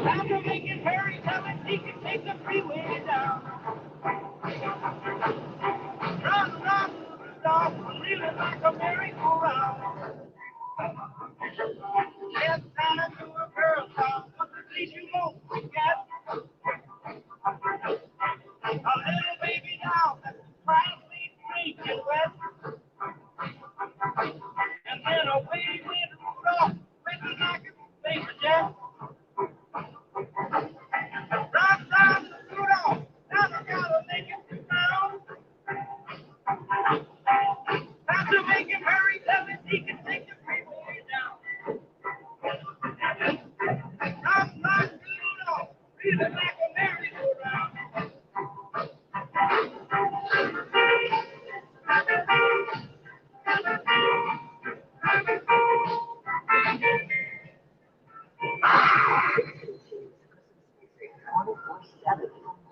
Time to make it hurry, tell him he can take the freeway down. Run, run, Rudolph, reeling like a merry-go-round. Yes, time to a girl song, but the place you won't forget. A little baby doll that's proudly drinking wet. And then away went Rudolph, went like a paper jet. Run, run, Rudolph, now I gotta make it down. Time to make him hurry, tell him he can take the freeway down. Run, run, Rudolph, reeling like a merry-go-round.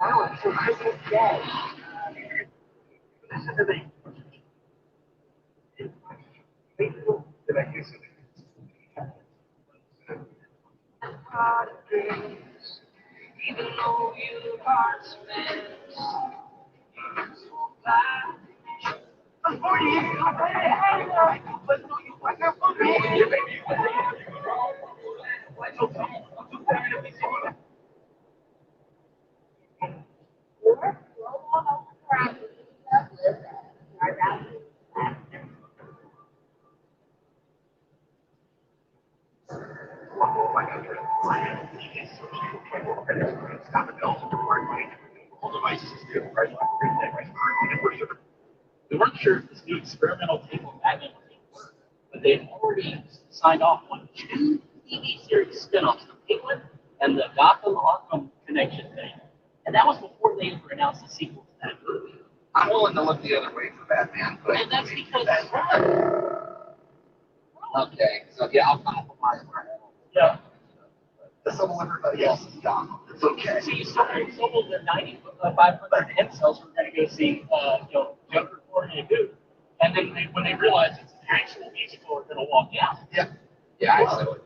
Now until Christmas Day. Listen to me. Did I use it? Hard days, even though you are spent, I'm 48. But no, you like that for me. Yeah, baby. Why so tough? I'm too tired of mixing with them. Stop it, Bill. All devices do. We weren't sure if this new experimental table magnet was going to work, but they had already signed off on 2 TV series spin-offs, the Penguin and the Gotham Arkham Connection thing. And that was before they ever announced a sequel to that movie. I'm willing to look the other way for Batman, but And that's because okay. So yeah, I'll compromise. yeah. Some of everybody else is gone. It's okay. So you sold the 500 head cells. We're going to go see, Joker, Florida, and Duke. And then when they realize it's an actual musical, we're going to walk out. Yeah, I saw it.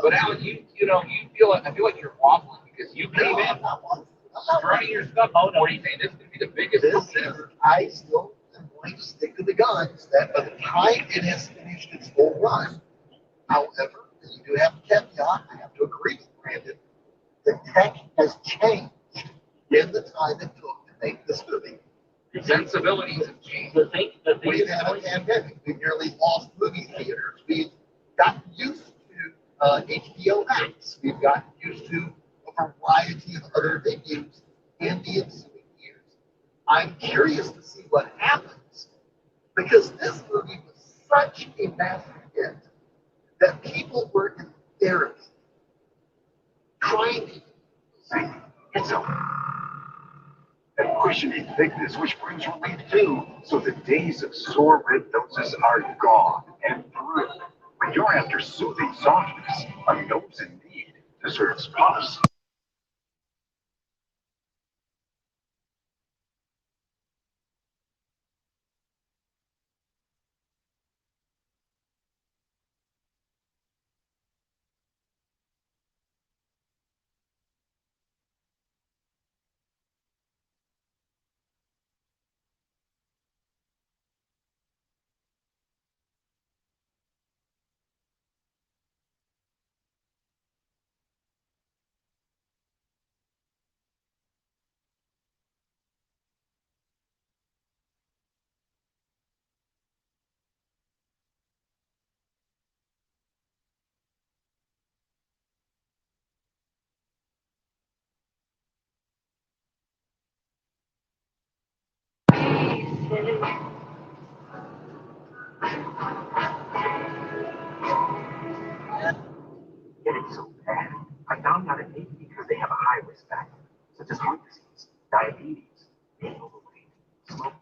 But Alan, you feel like I feel like you're waffling because you came in running your stuff. Oh, no. What do you think? This is going to be the biggest This is, I still am going to stick to the guns that by the time it has finished its full run, however, you do have a caveat, I have to agree with Brandon, the tech has changed in the time it took to make this movie. The sensibilities have changed. The thing We've had a pandemic. We've nearly lost movie theaters. We've gotten used to HBO Max. We've gotten used to a variety of other venues in the ensuing years. I'm curious to see what happens because this movie was such a massive hit that people were in therapy trying to see. It's a and cushiony thickness, which brings relief too, so the days of sore rib noses are gone and through. When you're after soothing softness, a nose in need deserves Puffs. getting so bad. I found out it may be because they have a high risk factor, such as heart disease, diabetes, being overweight, smoking.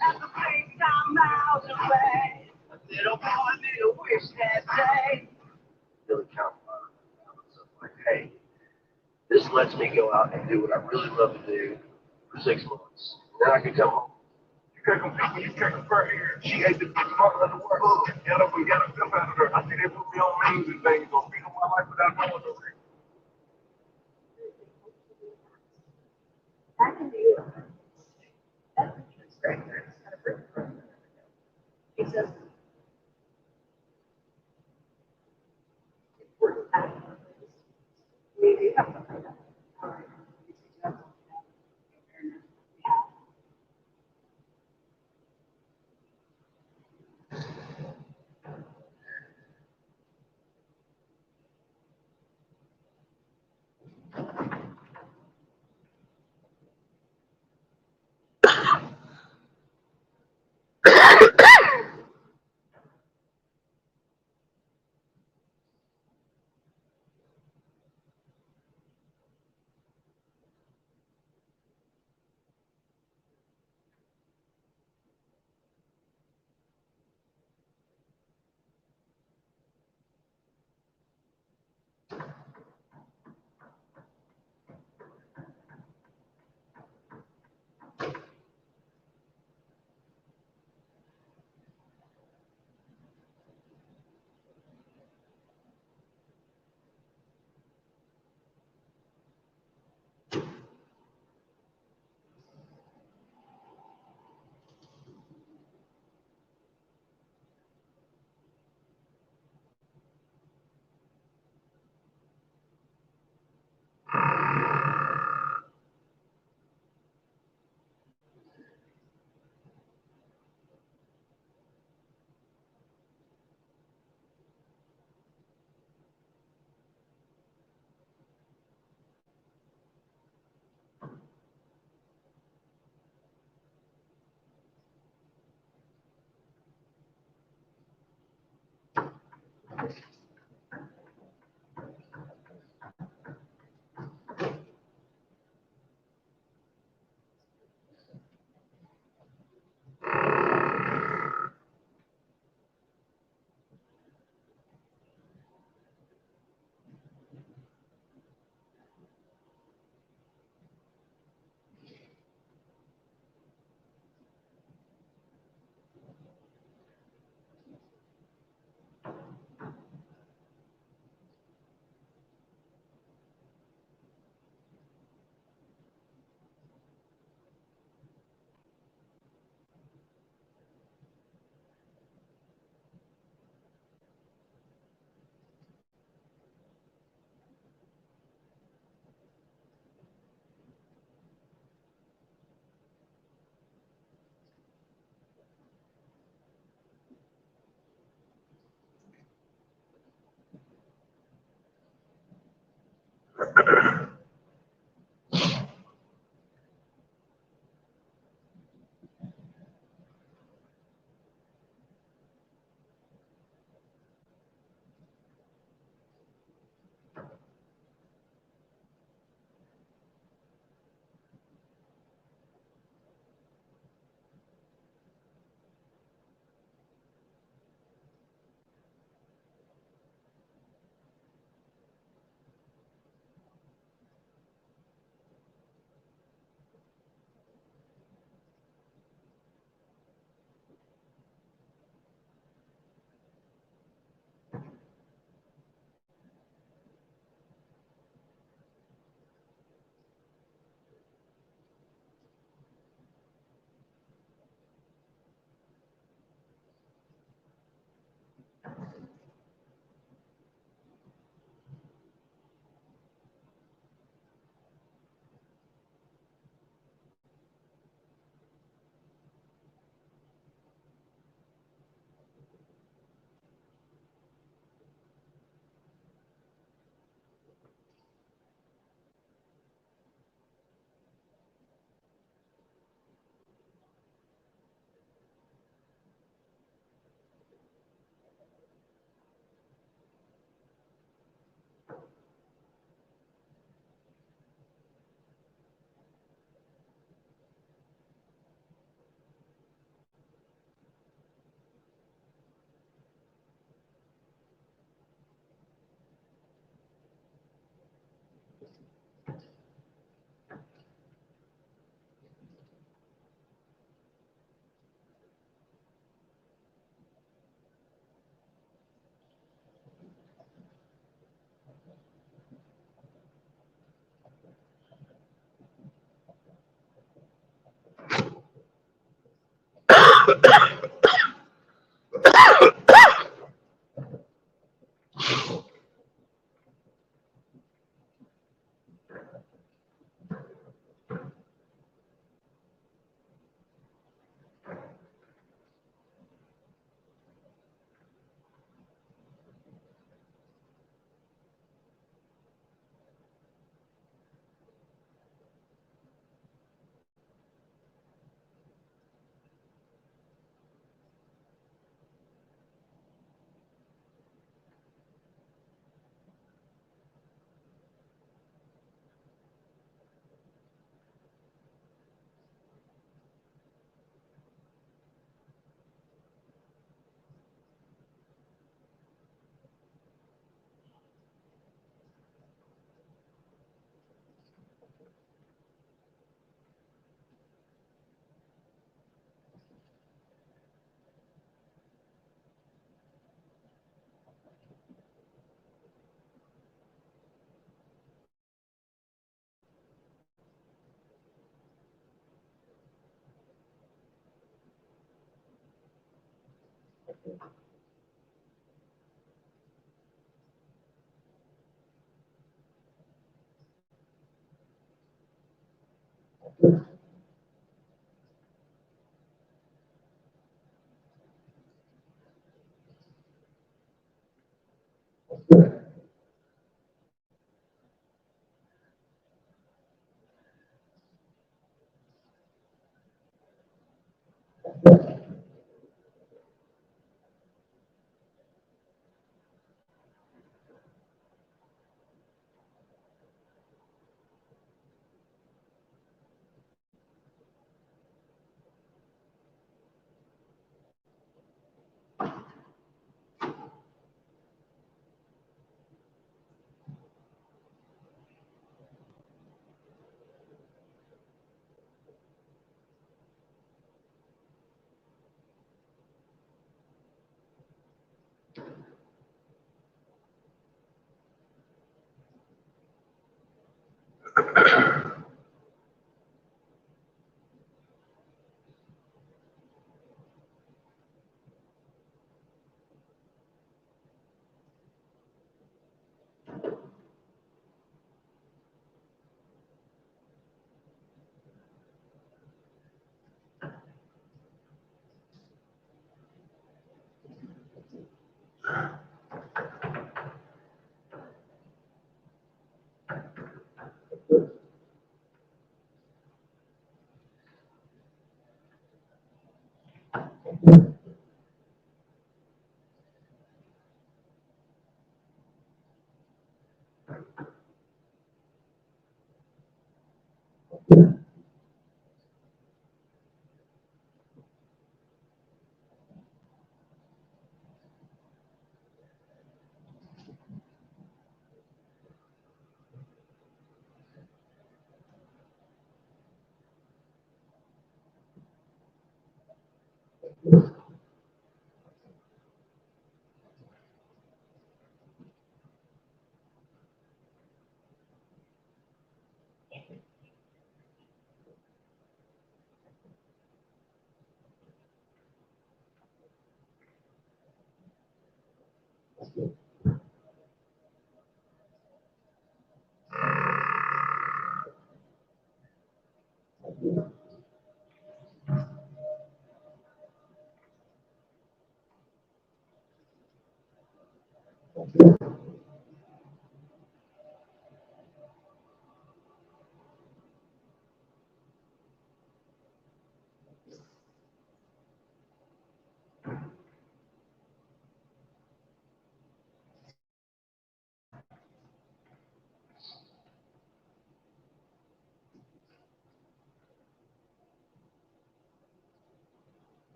At the place I'm miles away, a little boy made a wish that day. Really count on like, hey, this lets me go out and do what I really love to do for 6 months. Then I can come home. You can't compete when you can't compare here. She ate the big mother of the world. Get up and get a flip out of her. I see they put me on memes and things on feed on my life without knowing the reason. I can do that. That's great. He says, we do have something like that. All right.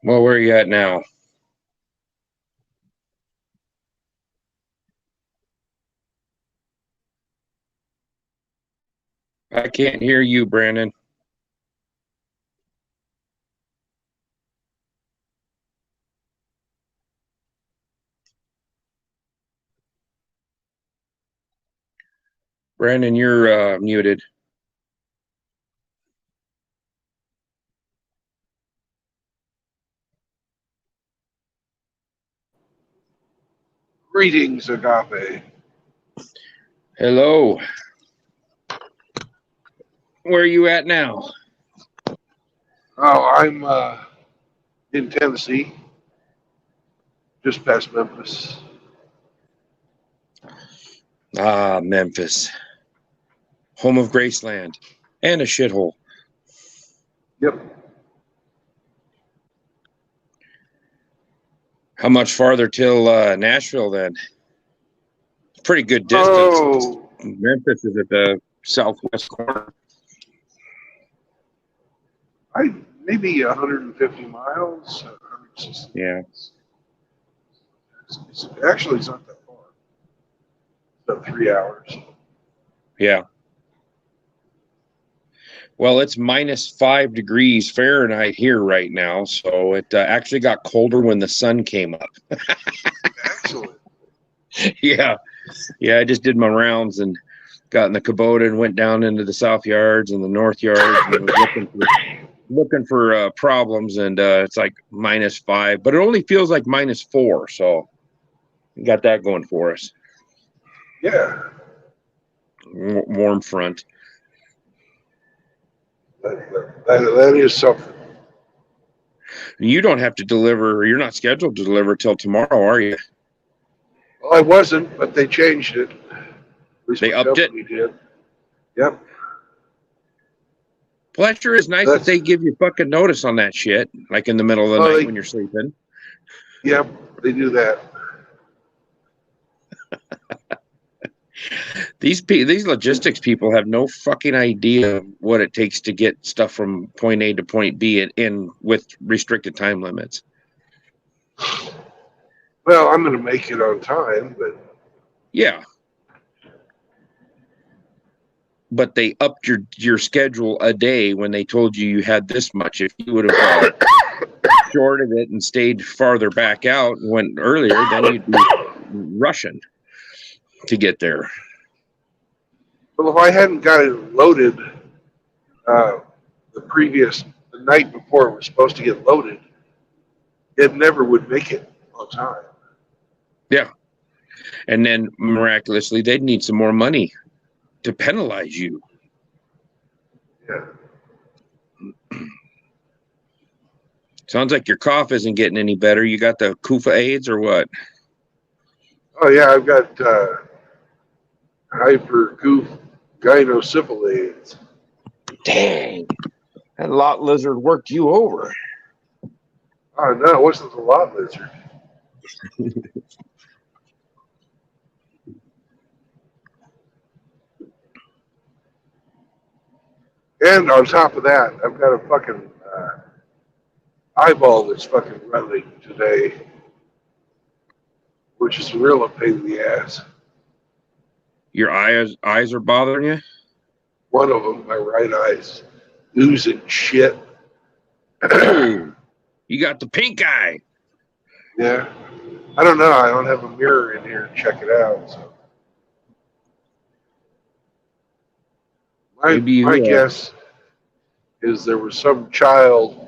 Well, where are you at now? I can't hear you, Brandon. Brandon, you're muted. Greetings, Agape. Hello. Where are you at now? Oh, I'm in Tennessee, just past Memphis. Ah, Memphis. Home of Graceland. And a shithole. Yep. How much farther till Nashville then? Pretty good distance. Oh, Memphis is at the southwest corner. maybe 150 miles. 160. Yeah. Actually, it's not that far. It's about 3 hours. Yeah. Well, it's -5 degrees Fahrenheit here right now, so it actually got colder when the sun came up. Excellent. Yeah. Yeah, I just did my rounds and got in the Kubota and went down into the south yards and the north yards and was looking for problems, and it's like -5, but it only feels like -4, so we got that going for us. Yeah. Warm front. That is something. You don't have to deliver. You're not scheduled to deliver till tomorrow, are you? Well, I wasn't, but they changed it. At least They my upped it? company did. Yep. Well, that sure is nice that they give you fucking notice on that shit, like in the middle of the night when you're sleeping. Yep, they do that. These logistics people have no fucking idea what it takes to get stuff from point A to point B in with restricted time limits. Well, I'm going to make it on time, but yeah. But they upped your schedule a day when they told you had this much. If you would have shorted it and stayed farther back out and went earlier, then you'd be rushing to get there. Well, if I hadn't got it loaded the night before it was supposed to get loaded, it never would make it on time. Yeah. And then miraculously, they'd need some more money to penalize you. Yeah. Sounds like your cough isn't getting any better. You got the Kufa AIDS or what? Oh, yeah, I've got hypergynocsyphilis. Dang. That lot lizard worked you over. Oh, no, it wasn't the lot lizard. And on top of that, I've got a fucking eyeball that's fucking running today, which is a real pain in the ass. Your eyes are bothering you? One of them, my right eye's oozing shit. Oh, you got the pink eye. Yeah. I don't know. I don't have a mirror in here to check it out. So. My guess is there was some child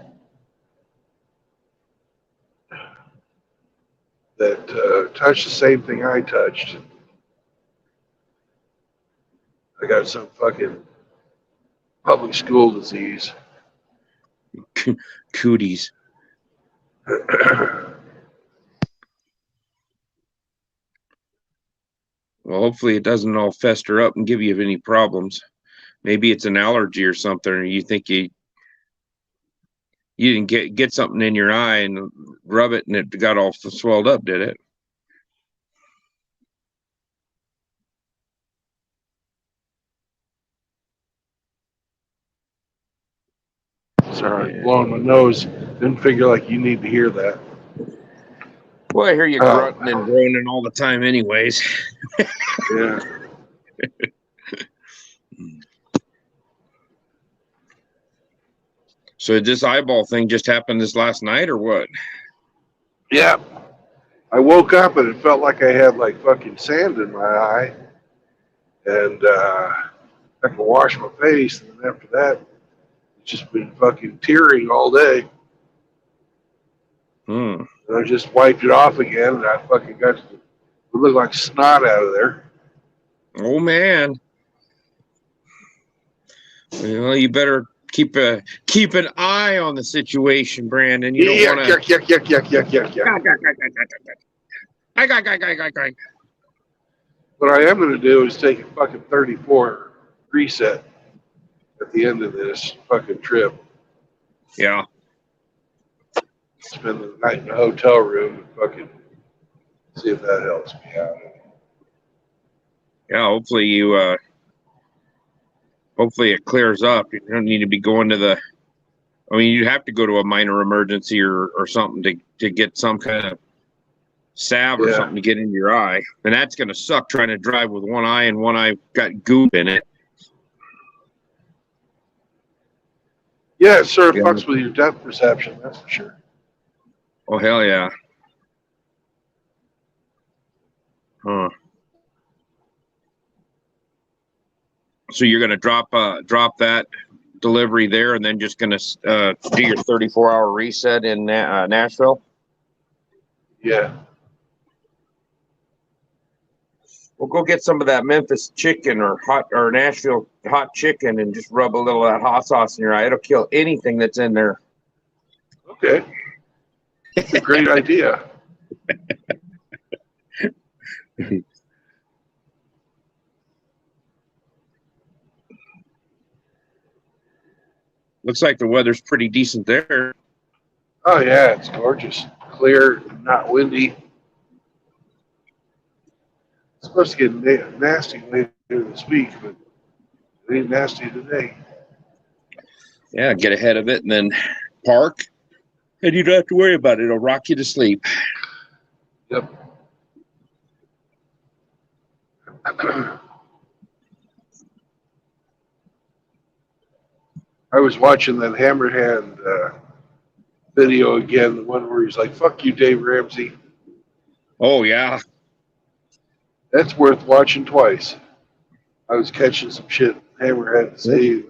that touched the same thing I touched. I got some fucking public school disease. Cooties. Well, hopefully it doesn't all fester up and give you any problems. Maybe it's an allergy or something, or you think you didn't get something in your eye and rub it and it got all swelled up, did it? Sorry, blowing my nose. Didn't figure like you need to hear that. Well, I hear you Oh. grunting and groaning all the time, anyways. Yeah. So did this eyeball thing just happened this last night, or what? Yeah. I woke up and it felt like I had like fucking sand in my eye. And I could wash my face. And then after that, it's just been fucking tearing all day. Hmm. And I just wiped it off again. And I fucking got it looked like snot out of there. Oh man. Well, you better keep an eye on the situation, Brandon. You don't want to. What I am going to do is take a fucking 34 reset at the end of this fucking trip. Yeah. Spend the night in a hotel room and fucking see if that helps me out. Yeah. Hopefully it clears up. You don't need to be going to the. I mean, you have to go to a minor emergency or something to get some kind of salve or something to get into your eye, and that's going to suck trying to drive with one eye and one eye got goop in it. Yeah, it sort of fucks with your depth perception, that's for sure. Oh hell yeah. Huh. So you're going to drop that delivery there, and then just going to do your 34-hour reset in Nashville. Yeah. We'll go get some of that Memphis chicken or Nashville hot chicken and just rub a little of that hot sauce in your eye. It'll kill anything that's in there. Okay. It's a great idea. Looks like the weather's pretty decent there. Oh yeah, it's gorgeous. Clear, not windy. It's supposed to get nasty later this week, but it ain't nasty today. Yeah, get ahead of it and then park, and you don't have to worry about it. It'll rock you to sleep. Yep. I was watching that Hammerhand video again, the one where he's like, "Fuck you, Dave Ramsey." Oh yeah. That's worth watching twice. I was catching some shit Hammerhead to say.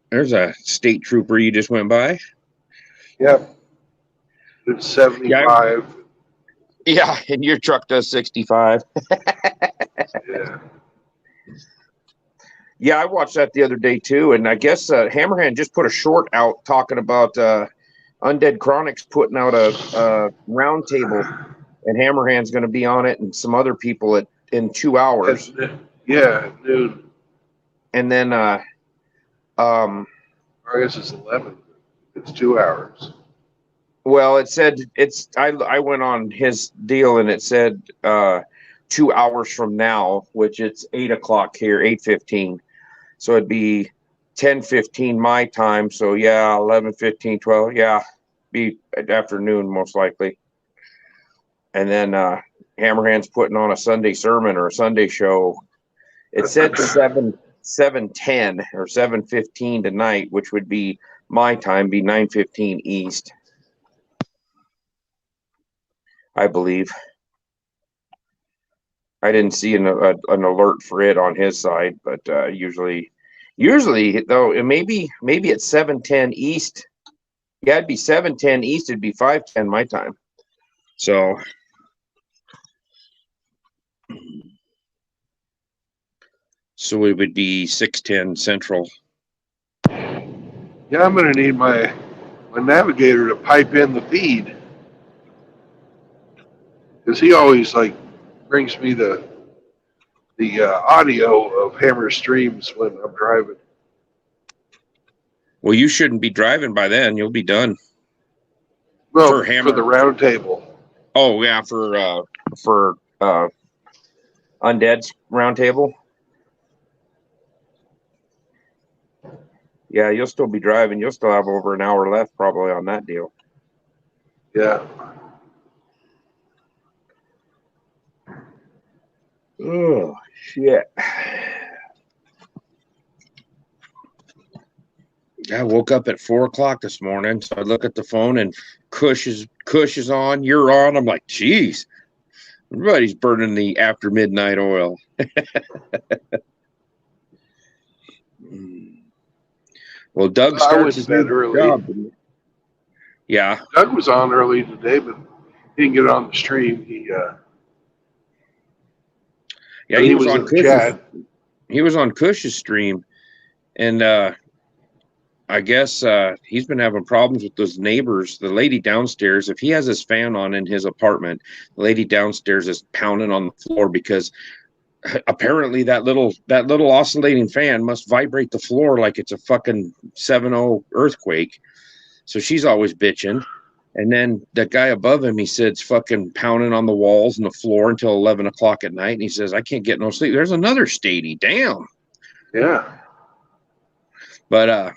There's a state trooper you just went by. Yep. It's 75. Yeah, and your truck does 65. Yeah. Yeah, I watched that the other day too, and I guess Hammerhand just put a short out talking about Undead Chronics putting out a round table, and Hammerhand's going to be on it, and some other people in 2 hours. Yeah, noon. And then I guess it's 11. It's 2 hours. well, it said I went on his deal, and it said 2 hours from now, which it's 8 o'clock here, 8:15. So it'd be 10:15 my time. So yeah, 11:15, 12. Yeah, be afternoon most likely. And then Hammerhand's putting on a Sunday sermon or a Sunday show. It said 7:10 or 7:15 tonight, which would be my time, be 9:15 East, I believe. I didn't see an alert for it on his side, but usually though, maybe it's 7:10 East. Yeah, it'd be 7:10 East. It'd be 5:10 my time. So it would be 6:10 Central. Yeah, I'm gonna need my navigator to pipe in the feed, because he always like brings me the audio of Hammer streams when I'm driving. Well, you shouldn't be driving by then. You'll be done. Well, for the round table. Oh yeah, for Undead's round table. Yeah, you'll still be driving. You'll still have over an hour left probably on that deal. Yeah. Oh shit. I woke up at 4 o'clock this morning, so I look at the phone and Kush is on. You're on. I'm like, geez, everybody's burning the after midnight oil. Well, Doug I starts went his to bed new early. job. Yeah, Doug was on early today, but he didn't get on the stream. yeah, he he was was on in the chat. Kush's stream, and I guess he's been having problems with those neighbors. The lady downstairs, if he has his fan on in his apartment, the lady downstairs is pounding on the floor because apparently that little oscillating fan must vibrate the floor like it's a fucking 7-0 earthquake. So she's always bitching. And then the guy above him, he said, it's fucking pounding on the walls and the floor until 11 o'clock at night. And he says, I can't get no sleep. There's another statey. Damn. Yeah. But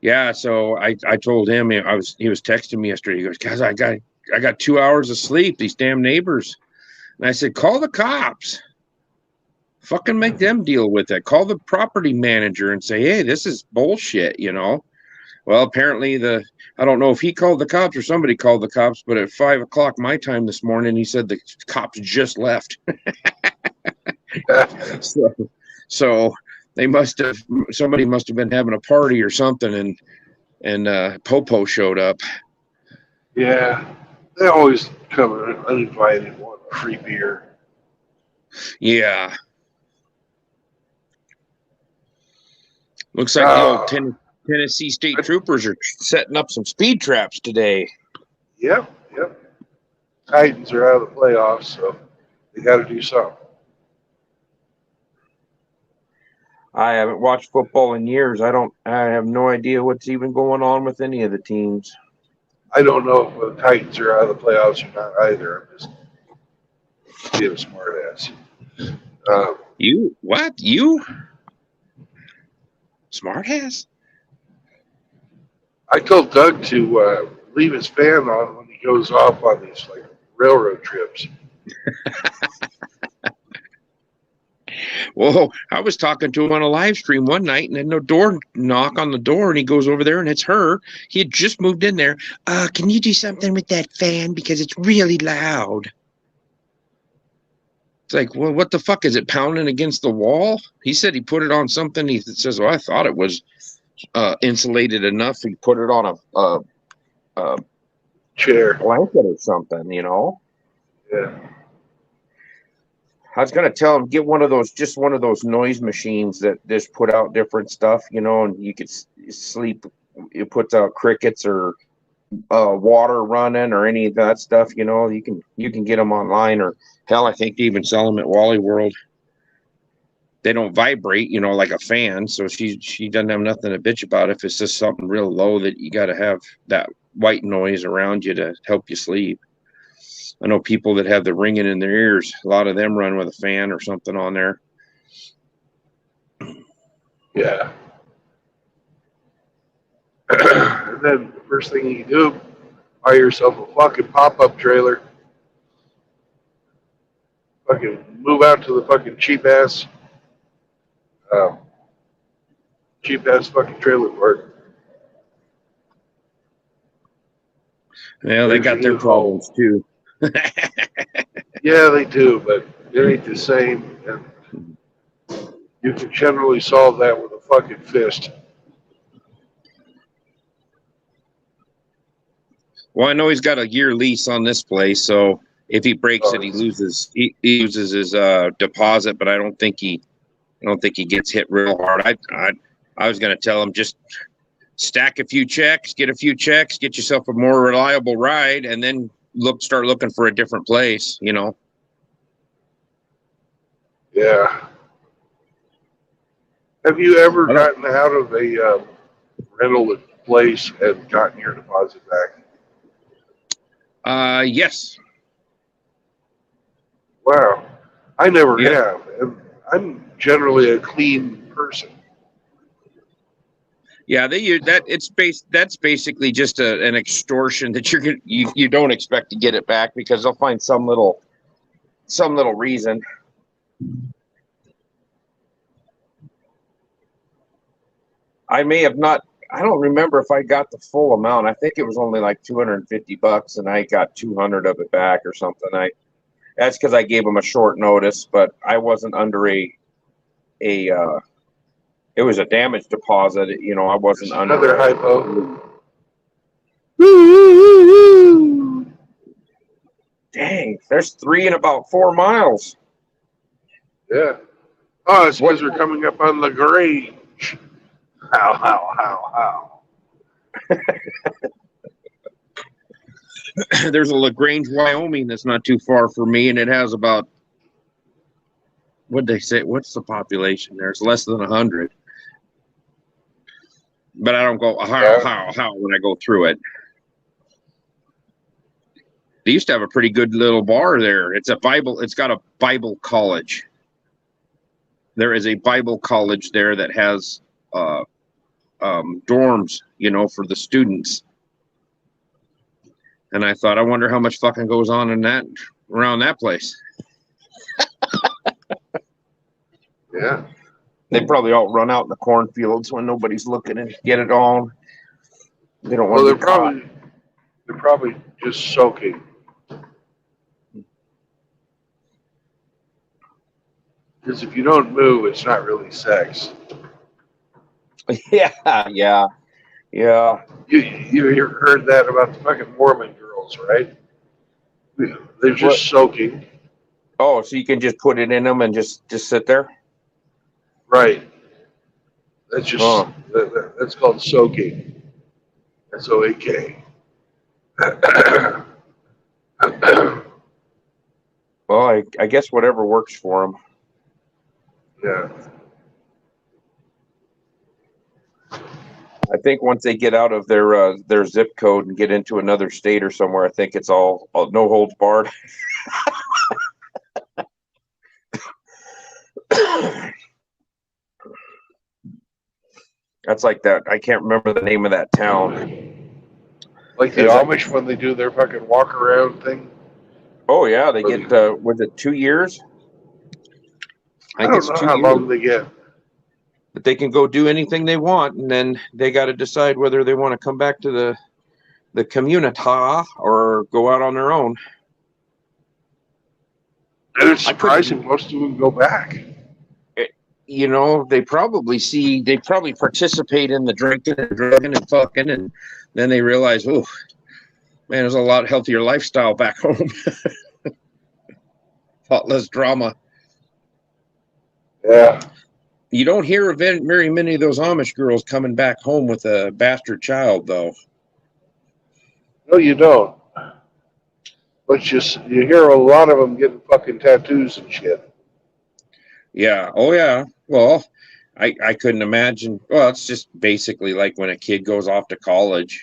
yeah, so I told him, he was texting me yesterday. He goes, guys, I got 2 hours of sleep. These damn neighbors. And I said, call the cops. Fucking make them deal with it. Call the property manager and say, hey, this is bullshit, you know? Well, apparently I don't know if he called the cops or somebody called the cops, but at 5 o'clock my time this morning, he said the cops just left. So somebody must have been having a party or something, and Popo showed up. Yeah. They always come uninvited, want free beer. Yeah. Looks like the old Tennessee State Troopers are setting up some speed traps today. Yep. Titans are out of the playoffs, so they got to do something. I haven't watched football in years. I have no idea what's even going on with any of the teams. I don't know if the Titans are out of the playoffs or not either. I'm just being a smart ass. You? What? You? Smart ass? I told Doug to leave his fan on when he goes off on these like railroad trips. Well, I was talking to him on a live stream one night, and then the door knock on the door, and he goes over there, and it's her. He had just moved in there. Can you do something with that fan because it's really loud? It's like, well, what the fuck is it pounding against the wall? He said he put it on something. He says, well, I thought it was insulated enough. He put it on a chair, blanket or something, you know. Yeah. I was gonna tell him get one of those noise machines that just put out different stuff, you know, and you could sleep. It puts out crickets or water running or any of that stuff, you know. You can get them online, or hell, I think they even sell them at Wally World. They don't vibrate, you know, like a fan, so she doesn't have nothing to bitch about if it's just something real low that you got to have that white noise around you to help you sleep. I know people that have the ringing in their ears. A lot of them run with a fan or something on there. Yeah. And then the first thing you do, buy yourself a fucking pop-up trailer. Fucking move out to the fucking cheap-ass fucking trailer park. Yeah, they got their problems too. Yeah, they do, but it ain't the same. And you can generally solve that with a fucking fist. Well, I know he's got a year lease on this place, so if he breaks it, he loses his deposit. But I don't think he gets hit real hard. I was gonna tell him just stack a few checks, get yourself a more reliable ride, and then start looking for a different place, you know. Yeah. Have you ever gotten out of a rental place and gotten your deposit back? Yes. Wow. I never have. And I'm generally a clean person. Yeah, they use that. That's basically just an extortion that you don't expect to get it back because they'll find some little reason. I may have not. I don't remember if I got the full amount. I think it was only like $250, and I got 200 of it back or something. That's because I gave them a short notice, but I wasn't under a. It was a damage deposit. You know, I wasn't under Another hypo. Dang, there's 3 in about 4 miles. Yeah. Oh, it's because we're coming up on LaGrange. How. There's a LaGrange, Wyoming that's not too far from me, and it has about, what'd they say? What's the population there? It's less than 100. But I don't go how when I go through it. They used to have a pretty good little bar there. It's got a Bible college. There is a Bible college there that has dorms, you know, for the students. And I thought, I wonder how much fucking goes on around that place. Yeah. They probably all run out in the cornfields when nobody's looking and get it all. They don't want Well, to they're probably just soaking. Because if you don't move, it's not really sex. Yeah. You heard that about the fucking Mormon girls, right? They're just soaking. Oh, so you can just put it in them and just sit there? Right. That's just that's called soaking. SOAK. Well, I guess whatever works for them. Yeah. I think once they get out of their zip code and get into another state or somewhere, I think it's all no holds barred. That's like that. I can't remember the name of that town. Like the Amish when they do their fucking walk around thing. Oh yeah, they get was it 2 years? I don't know how long they get. But they can go do anything they want, and then they got to decide whether they want to come back to the community or go out on their own. And it's surprising most of them go back. You know, they probably participate in the drinking and drugging and fucking, and then they realize, oh, man, there's a lot healthier lifestyle back home. A lot less drama. Yeah. You don't hear of very many of those Amish girls coming back home with a bastard child, though. No, you don't. But you hear a lot of them getting fucking tattoos and shit. Yeah. Oh, yeah. Well, I couldn't imagine. Well, it's just basically like when a kid goes off to college.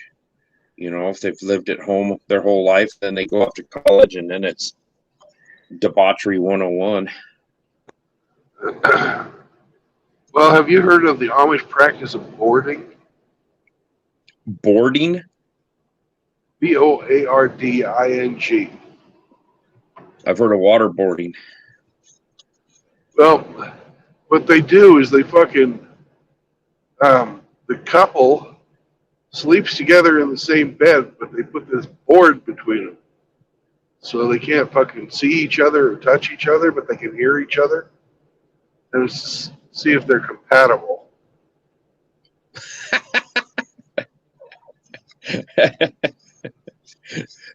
You know, if they've lived at home their whole life, then they go off to college, and then it's debauchery 101. Well, have you heard of the Amish practice of boarding? Boarding? BOARDING. I've heard of waterboarding. Well, what they do is they fucking, the couple sleeps together in the same bed, but they put this board between them. So they can't fucking see each other or touch each other, but they can hear each other and see if they're compatible.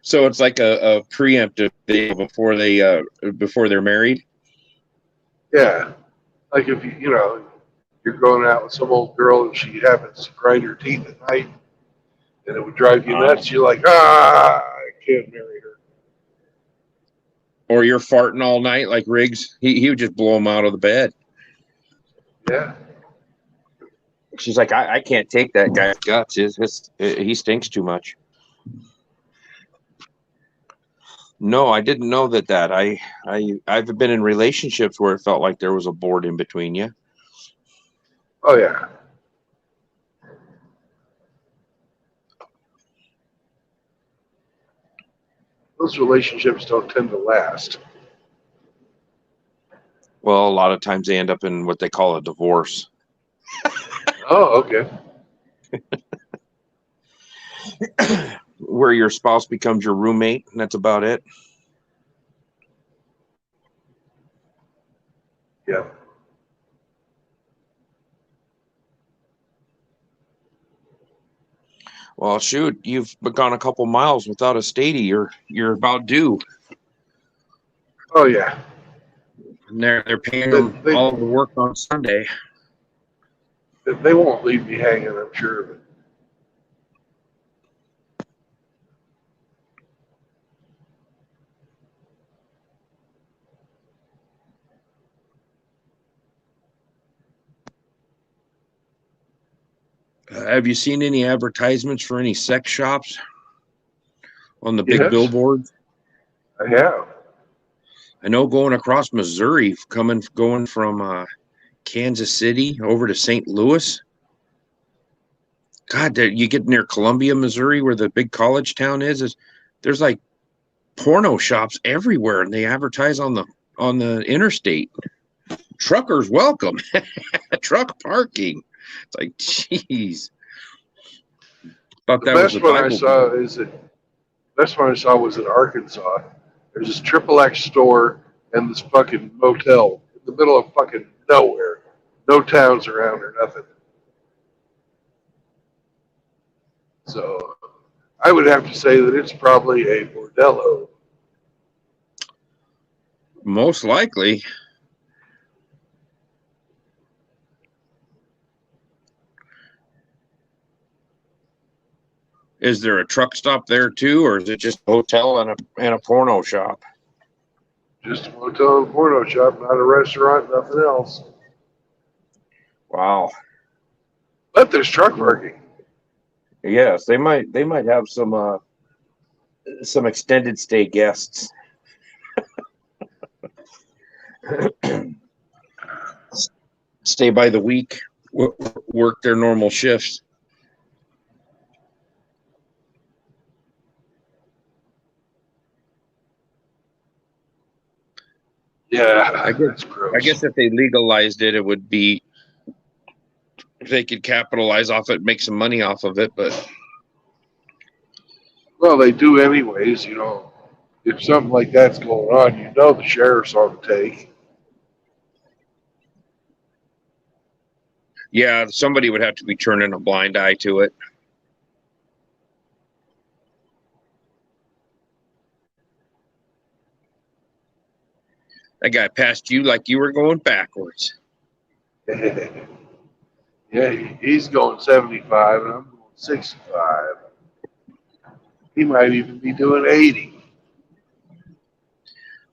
So it's like a preemptive deal before they're married. Yeah, like if you're going out with some old girl and she happens to grind her teeth at night, and it would drive you nuts. You're like, I can't marry her. Or you're farting all night like Riggs. He would just blow him out of the bed. Yeah. She's like, I can't take that guy's guts. He stinks too much. No, I didn't know that. I've been in relationships where it felt like there was a board in between you. Oh yeah. those relationships don't tend to last. Well, a lot of times they end up in what they call a divorce. Oh, okay. Where your spouse becomes your roommate, and that's about it. Yeah. Well, shoot, you've gone a couple miles without a statey. You're about due. Oh, yeah. And they're paying They, them they, all the work on Sunday. they won't leave me hanging, I'm sure of it. Have you seen any advertisements for any sex shops on the big Yes, billboards? I have. I know going across Missouri, going from Kansas City over to St. Louis. God, you get near Columbia, Missouri, where the big college town is. There's like porno shops everywhere, and they advertise on the interstate. Truckers welcome. Truck parking. It's like, geez. Thought The that was best the one I Bible. saw is that best one I saw was in Arkansas. There's this Triple X store and this fucking motel in the middle of fucking nowhere. No towns around or nothing. So I would have to say that it's probably a bordello. Most likely. Is there a truck stop there too, or is it just a hotel and a porno shop? Just a motel and porno shop, not a restaurant, nothing else. Wow. But there's truck parking. Yes, they might have some extended stay guests. Stay by the week, work their normal shifts. Yeah, I guess, that's gross. I guess if they legalized it, it would be, if they could capitalize off it, make some money off of it. But Well, they do anyways, you know. If something like that's going on, you know the sheriff's on the take. yeah, somebody would have to be turning a blind eye to it. That guy passed you like you were going backwards. Yeah, he's going 75 and I'm going 65. He might even be doing 80.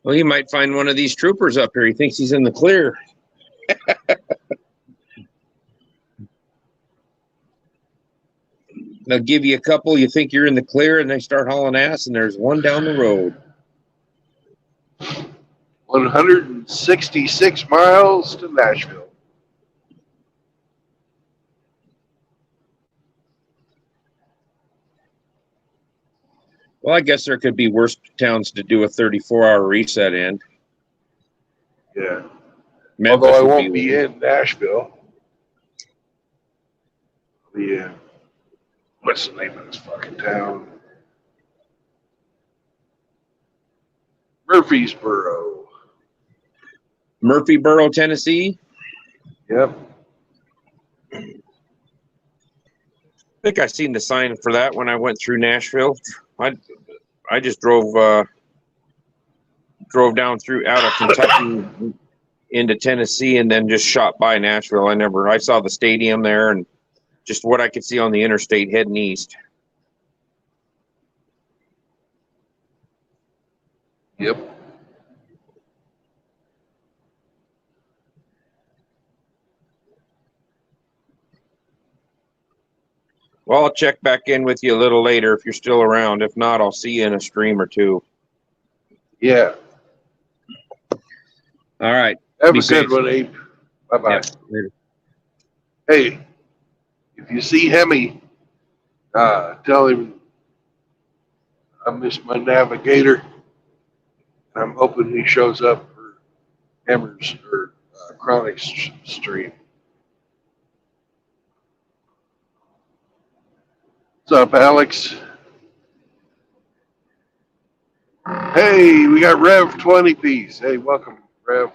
Well, he might find one of these troopers up here. He thinks he's in the clear. They'll give you a couple, you think you're in the clear, and they start hauling ass, and there's one down the road. 166 miles to Nashville. Well, I guess there could be worse towns to do a 34-hour reset in. Yeah. Memphis Although I would won't be in Nashville. Yeah. What's the name of this fucking town? Murfreesboro. Murfreesboro, Tennessee. Yep. I think I seen the sign for that when I went through Nashville. I just drove down through out of Kentucky into Tennessee and then just shot by Nashville. I saw the stadium there and just what I could see on the interstate heading east. Yep. Well, I'll check back in with you a little later if you're still around. If not, I'll see you in a stream or two. Yeah. All right. Have Be a safe. good one, Abe. Bye-bye. Yeah, later. Hey, if you see Hemi, tell him I miss my navigator. I'm hoping he shows up for Hammers or Chronic's stream. What's up, Alex? Hey, we got Rev 20 piece. Hey, welcome, Rev.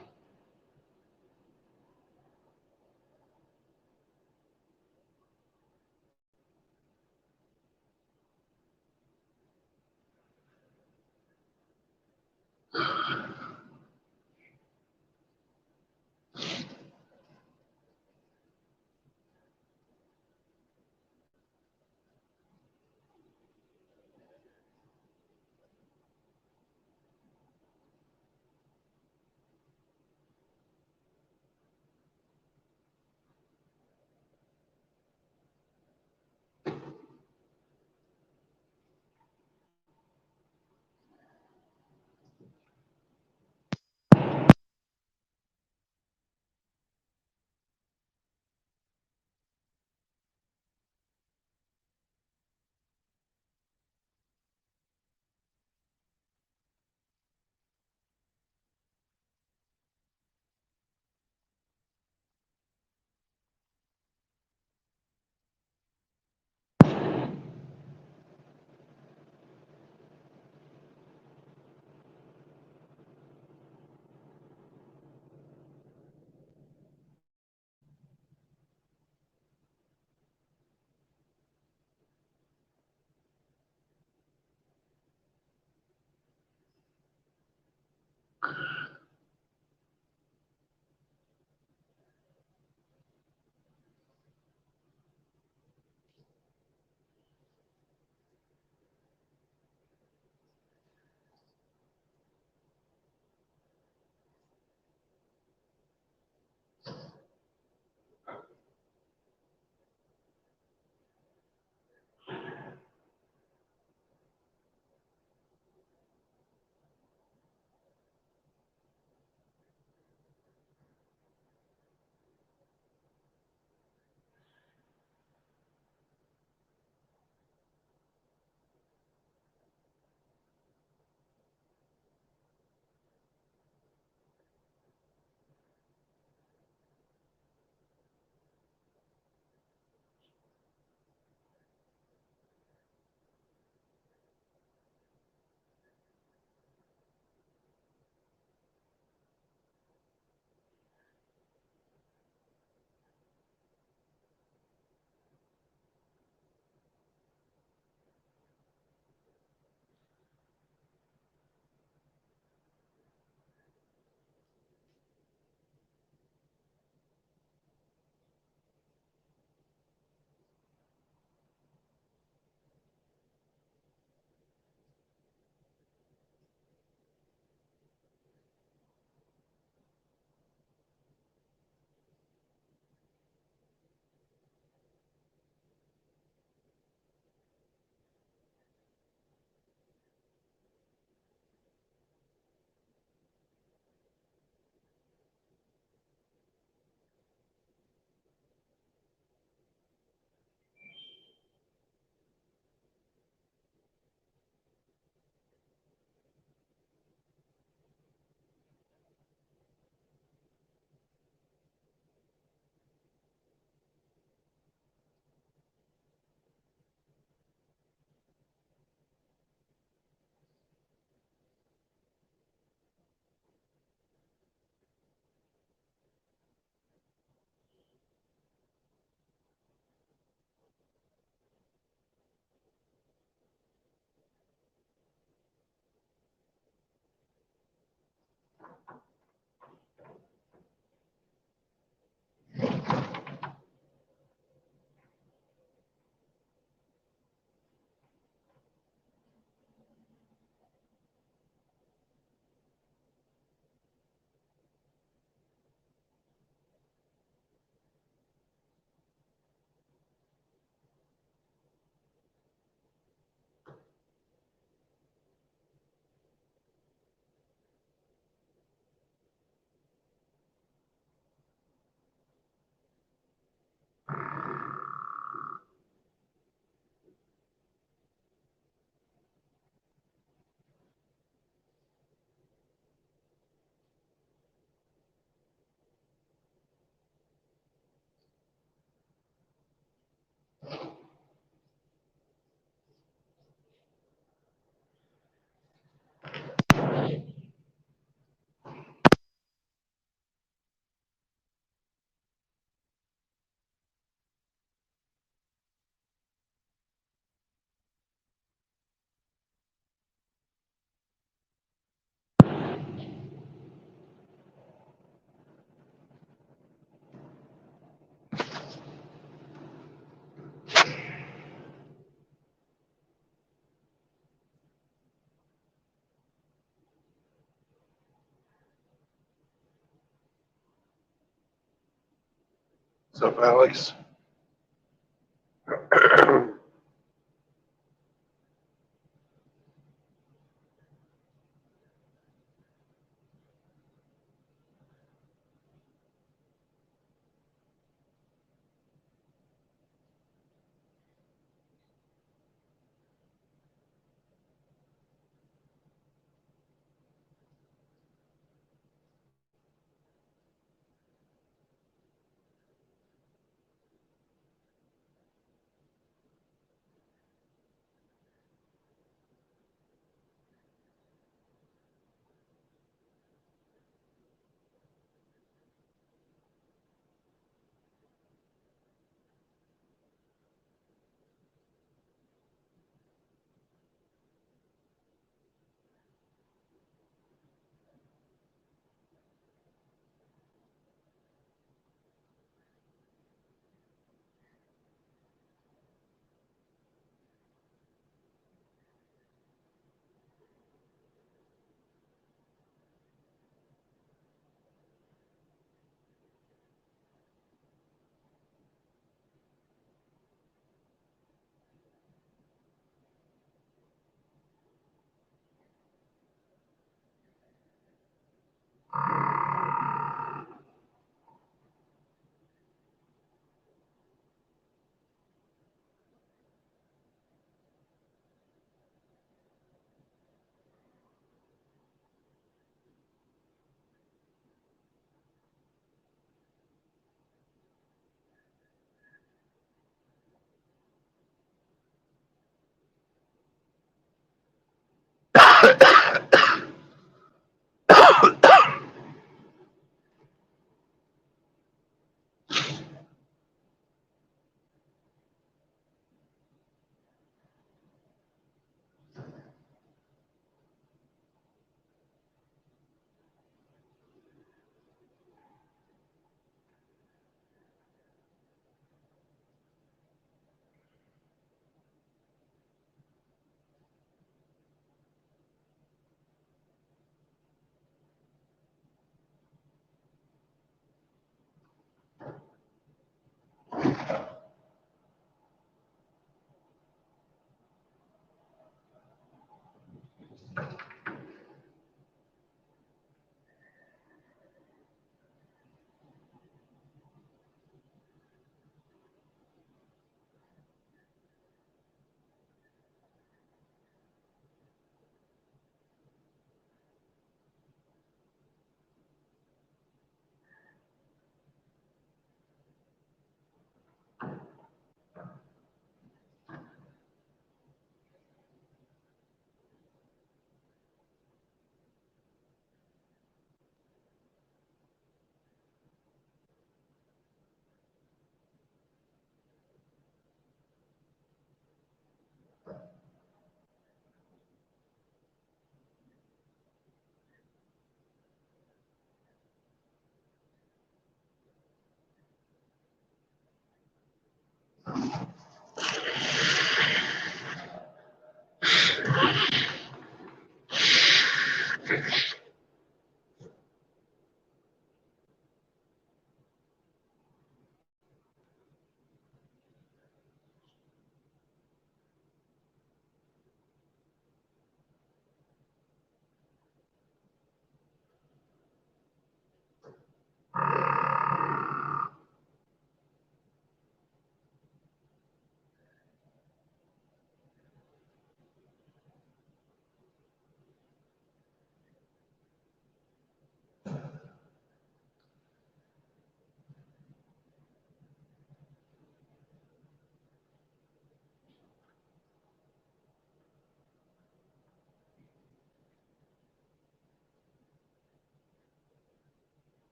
What's up, Alex?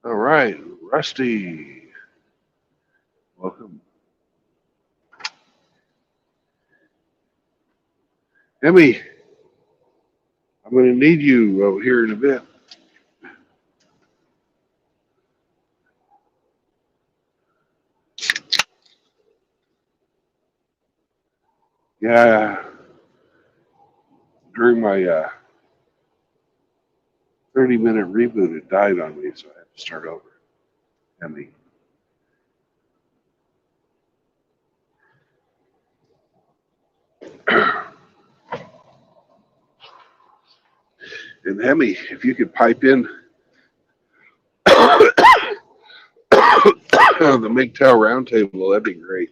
All right, Rusty, welcome. Emmy, I'm going to need you over here in a bit. Yeah, during my 30-minute reboot, it died on me, so I had to start over. Emmy. And Emmy, if you could pipe in the MGTOW roundtable, that'd be great.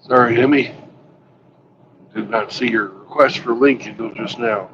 Sorry, Emmy. Did not see your request for link until just now.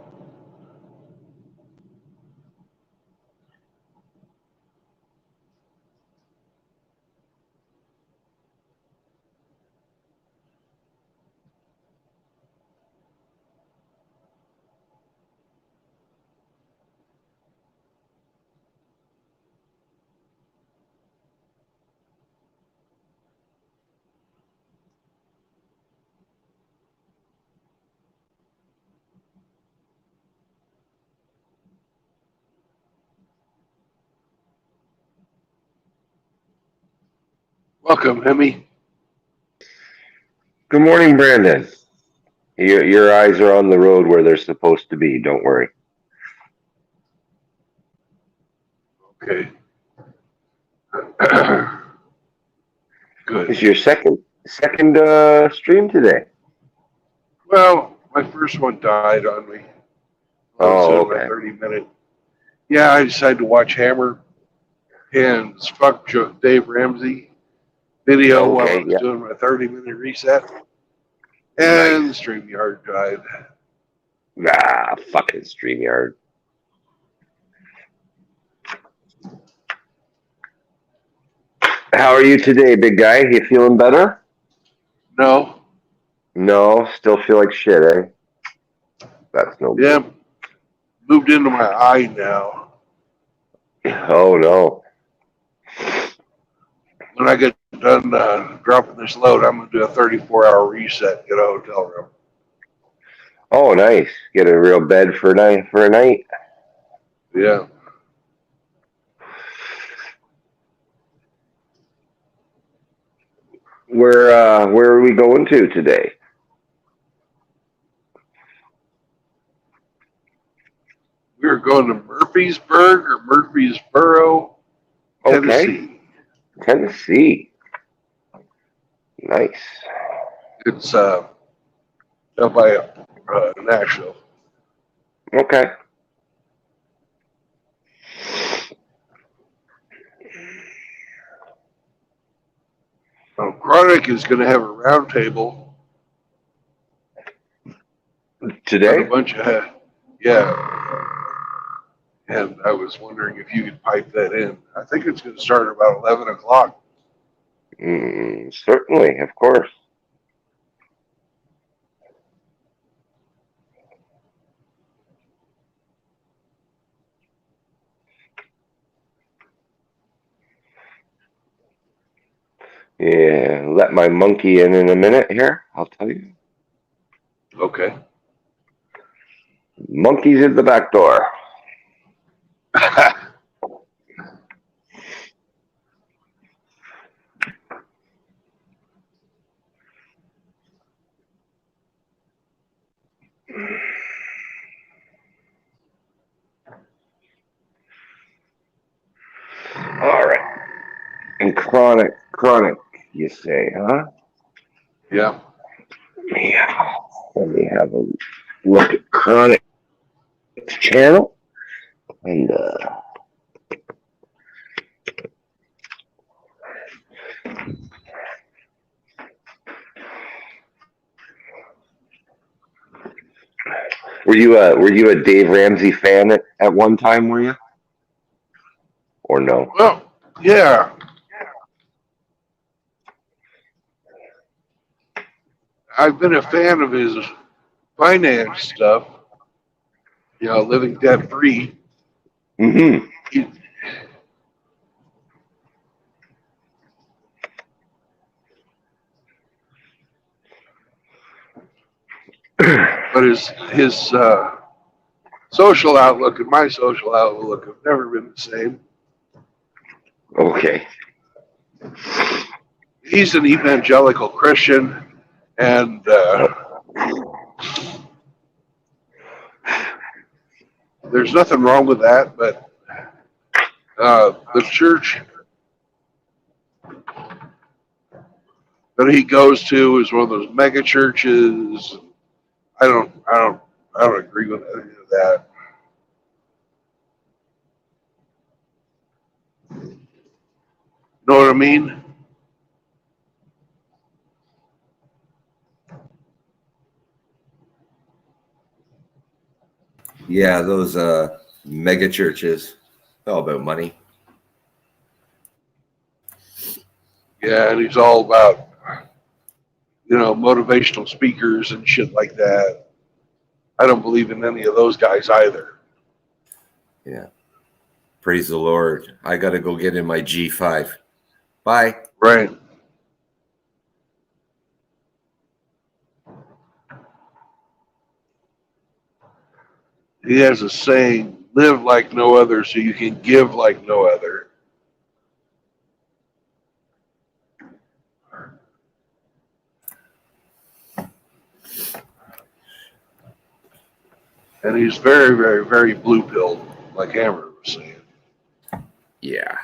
Welcome, Emmy. Good morning, Brandon. Your eyes are on the road where they're supposed to be. Don't worry. Okay. It's Good. your second stream today. Well, my first one died on me. I was Oh, doing my okay. 30-minute. Yeah, I decided to watch Hammer and fuck Dave Ramsey video while I Okay, was yeah. doing my 30-minute reset. Nice. And the StreamYard died. Ah, fucking StreamYard. How are you today, big guy? You feeling better? No. No, still feel like shit, eh? That's no Yeah. good. Moved into my eye now. Oh no. When I get done dropping this load, I'm going to do a 34-hour reset, get a hotel room. Oh, nice. Get a real bed for a night. Yeah. Where are we going to today? We were going to Murfreesburg or Murfreesboro, Okay. Tennessee. Tennessee. Nice. It's up by Nashville. Okay. Chronic is going to have a roundtable Today? with a bunch of, yeah. And I was wondering if you could pipe that in. I think it's going to start about 11 o'clock. Certainly, of course. Yeah, let my monkey in a minute here. I'll tell you. Okay. Monkey's at the back door. All right. And chronic, you say, huh? Yeah. Yeah. Let me have a look at Chronic's channel. And, were you a Dave Ramsey fan at one time, were you? Or no? Well, yeah. I've been a fan of his finance stuff, living debt free. Mm-hmm. But his social outlook and my social outlook have never been the same. Okay. He's an evangelical Christian, and there's nothing wrong with that, but the church that he goes to is one of those mega churches. I don't agree with any of that. Know what I mean? Yeah, those mega churches. All about money. Yeah, and he's all about, motivational speakers and shit like that. I don't believe in any of those guys either. Yeah. Praise the Lord. I got to go get in my G5. Bye. Right. He has a saying, live like no other so you can give like no other. And he's very, very, very blue pilled, like Hammer was saying. Yeah.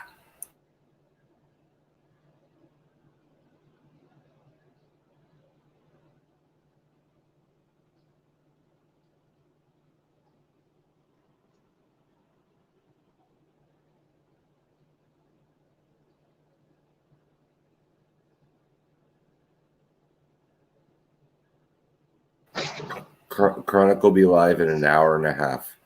Chronic will be live in an hour and a half.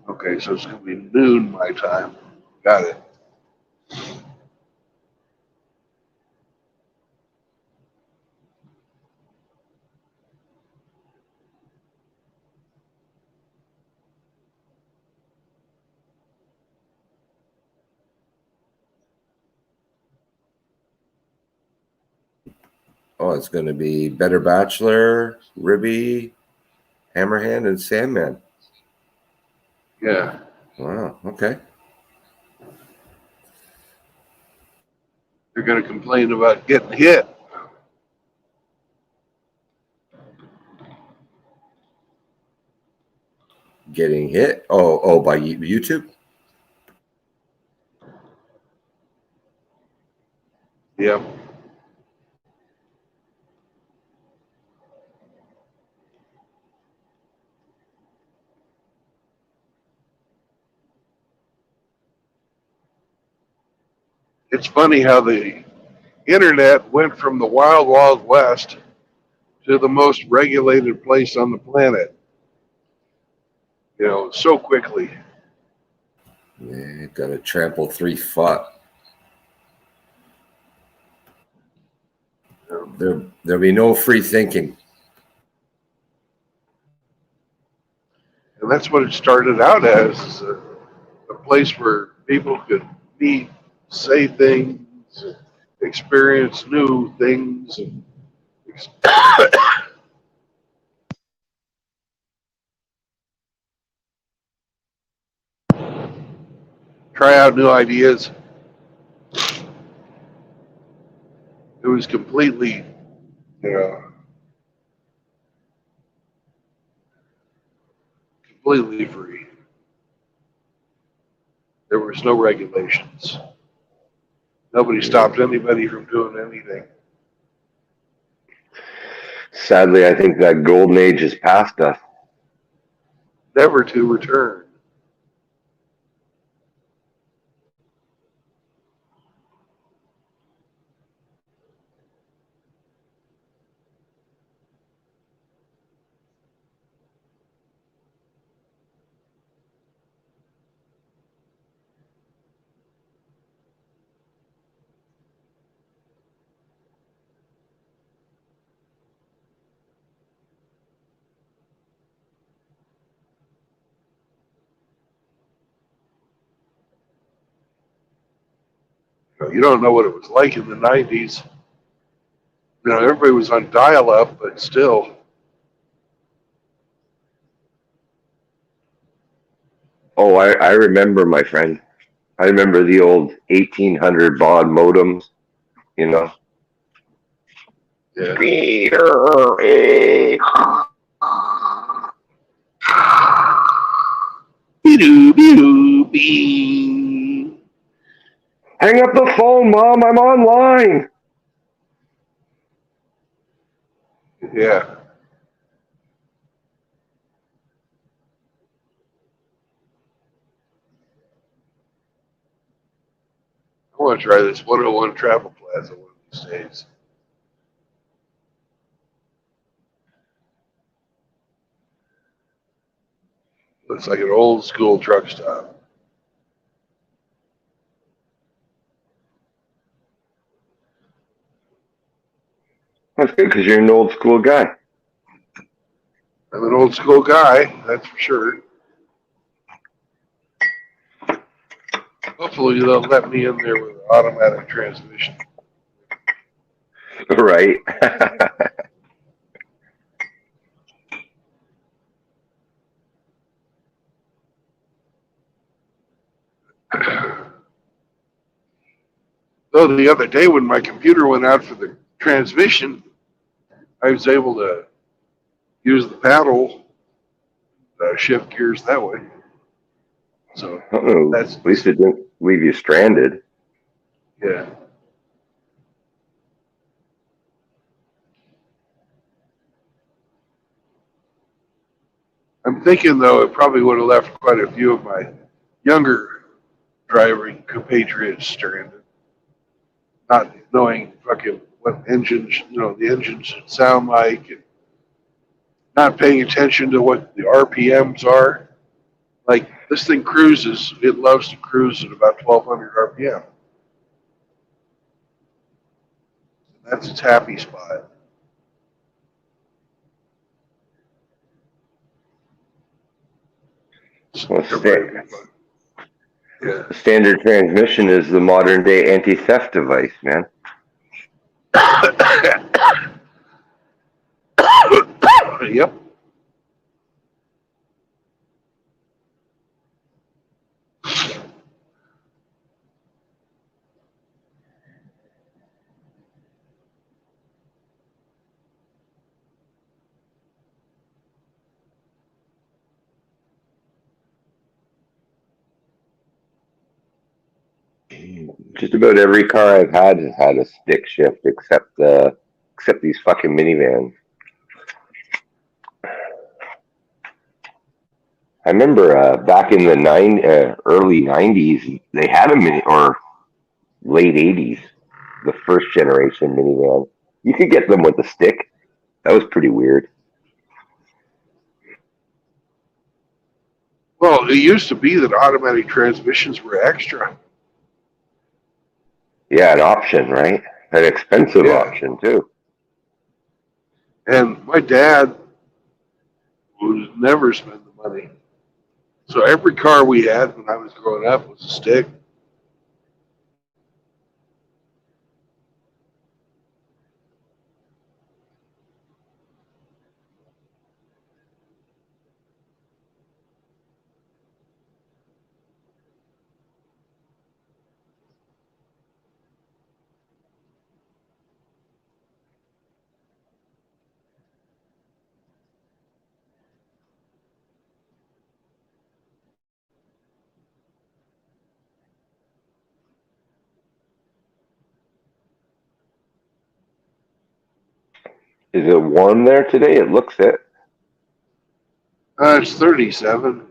Okay, so it's going to be noon my time. Got it. Oh, it's going to be Better Bachelor, Ribby, Hammerhand, and Sandman. Yeah. Wow. Okay. They're going to complain about getting hit. Getting hit? Oh, by YouTube? Yeah. It's funny how the internet went from the wild, wild west to the most regulated place on the planet. So quickly. Yeah, got to trample 3 foot. There'll be no free thinking. And that's what it started out as, is a place where people could meet, say things, experience new things, and try out new ideas. It was completely, completely free. There was no regulations. Nobody stopped anybody from doing anything. Sadly, I think that golden age is past us. Never to return. You don't know what it was like in the 90s. Everybody was on dial-up, but still. Oh, I remember, my friend. I remember the old 1800 baud modems, Yeah. Hang up the phone, Mom. I'm online. Yeah. I want to try this 101 Travel Plaza one of these days. Looks like an old school truck stop. That's good because you're an old school guy. I'm an old school guy, that's for sure. Hopefully they'll let me in there with an automatic transmission. Right. Though the other day when my computer went out for the transmission, I was able to use the paddle, shift gears that way. So Oh, that's at least it didn't leave you stranded. yeah. I'm thinking though it probably would have left quite a few of my younger driving compatriots stranded, not knowing fucking what engines, the engine should sound like, and not paying attention to what the RPMs are. Like this thing cruises, it loves to cruise at about 1200 RPM. That's its happy spot. Well, Yeah. the standard transmission is the modern day anti-theft device, man. Yep. Just about every car I've had has had a stick shift, except these fucking minivans. I remember back in the early '90s, they had a mini or late '80s, the first generation minivan. You could get them with a stick. That was pretty weird. Well, it used to be that automatic transmissions were extra. Yeah, an option, right? An expensive option too. And my dad would never spend the money. So every car we had when I was growing up was a stick. Is it warm there today? It looks it. It's 37.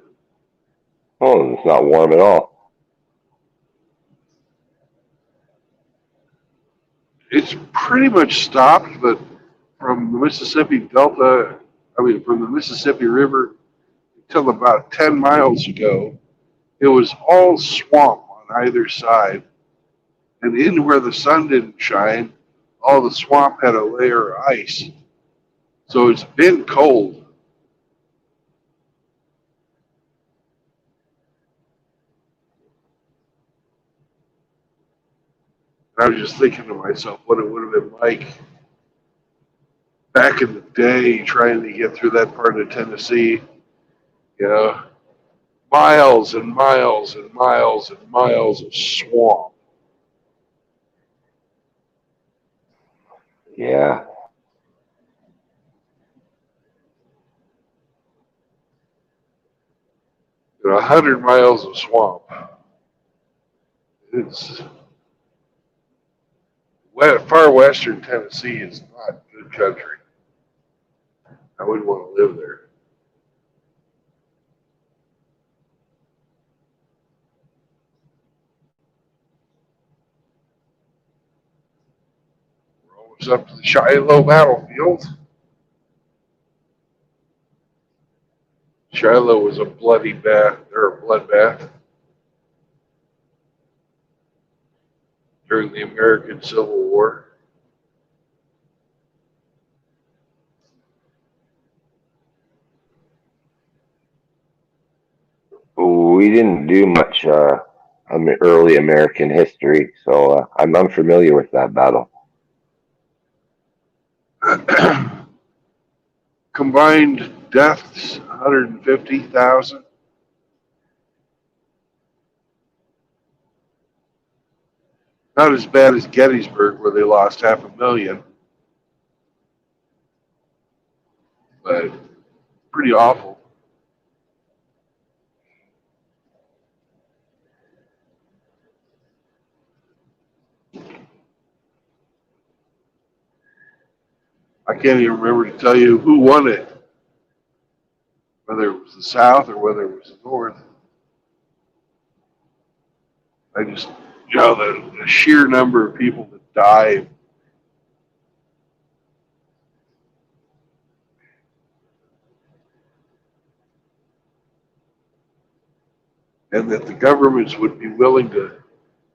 Oh, it's not warm at all. It's pretty much stopped, but from the Mississippi Delta, from the Mississippi River until about 10 miles ago, it was all swamp on either side. And in where the sun didn't shine, all the swamp had a layer of ice. So it's been cold. I was just thinking to myself what it would have been like back in the day trying to get through that part of Tennessee. Miles and miles and miles and miles of swamp. Yeah. And 100 miles of swamp. It's far western Tennessee is not good country. I wouldn't want to live there. We're almost up to the Shiloh battlefield. Shiloh was a bloody bath or a bloodbath during the American Civil War. We didn't do much early American history, so I'm unfamiliar with that battle. Combined deaths, 150,000. Not as bad as Gettysburg, where they lost 500,000, but pretty awful. I can't even remember to tell you who won it, whether it was the South or whether it was the North. I just, the sheer number of people that died. And that the governments would be willing to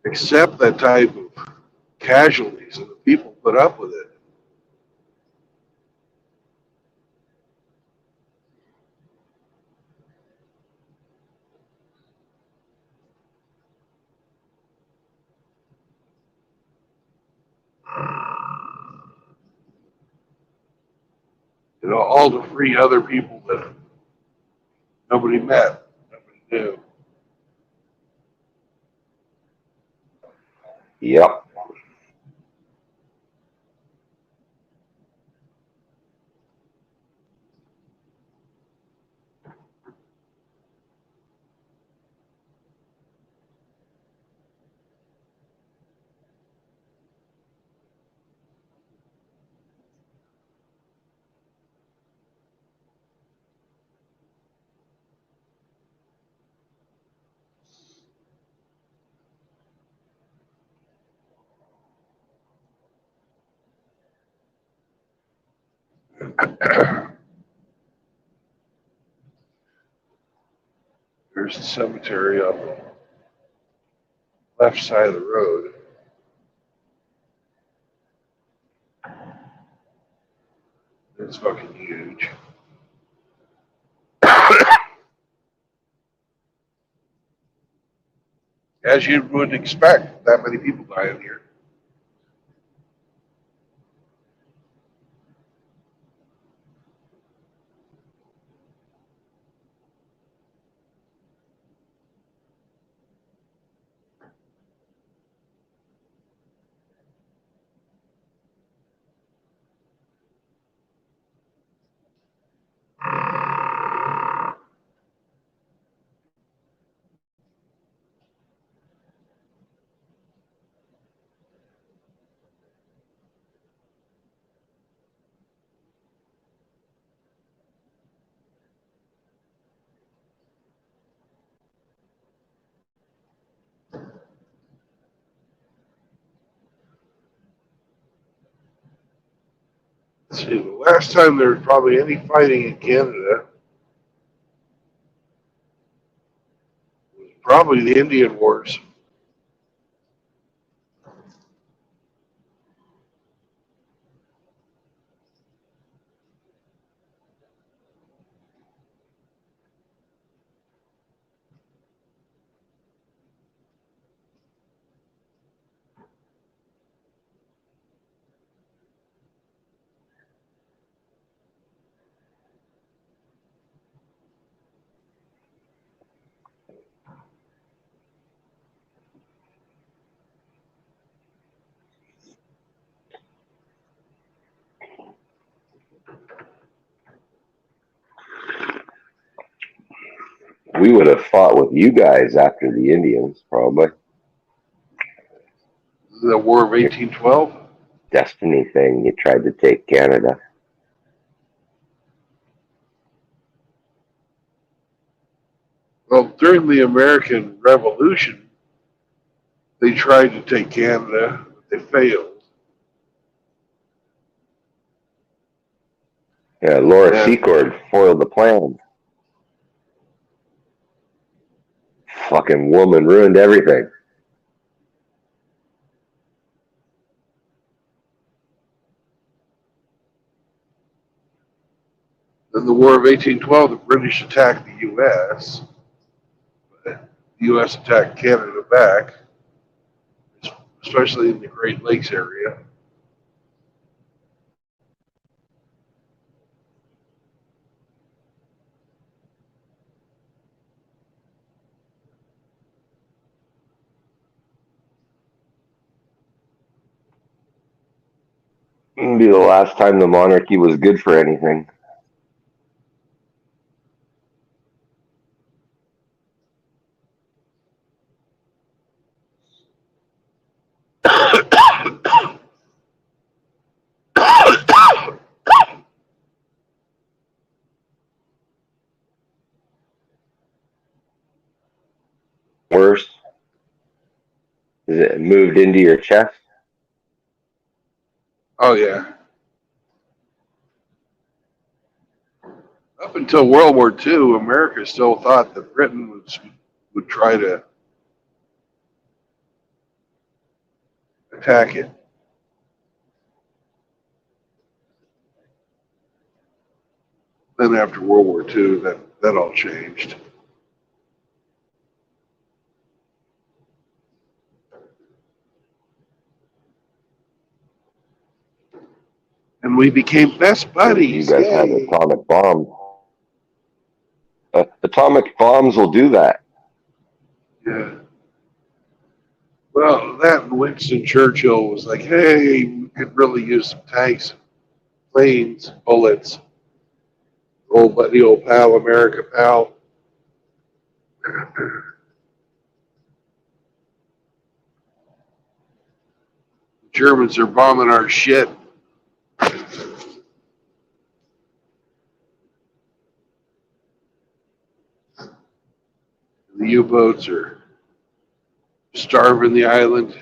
accept that type of casualties, and the people put up with it. All to free other people that nobody met, nobody knew. Yep. There's the cemetery on the left side of the road. It's fucking huge. As you would expect, that many people dying here. Let's see, the last time there was probably any fighting in Canada was probably the Indian Wars. We would have fought with you guys after the Indians, probably. The War of 1812? Destiny thing. You tried to take Canada. Well, during the American Revolution, they tried to take Canada, but they failed. Yeah, Laura Secord foiled the plan. fucking woman ruined everything. In the War of 1812, the British attacked the U.S. The U.S. attacked Canada back, especially in the Great Lakes area. It'll be the last time the monarchy was good for anything. Worse, is it moved into your chest? Oh, yeah. Up until World War II, America still thought that Britain would try to attack it. Then after World War II, that all changed. And we became best buddies. You guys had Yay. atomic bombs. Atomic bombs will do that. Yeah. Well, that and Winston Churchill was like, hey, we could really use some tanks, planes, bullets. Old buddy, old pal, America pal. The Germans are bombing our shit. The U-boats are starving the island.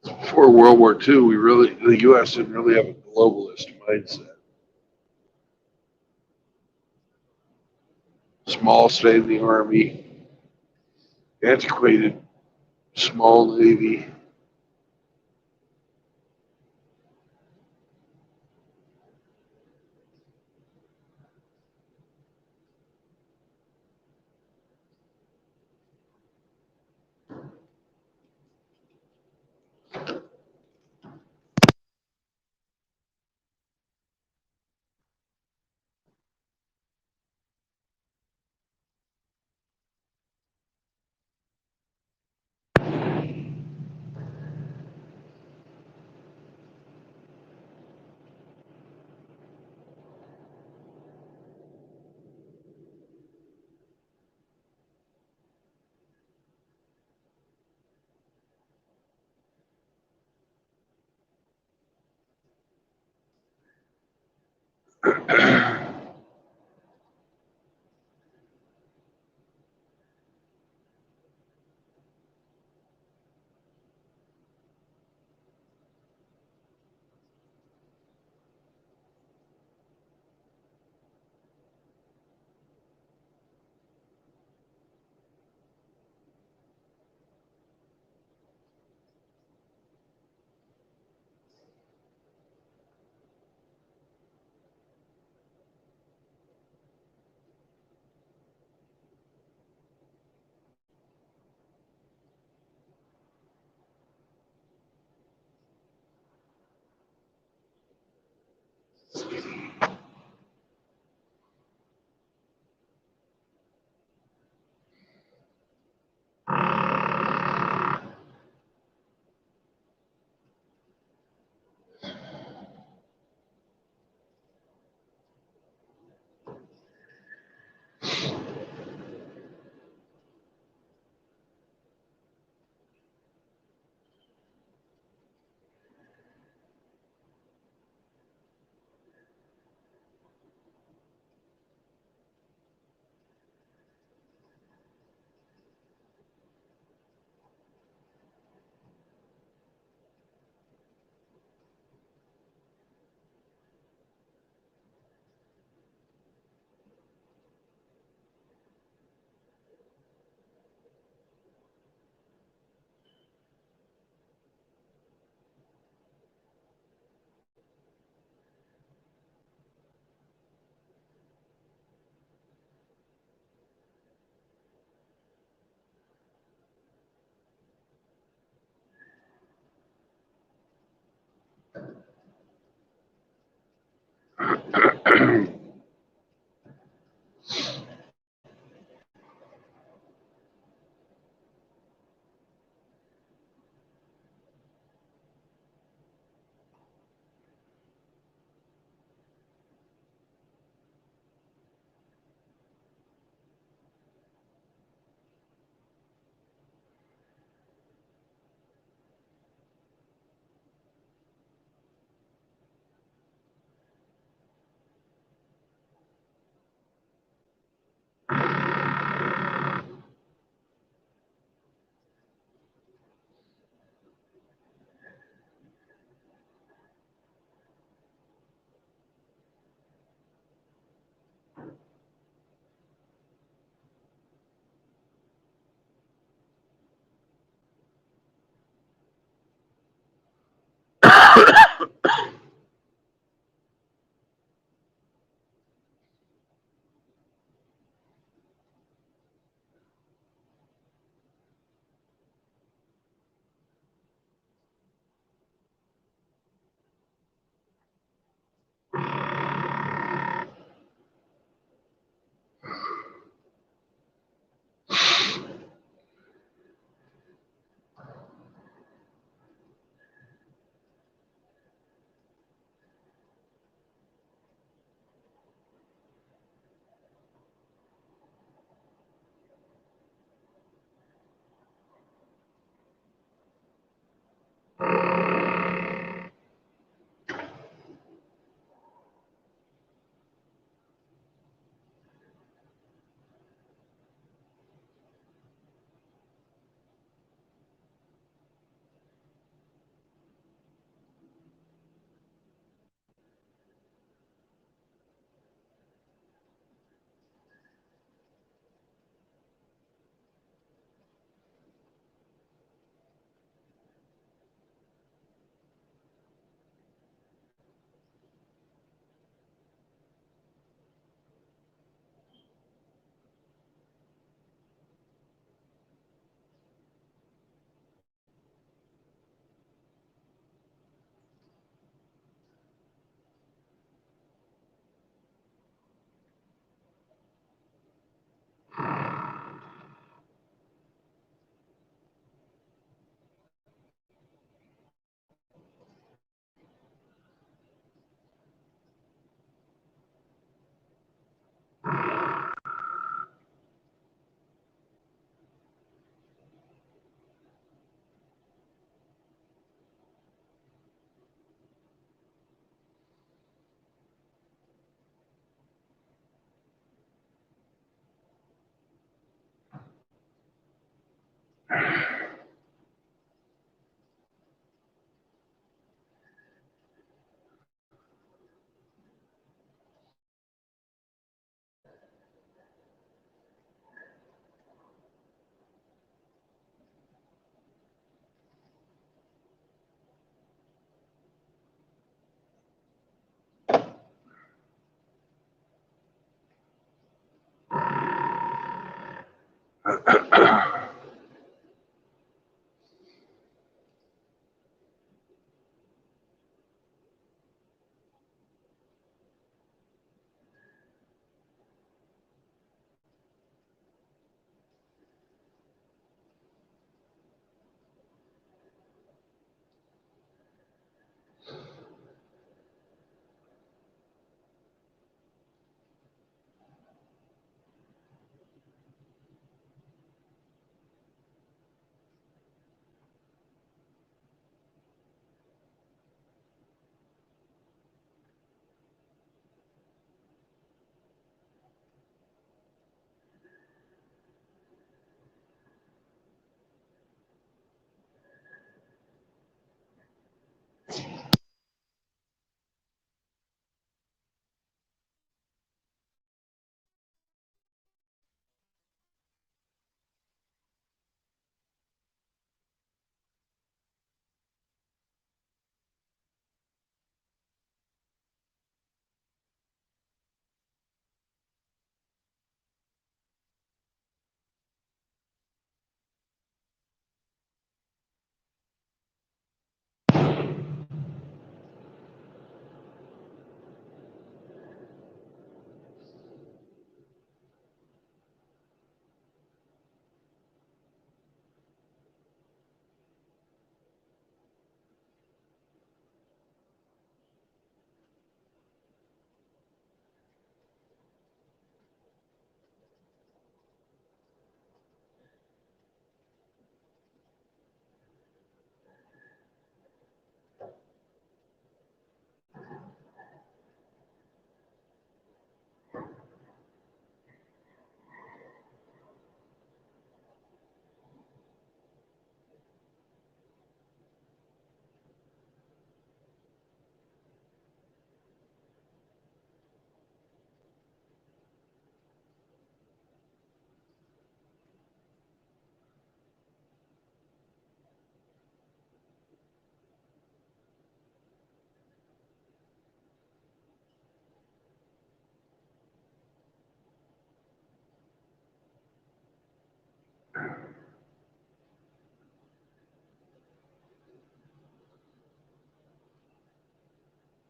Before World War II, the U.S. didn't really have a globalist mindset. Small standing army, antiquated small navy.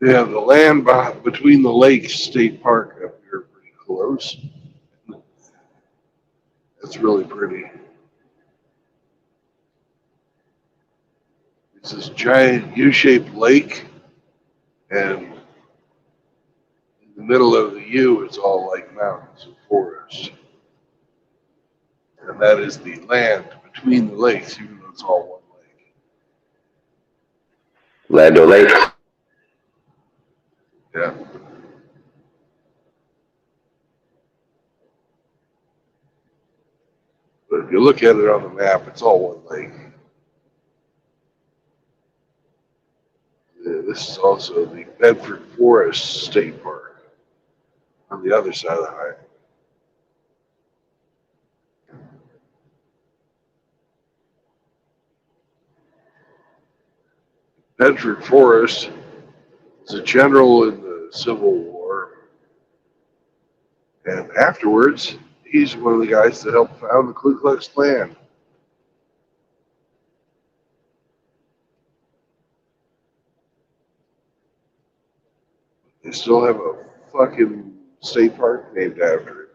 Yeah, the land between the lakes state park up here pretty close. It's really pretty. It's this giant U-shaped lake, and in the middle of the U, it's all like mountains and forests. And that is the land between the lakes, even though it's all one lake. Land O'Lakes. Yeah. But if you look at it on the map, it's all one lake. Yeah, this is also the Bedford Forest State Park on the other side of the highway. Bedford Forrest was a general in the Civil War, and afterwards, he's one of the guys that helped found the Ku Klux Klan. They still have a fucking state park named after it.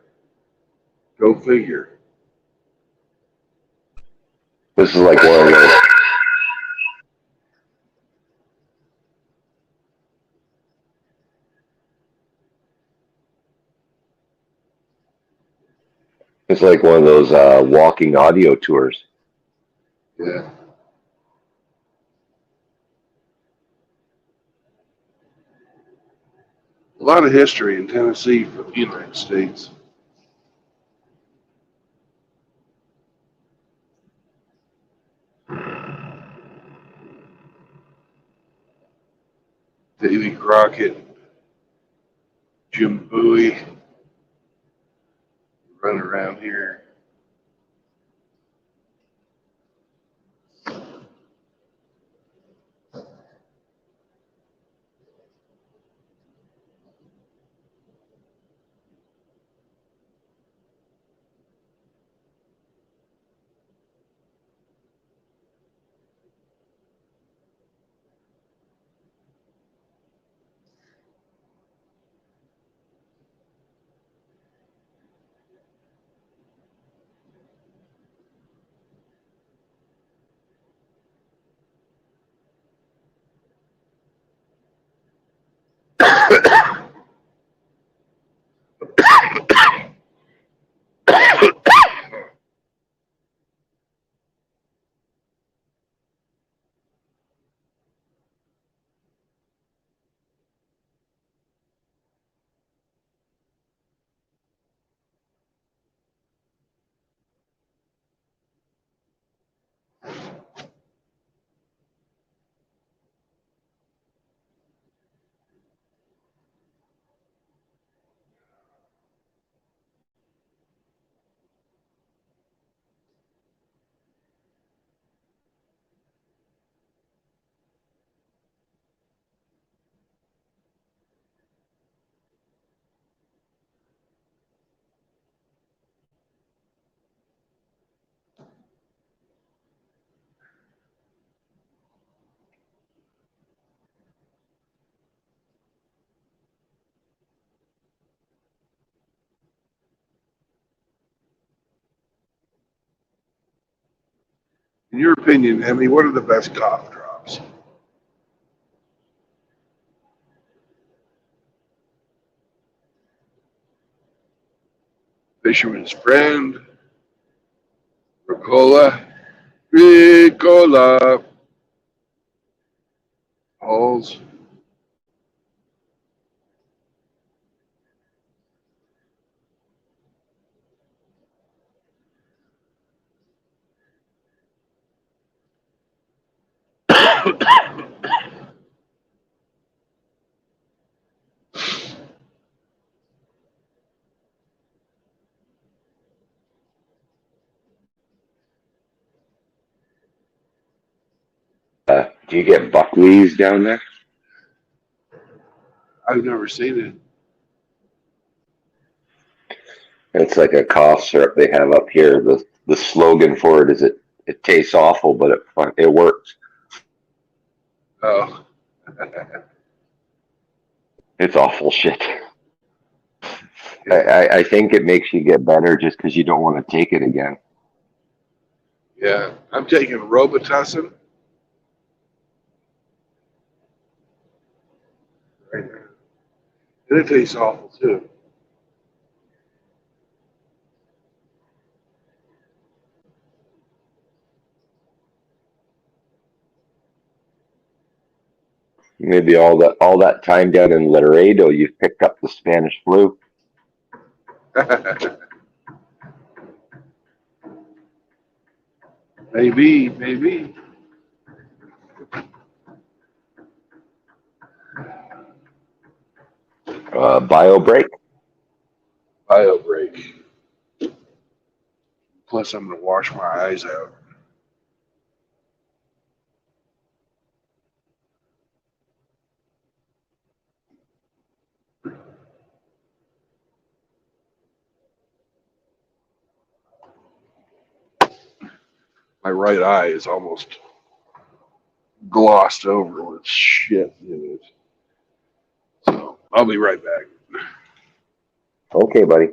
Go figure. This is like one of those. It's like one of those walking audio tours. Yeah. A lot of history in Tennessee for the United States. Davy Crockett, Jim Bowie, run around here. In your opinion, Emmy, what are the best cough drops? Fisherman's Friend, Ricola, Halls. Do you get Buckley's down there? I've never seen it. It's like a cough syrup they have up here. The slogan for it is it tastes awful, but it works. Oh. It's awful shit. I think it makes you get better just because you don't want to take it again. Yeah, I'm taking Robitussin right now. And it tastes awful too. Maybe all that time down in Laredo, you've picked up the Spanish flu. Maybe, maybe. Bio break. Bio break. Plus, I'm gonna wash my eyes out. My right eye is almost glossed over with shit in it. So I'll be right back. Okay, buddy.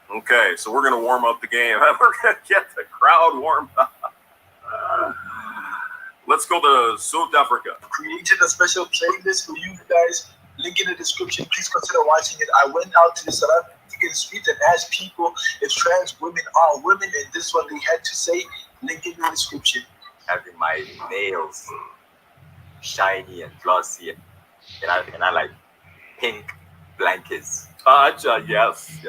Okay, so we're gonna warm up the game. We're gonna get the crowd warmed up. Let's go to South Africa. Created a special playlist for you guys. Link in the description. Please consider watching it. I went out to the South African streets and asked people if trans women are women, and this is what they had to say. Link in the description. Having my nails shiny and glossy, and I like pink blankets. Yes.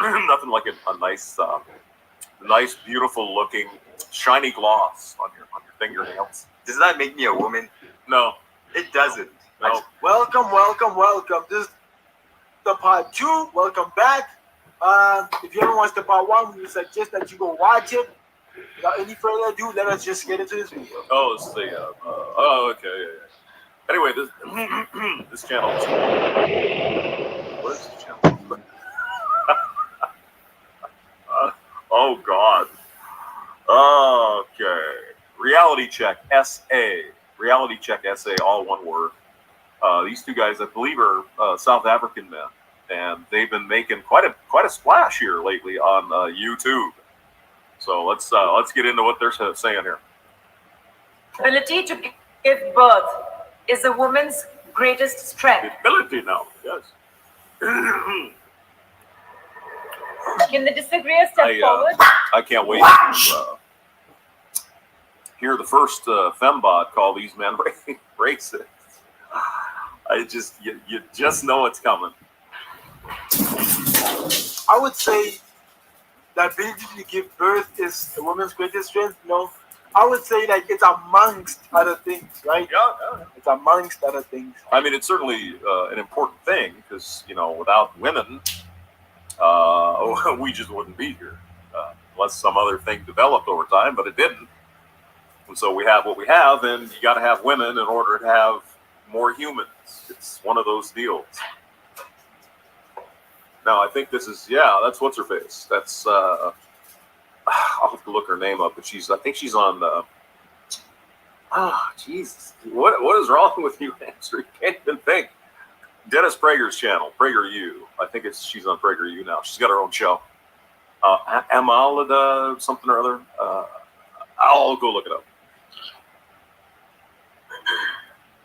Nothing like a nice, beautiful looking, shiny gloss on your fingernails. Does that make me a woman? No, it doesn't. No. Welcome. This is the part 2. Welcome back. If you haven't watched the part 1, we suggest that you go watch it. Without any further ado, let us just get into this video. Oh, this is the okay. Yeah. Anyway, this channel is. What is this channel? Oh God. Okay. Reality Check SA, all one word. These two guys, I believe, are South African men, and they've been making quite a splash here lately on YouTube. So let's get into what they're saying here. Ability to give birth is a woman's greatest strength. Ability now, yes. Can they disagree or step forward? I can't wait to hear the first fembot call these men racist. You just know it's coming. I would say that ability to give birth is a woman's greatest strength. No, I would say like it's amongst other things, right? Yeah. It's amongst other things. I mean, it's certainly an important thing because without women, we just wouldn't be here unless some other thing developed over time, but it didn't. And so we have what we have, and you got to have women in order to have more humans. It's one of those deals. Now, I think this is, that's what's her face. That's, I'll have to look her name up, but I think she's on, Jesus. What is wrong with you, Hamster? You can't even think. Dennis Prager's channel, PragerU. I think she's on PragerU now. She's got her own show. Amalida something or other. I'll go look it up.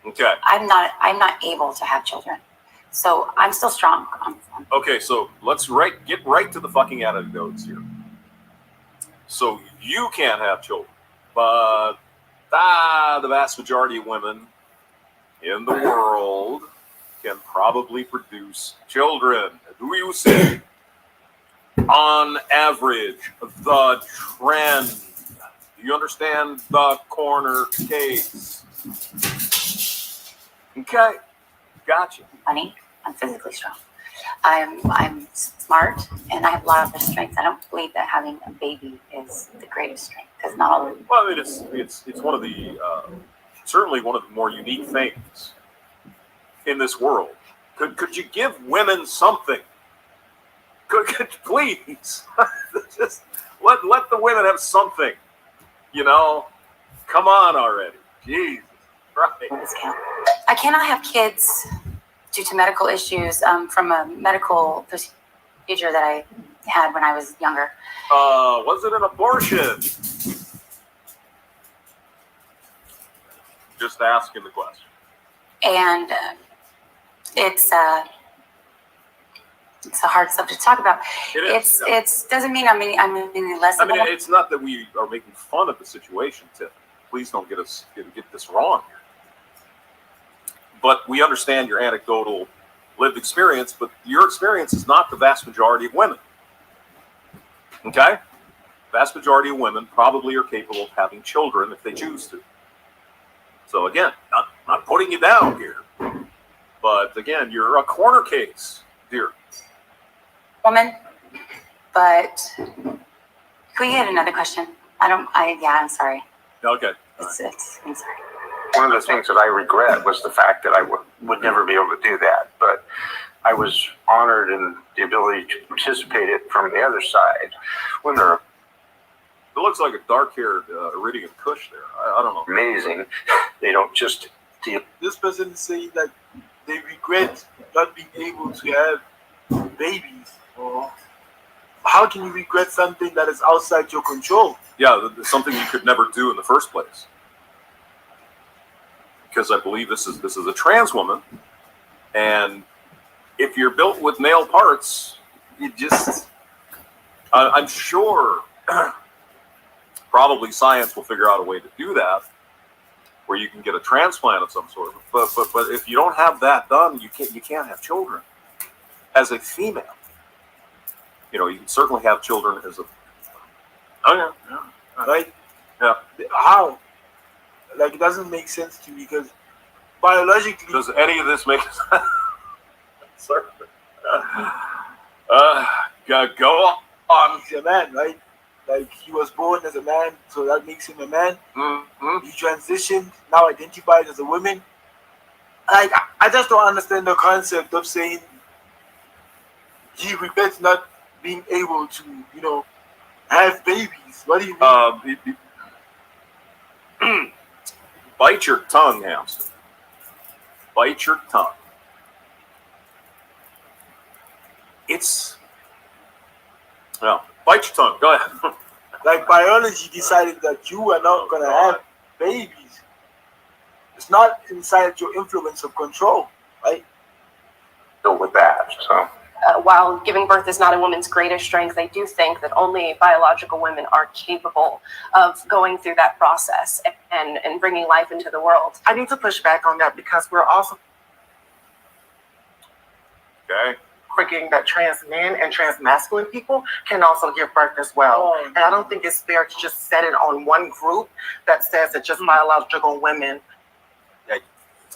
Okay. I'm not able to have children, so I'm still strong. Okay, so let's get right to the fucking anecdotes here. So you can't have children, but the vast majority of women in the world can probably produce children. Do you see? On average, the trend. Do you understand the corner case? Okay, gotcha. Funny, I'm physically strong. I'm smart, and I have a lot of strength. I don't believe that having a baby is the greatest strength, because not all of them. Well, I mean, it's one of the certainly one of the more unique things in this world. Could you give women something? Could please just let the women have something? Come on already. Jesus Christ. I cannot have kids due to medical issues from a medical procedure that I had when I was younger. Was it an abortion? Just asking the question. And it's a hard subject to talk about. It doesn't mean I'm any less. I mean, it's not that we are making fun of the situation, Tiff. Please don't get this wrong here. But we understand your anecdotal lived experience, but your experience is not the vast majority of women. Okay? Vast majority of women probably are capable of having children if they choose to. So again, not putting you down here, but again, you're a corner case, dear. Woman, but can we get another question? I'm sorry. Okay. I'm sorry. One of the things that I regret was the fact that I would never be able to do that. But I was honored in the ability to participate it from the other side. When they're It looks like a dark-haired Iridian Kush there. I don't know. amazing, they don't just deal. This person is saying that they regret not being able to have babies. Or how can you regret something that is outside your control? Yeah, something you could never do in the first place. Because I believe this is a trans woman, and if you're built with male parts, you just, I'm sure, probably science will figure out a way to do that, where you can get a transplant of some sort. But if you don't have that done, you can't have children as a female. You know, you can certainly have children as a. Oh yeah, Right? yeah. How? Like, it doesn't make sense to me because biologically. Does any of this make sense? Sir. Go on. He's a man, right? Like, he was born as a man, so that makes him a man. Mm-hmm. He transitioned, now identifies as a woman. Like, I just don't understand the concept of saying he regrets not being able to, you know, have babies. What do you mean? Bite your tongue, hamster. Bite your tongue. Well, bite your tongue. Go ahead. Like, biology decided that you are not going to have babies. It's not inside your influence of control, right? Go with that. So. While giving birth is not a woman's greatest strength, I do think that only biological women are capable of going through that process and bringing life into the world. I need to push back on that because we're also thinking that trans men and trans masculine people can also give birth as well. And I don't think it's fair to just set it on one group that says that just biological women. Yeah,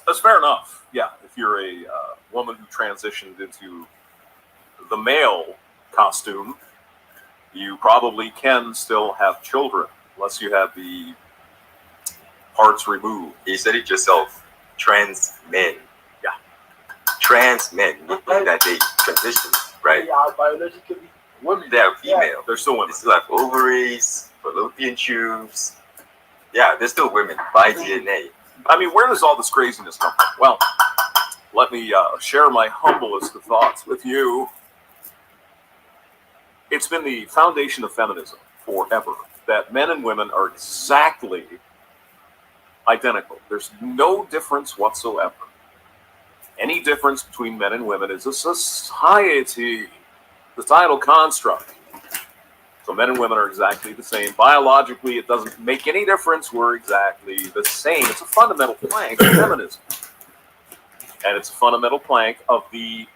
that's fair enough. Yeah, if you're a woman who transitioned into the male costume, you probably can still have children unless you have the parts removed. You said it yourself. Trans men. Yeah. Trans men, meaning that they transition, right? They are biologically women. They are female. Yeah. They're still women. They still have ovaries, fallopian tubes. Yeah, they're still women by DNA. I mean, where does all this craziness come from? Well, let me share my humblest of thoughts with you. It's been the foundation of feminism forever that men and women are exactly identical. There's no difference whatsoever. Any difference between men and women is a societal construct. So men and women are exactly the same. Biologically, it doesn't make any difference. We're exactly the same. It's a fundamental plank of feminism. And it's a fundamental plank of the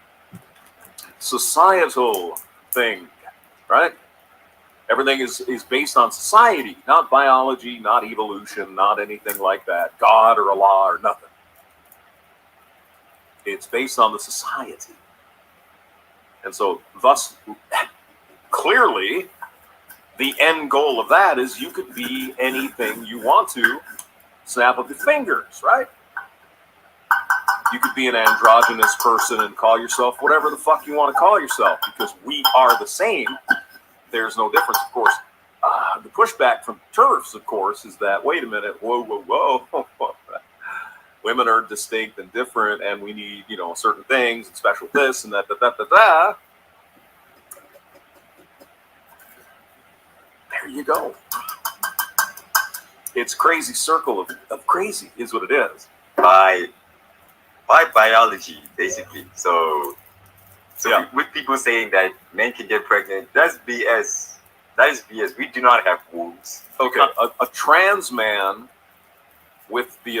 societal thing. Right? Everything is based on society, not biology, not evolution, not anything like that. God or Allah or nothing. It's based on the society. And so, thus, clearly, the end goal of that is you could be anything you want to, snap of your fingers, right? You could be an androgynous person and call yourself whatever the fuck you want to call yourself, because we are the same. There's no difference, of course. The pushback from TERFs, of course, is that, wait a minute, whoa. Women are distinct and different, and we need, certain things, and special this and that. There you go. It's crazy circle of crazy is what it is. By biology, basically. So yeah. With people saying that men can get pregnant, that's BS. That is BS. We do not have wombs. Okay, a trans man with the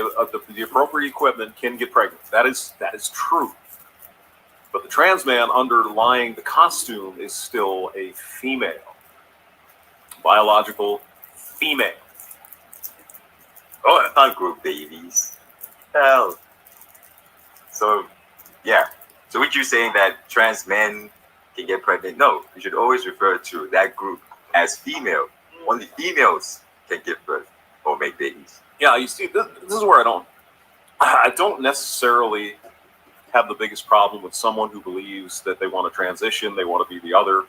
appropriate equipment can get pregnant. That is true. But the trans man underlying the costume is still a female, biological female. Oh, I can't grow babies. Hell. So, yeah. So, what you saying that trans men can get pregnant? No, you should always refer to that group as female. Only females can give birth or make babies. Yeah, you see, this is where I don't necessarily have the biggest problem with someone who believes that they want to transition, they want to be the other.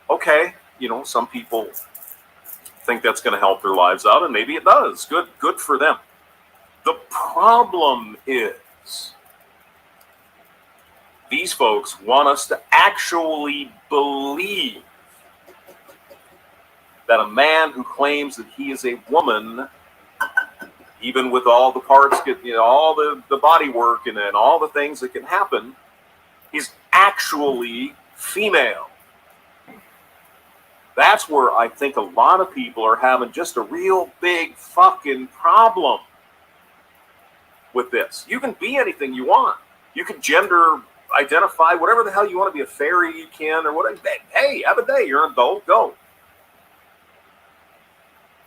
Okay, some people think that's going to help their lives out, and maybe it does. Good for them. The problem is these folks want us to actually believe that a man who claims that he is a woman, even with all the parts, all the body work and all the things that can happen, is actually female. That's where I think a lot of people are having just a real big fucking problem with this. You can be anything you want. You can gender identify whatever the hell you want to be. A fairy, you can, or whatever. Hey, have a day. You're an adult. Go.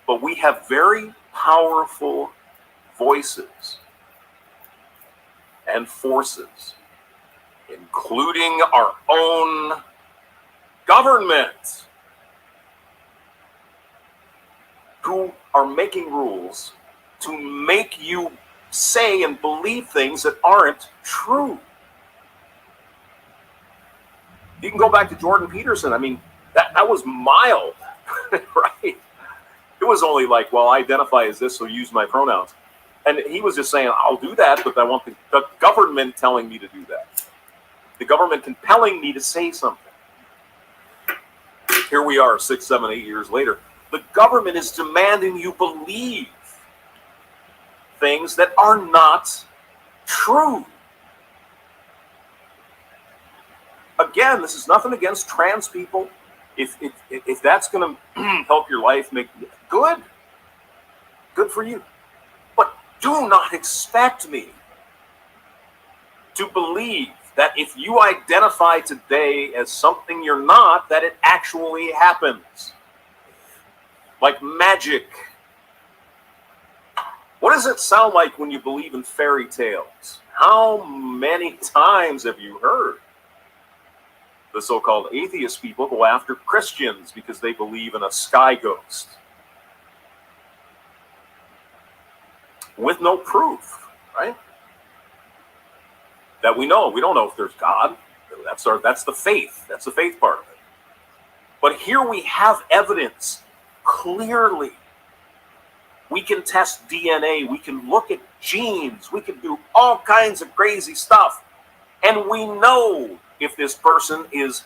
But we have very powerful voices and forces, including our own government, who are making rules to make you say and believe things that aren't true. You can go back to Jordan Peterson. I mean, that was mild, right? It was only like, well, I identify as this, so use my pronouns. And he was just saying, I'll do that, but I want the government telling me to do that. The government compelling me to say something. Here we are 6, 7, 8 years later. The government is demanding you believe things that are not true. Again, this is nothing against trans people. If that's going to help your life, make good for you. But do not expect me to believe that if you identify today as something you're not, that it actually happens. Like magic. What does it sound like when you believe in fairy tales? How many times have you heard the so-called atheist people go after Christians because they believe in a sky ghost? With no proof, right? That we know. We don't know if there's God. That's the faith. That's the faith part of it. But here we have evidence clearly. We can test DNA. We can look at genes. We can do all kinds of crazy stuff. And we know if this person is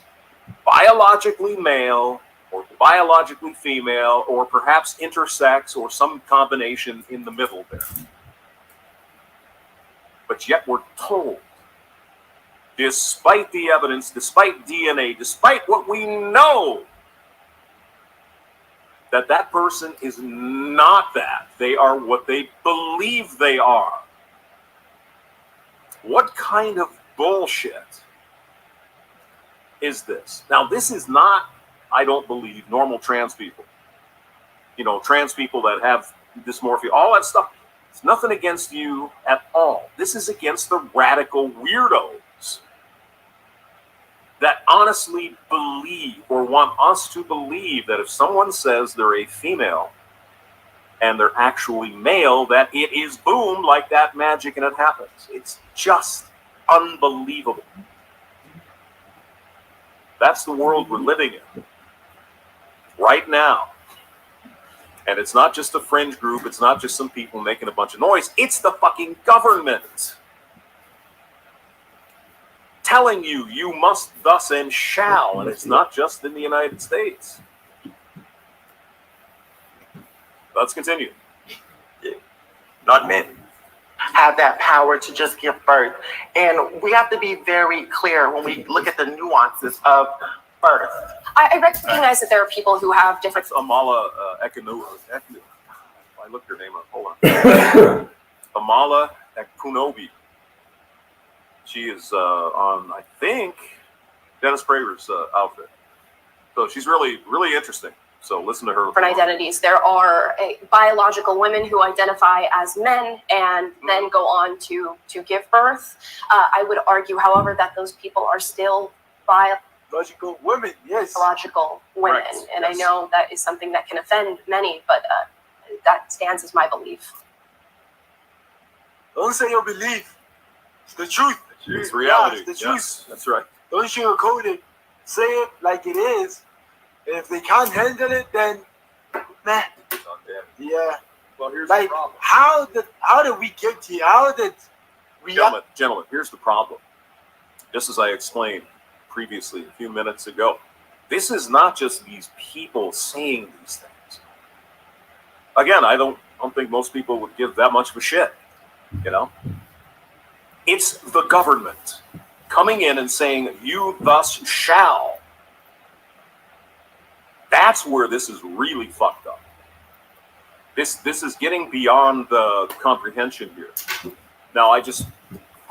biologically male or biologically female or perhaps intersex or some combination in the middle there. But yet we're told, despite the evidence, despite DNA, despite what we know, that person is not that. They are what they believe they are. What kind of bullshit is this? Now, this is not, I don't believe, normal trans people. You know, trans people that have dysmorphia, all that stuff. It's nothing against you at all. This is against the radical weirdos that honestly believe or want us to believe that if someone says they're a female and they're actually male, that it is boom, like that magic, and it happens. It's just unbelievable. That's the world we're living in right now. And it's not just a fringe group. It's not just some people making a bunch of noise. It's the fucking government telling you, you must thus and shall. And it's not just in the United States. Let's continue. Not men. Have that power to just give birth. And we have to be very clear when we look at the nuances of birth. I recognize that there are people who have different. That's Amala Ekunu. I looked her name up. Hold on. Amala Ekunobi. She is on, I think, Dennis Prager's outfit. So she's really, really interesting. So listen to her. Different identities. There are biological women who identify as men and then go on to give birth. I would argue, however, that those people are still biological women. Yes. Biological women, Right. and Yes. I know that is something that can offend many, but that stands as my belief. Don't say your belief. It's the truth. It's reality. Yeah, it's the Yes, truth. that's right. Don't sugarcoat it. Say it like it is. And if they can't handle it, then meh. Yeah. Well, here's Like the problem. how did we get here? How did we Gentlemen, here's the problem. Just as I explained previously a few minutes ago, This is not just these people saying these things. Again, I don't think most people would give that much of a shit, you know? It's the government coming in and saying, you thus shall. That's where this is really fucked up. This is getting beyond the comprehension here. Now, I just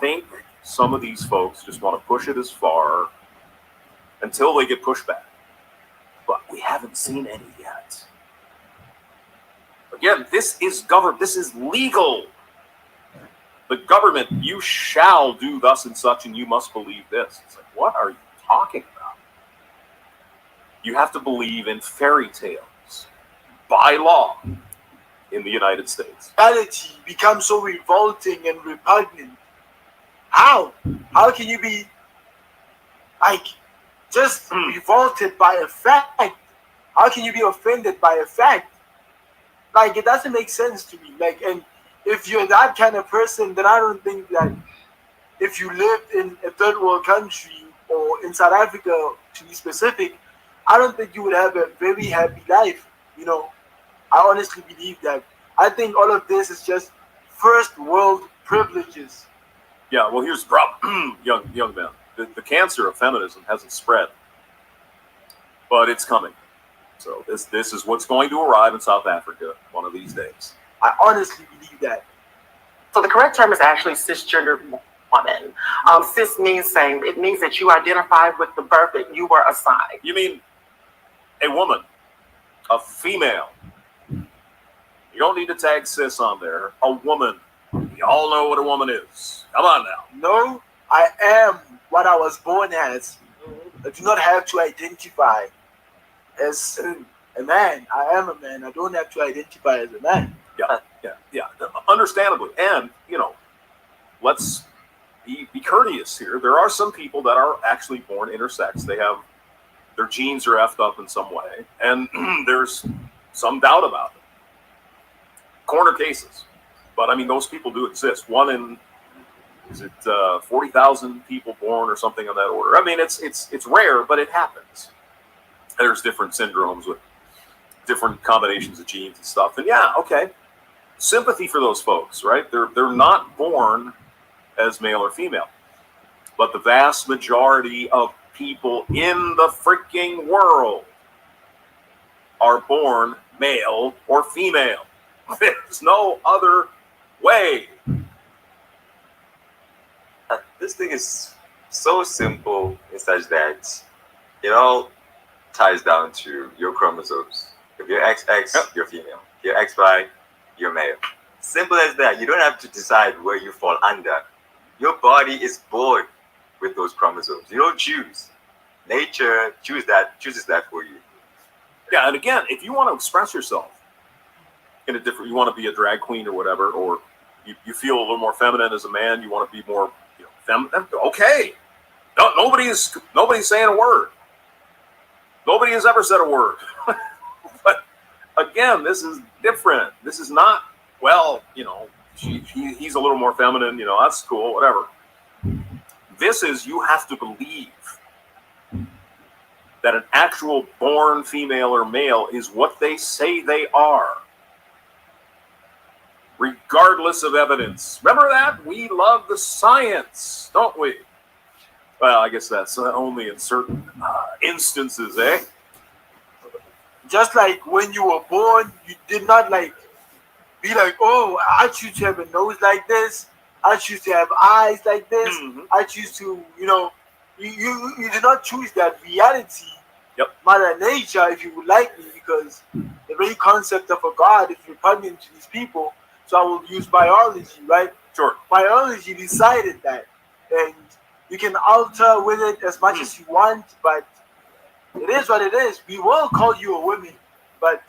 think some of these folks just want to push it as far until they get pushback. But we haven't seen any yet. Again, this is government. This is legal. The government, you shall do thus and such, and you must believe this. It's like, what are you talking about? You have to believe in fairy tales by law in the United States. Reality becomes so revolting and repugnant. How? How can you be like just revolted by a fact? How can you be offended by a fact? Like, it doesn't make sense to me. Like, and if you're that kind of person, then I don't think that if you lived in a third world country or in South Africa, to be specific, I don't think you would have a very happy life. You know, I honestly believe that. I think all of this is just first world privileges. Yeah, well, here's the problem, young man. The cancer of feminism hasn't spread, but it's coming. So this is what's going to arrive in South Africa one of these days. I honestly believe that. So the correct term is actually cisgendered woman. Cis means same. It means that you identify with the birth that you were assigned. You mean a woman, a female. You don't need to tag cis on there. A woman. You all know what a woman is. Come on now. No, I am what I was born as. I do not have to identify as a man. I am a man. I don't have to identify as a man. Yeah. Understandably. And, you know, let's be courteous here. There are some people that are actually born intersex. They have, their genes are effed up in some way. And there's some doubt about it. Corner cases. But, I mean, those people do exist. One in, is it 40,000 people born or something on that order? I mean, it's rare, but it happens. There's different syndromes with different combinations of genes and stuff. And yeah, okay. Sympathy for those folks, right? They're not born as male or female. But the vast majority of people in the freaking world are born male or female. There's no other way. This thing is so simple in such that it all ties down to your chromosomes. If you're XX, you're female. If you're XY, you're male. Simple as that. You don't have to decide where you fall under. Your body is born with those chromosomes. You don't choose. Nature chooses that for you. Yeah, and again, if you want to express yourself in a different, you want to be a drag queen or whatever, or you feel a little more feminine as a man, you want to be more, you know, feminine. Okay, no, nobody's saying a word. Nobody has ever said a word. But again, this is different. This is not, well, you know, he's a little more feminine. You know, that's cool, whatever. This is, you have to believe that an actual born female or male is what they say they are, regardless of evidence. Remember that? We love the science, don't we? Well, I guess that's only in certain instances, eh? Just like when you were born, you did not like be like, oh, I choose to have a nose like this. I choose to have eyes like this. Mm-hmm. I choose to, you know, you did not choose that reality. Yep. Mother Nature, if you would like me, because the very concept of a God is repugnant to these people. So I will use biology, right? Sure. Biology decided that. And you can alter with it as much as you want, but it is what it is. We will call you a woman, but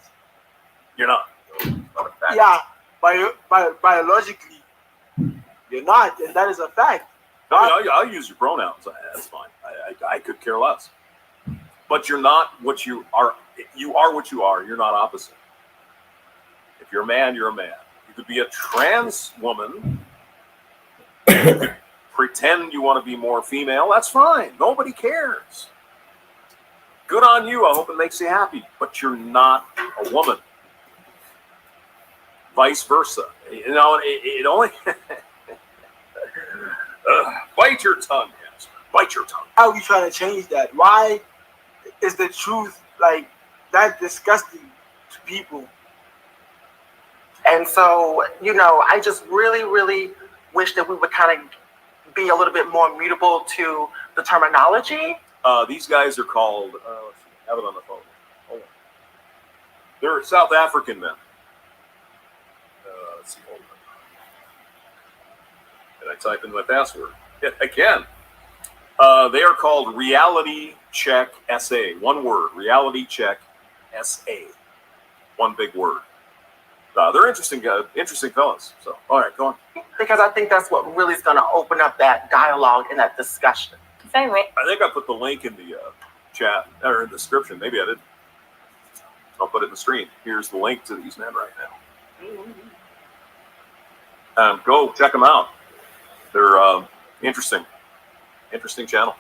you're not. Yeah, biologically, you're not, and that is a fact. No, I'll use your pronouns. That's fine. I could care less. But you're not what you are. You are what you are. You're not opposite. If you're a man, you're a man. You could be a trans woman. You could pretend you want to be more female. That's fine. Nobody cares. Good on you. I hope it makes you happy. But you're not a woman. Vice versa. You know, it only... bite your tongue, yes. Bite your tongue. How are we trying to change that? Why is the truth like that disgusting to people? And so, you know, I just really, really wish that we would kind of be a little bit more mutable to the terminology. These guys are called, let's see, I have it on the phone. Hold on. They're South African men. Let's see, hold on. Did I type in my password? Yeah, I can. They are called Reality Check SA. One word, Reality Check SA. One big word. They're interesting fellas. So, all right, go on. Because I think that's what really is going to open up that dialogue and that discussion. I think I put the link in the chat or in the description. Maybe I didn't. I'll put it in the stream. Here's the link to these men right now. Go check them out. They're interesting channel.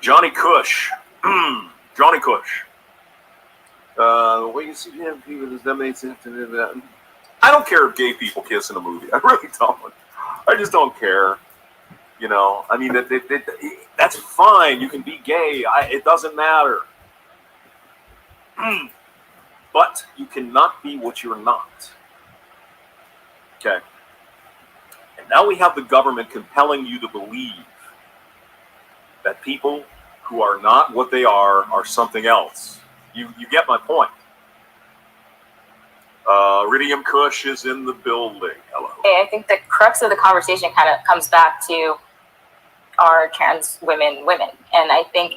Johnny Cush. Johnny Cush. The way you see him, that makes sense. I don't care if gay people kiss in a movie. I really don't. I just don't care. You know, I mean, that's fine. You can be gay. It doesn't matter. But you cannot be what you're not. Okay. And now we have the government compelling you to believe that people who are not what they are something else. You get my point. Iridium Kush is in the building. Hello. I think the crux of the conversation kind of comes back to are trans women women? And I think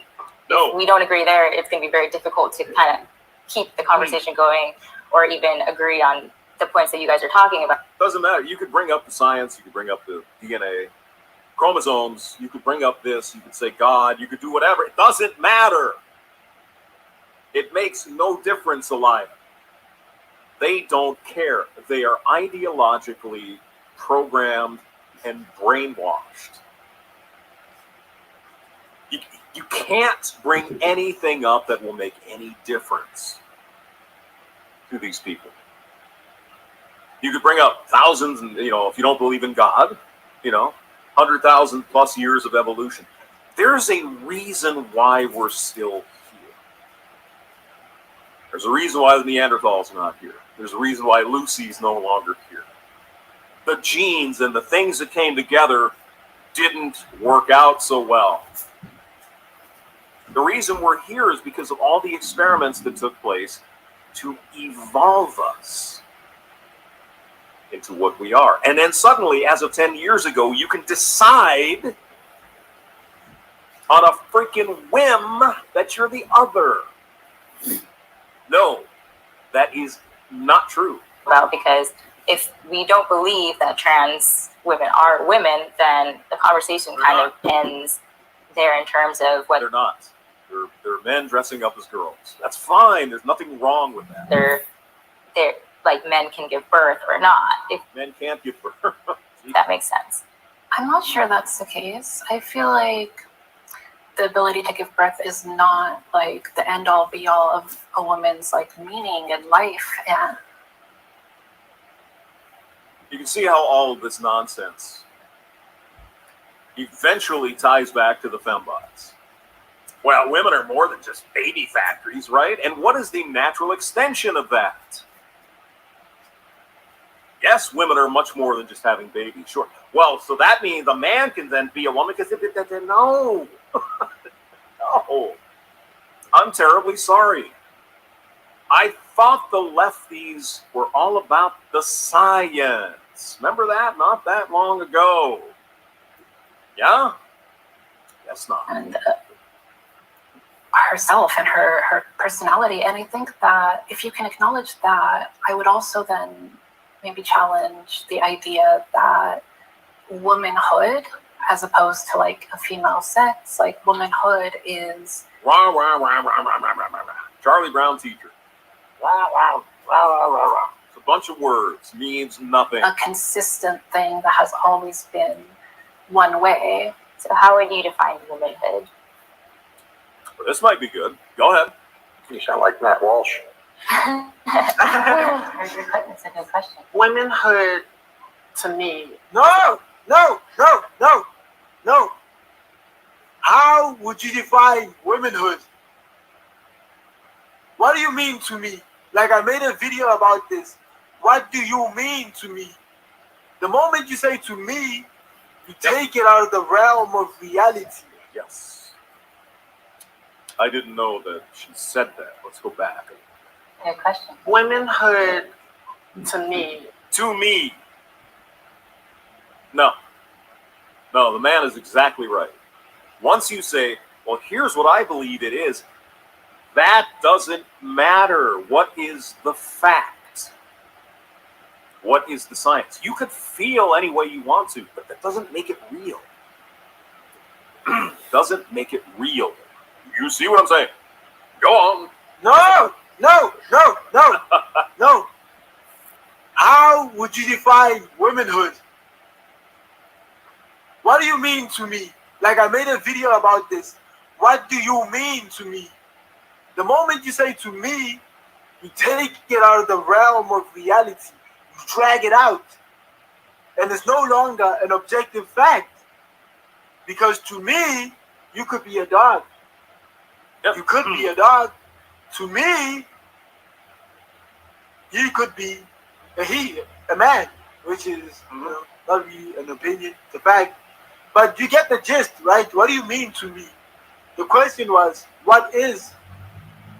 if we don't agree there, it's going to be very difficult to kind of keep the conversation going or even agree on the points that you guys are talking about. Doesn't matter. You could bring up the science. You could bring up the DNA, chromosomes. You could bring up this. You could say God. You could do whatever. It doesn't matter. It makes no difference, Elijah. They don't care. They are ideologically programmed and brainwashed. You can't bring anything up that will make any difference to these people. You could bring up thousands, and if you don't believe in God, 100,000 plus years of evolution. There's a reason why we're still here. There's a reason why the Neanderthals are not here. There's a reason why Lucy's no longer here. The genes and the things that came together didn't work out so well. The reason we're here is because of all the experiments that took place to evolve us into what we are. And then suddenly, as of 10 years ago, you can decide on a freaking whim that you're the other. No, that is not true. Well, because if we don't believe that trans women are women, then the conversation kind of ends there in terms of what they're not. They're men dressing up as girls. That's fine. There's nothing wrong with that. They're like men can give birth or not. If men can't give birth. That makes sense. I'm not sure that's the case. I feel like the ability to give birth is not like the end all be all of a woman's like meaning in life. And you can see how all of this nonsense eventually ties back to the fembots. Well, women are more than just baby factories, right? And what is the natural extension of that? Yes, women are much more than just having babies, sure. Well, so that means a man can then be a woman because no. No. I'm terribly sorry. I thought the lefties were all about the science. Remember that? Not that long ago. Yeah? Guess not. And herself and her personality. And I think that if you can acknowledge that, I would also then maybe challenge the idea that womanhood, as opposed to like a female sex, like womanhood is Charlie Brown teacher. It's a bunch of words, means nothing. a consistent thing that has always been one way. So how would you define womanhood? This might be good. Go ahead. You sound like Matt Walsh. That's a good question. Womanhood, to me. No. How would you define womanhood? What do you mean to me? Like, I made a video about this. What do you mean to me? The moment you say to me, you take it out of the realm of reality. Yes. I didn't know that she said that. Let's go back. Good question. Womanhood, to me. To me. No, the man is exactly right. Once you say, well, here's what I believe it is, that doesn't matter. What is the fact? What is the science? You could feel any way you want to, but that doesn't make it real. Doesn't make it real. You see what I'm saying? Go on. No. How would you define womanhood? What do you mean to me? Like, I made a video about this. What do you mean to me? The moment you say to me, you take it out of the realm of reality. You drag it out. And it's no longer an objective fact. Because to me, you could be a dog. Yep. You could be a dog. To me, he could be a man, which is not really an opinion, it's a fact. But you get the gist, right? What do you mean to me? The question was, what is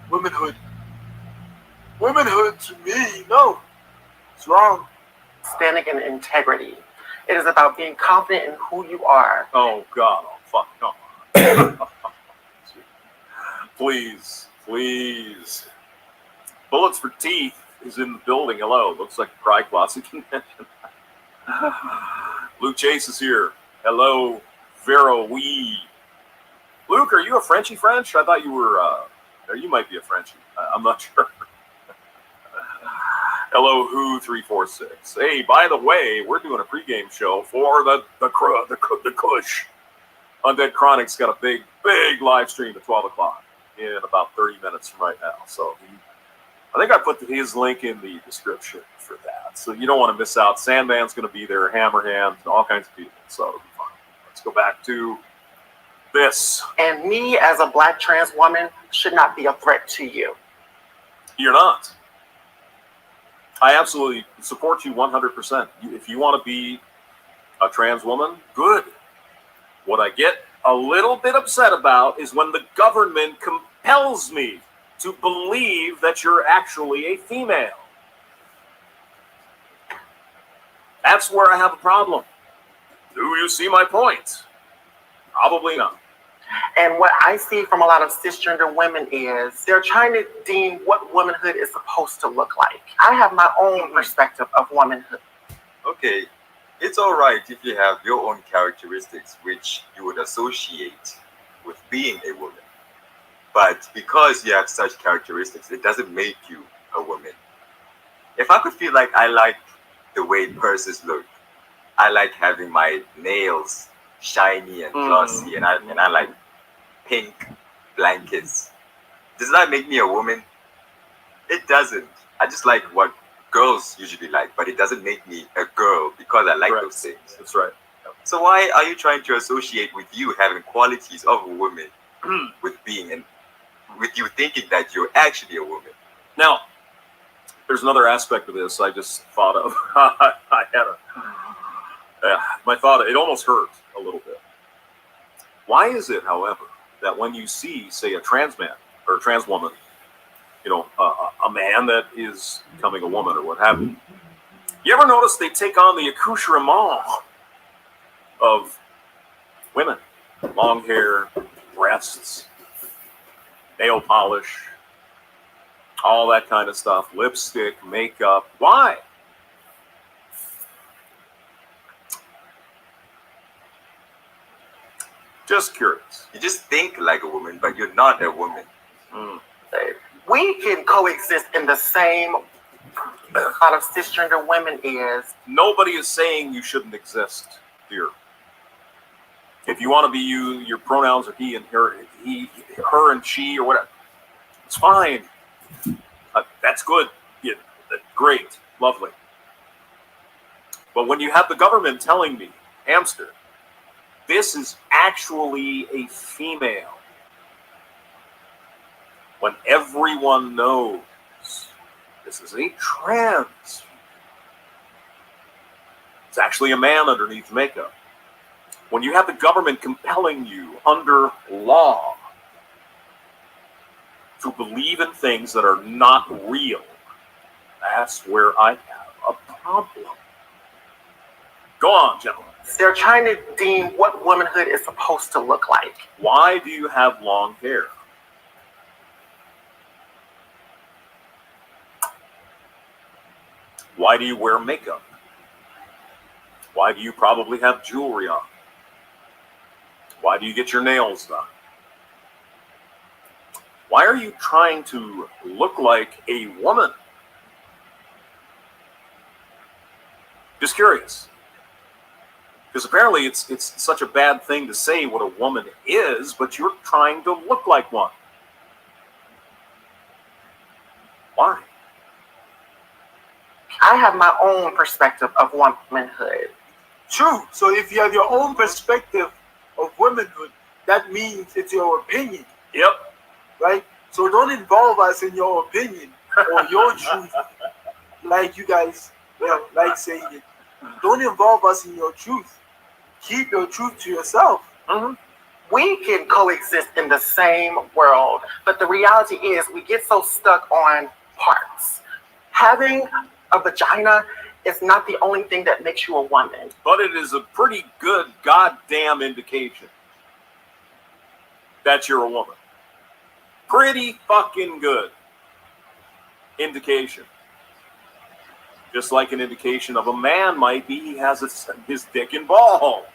womanhood? Womanhood to me, no, it's wrong. Standing in integrity. It is about being confident in who you are. Oh, God. Oh, fuck. Come on. Please. Bullets for Teeth is in the building. Hello. Looks like a Pride Closet convention. Luke Chase is here. Hello, Vero Wee. Luke, are you a Frenchie French? I thought you were, or you might be a Frenchie. I'm not sure. Hello, Who346. Hey, by the way, we're doing a pregame show for the Kush. Undead Chronic's got a big live stream at 12 o'clock in about 30 minutes from right now. So I think I put his link in the description for that. So you don't want to miss out. Sandman's going to be there, Hammerhand, all kinds of people. So it'll be fun. Let's go back to this. And me, as a black trans woman, should not be a threat to you. You're not. I absolutely support you 100%. If you want to be a trans woman, good. What I get a little bit upset about is when the government compels me to believe that you're actually a female. That's where I have a problem. Do you see my point? Probably not. And what I see from a lot of cisgender women is they're trying to deem what womanhood is supposed to look like. I have my own perspective of womanhood. Okay, it's all right if you have your own characteristics which you would associate with being a woman. But because you have such characteristics, it doesn't make you a woman. If I could feel like I like the way purses look, I like having my nails shiny and glossy, and I like pink blankets. Does that make me a woman? It doesn't. I just like what girls usually like, but it doesn't make me a girl because I like those things. That's right. So why are you trying to associate with you having qualities of a woman with being, and with you thinking that you're actually a woman? Now, there's another aspect of this I just thought of. I had my thought, it almost hurt a little bit. Why is it, however, that when you see, say, a trans man or a trans woman, you know, a man that is becoming a woman or what have you, you ever notice they take on the accoutrement of women? Long hair, breasts, nail polish, all that kind of stuff, lipstick, makeup. Why? Just curious. You just think like a woman, but you're not a woman. We can coexist in the same. A lot of cisgender women is. Nobody is saying you shouldn't exist here. If you want to be you, your pronouns are he and her, her and she, or whatever. It's fine. That's good. Yeah, great. Lovely. But when you have the government telling me, hamster, this is actually a female, when everyone knows this is a trans, it's actually a man underneath makeup. When you have the government compelling you under law to believe in things that are not real, that's where I have a problem. Go on, gentlemen. They're trying to deem what womanhood is supposed to look like. Why do you have long hair? Why do you wear makeup? Why do you probably have jewelry on? Why do you get your nails done? Why are you trying to look like a woman? Just curious. Because apparently it's such a bad thing to say what a woman is, but you're trying to look like one. Why? I have my own perspective of womanhood. True. So if you have your own perspective of womanhood, that means it's your opinion. Yep. Right? So don't involve us in your opinion or your truth, like you guys like saying it. Don't involve us in your truth. Keep your truth to yourself. Mm-hmm. We can coexist in the same world, but the reality is we get so stuck on parts. Having a vagina is not the only thing that makes you a woman. But it is a pretty good goddamn indication that you're a woman. Pretty fucking good indication. Just like an indication of a man might be he has his dick and balls.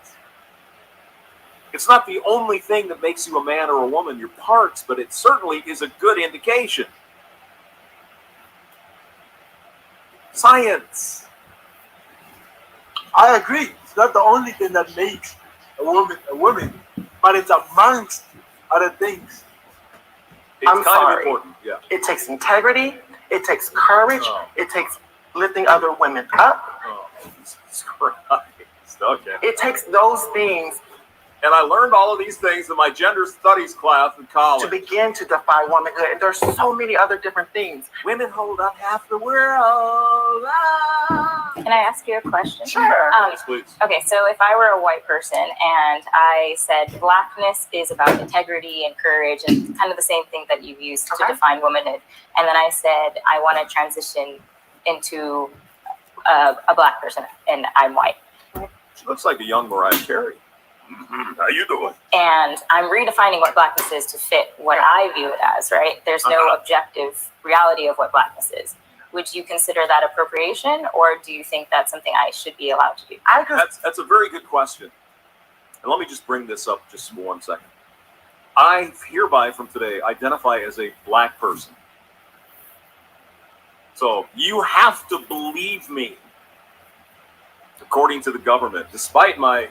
It's not the only thing that makes you a man or a woman, your parts, but it certainly is a good indication. Science. I agree. It's not the only thing that makes a woman, but it's amongst other things. It's I'm kind sorry. of important. Yeah. It takes integrity. It takes courage. It takes lifting other women up. Oh, Jesus Christ. Okay. It takes those things. And I learned all of these things in my gender studies class in college. To begin to define womanhood. And there's so many other different things. Women hold up half the world. Can I ask you a question? Sure. Yes, please. Okay, so if I were a white person and I said blackness is about integrity and courage and kind of the same thing that you used to define womanhood, and then I said I want to transition into a black person and I'm white. She looks like a young Mariah Carey. How you doing? And I'm redefining what blackness is to fit what I view it as, right? There's no objective reality of what blackness is. Would you consider that appropriation, or do you think that's something I should be allowed to do? That's a very good question. And let me just bring this up just for 1 second. I hereby from today identify as a black person. So you have to believe me, according to the government, despite my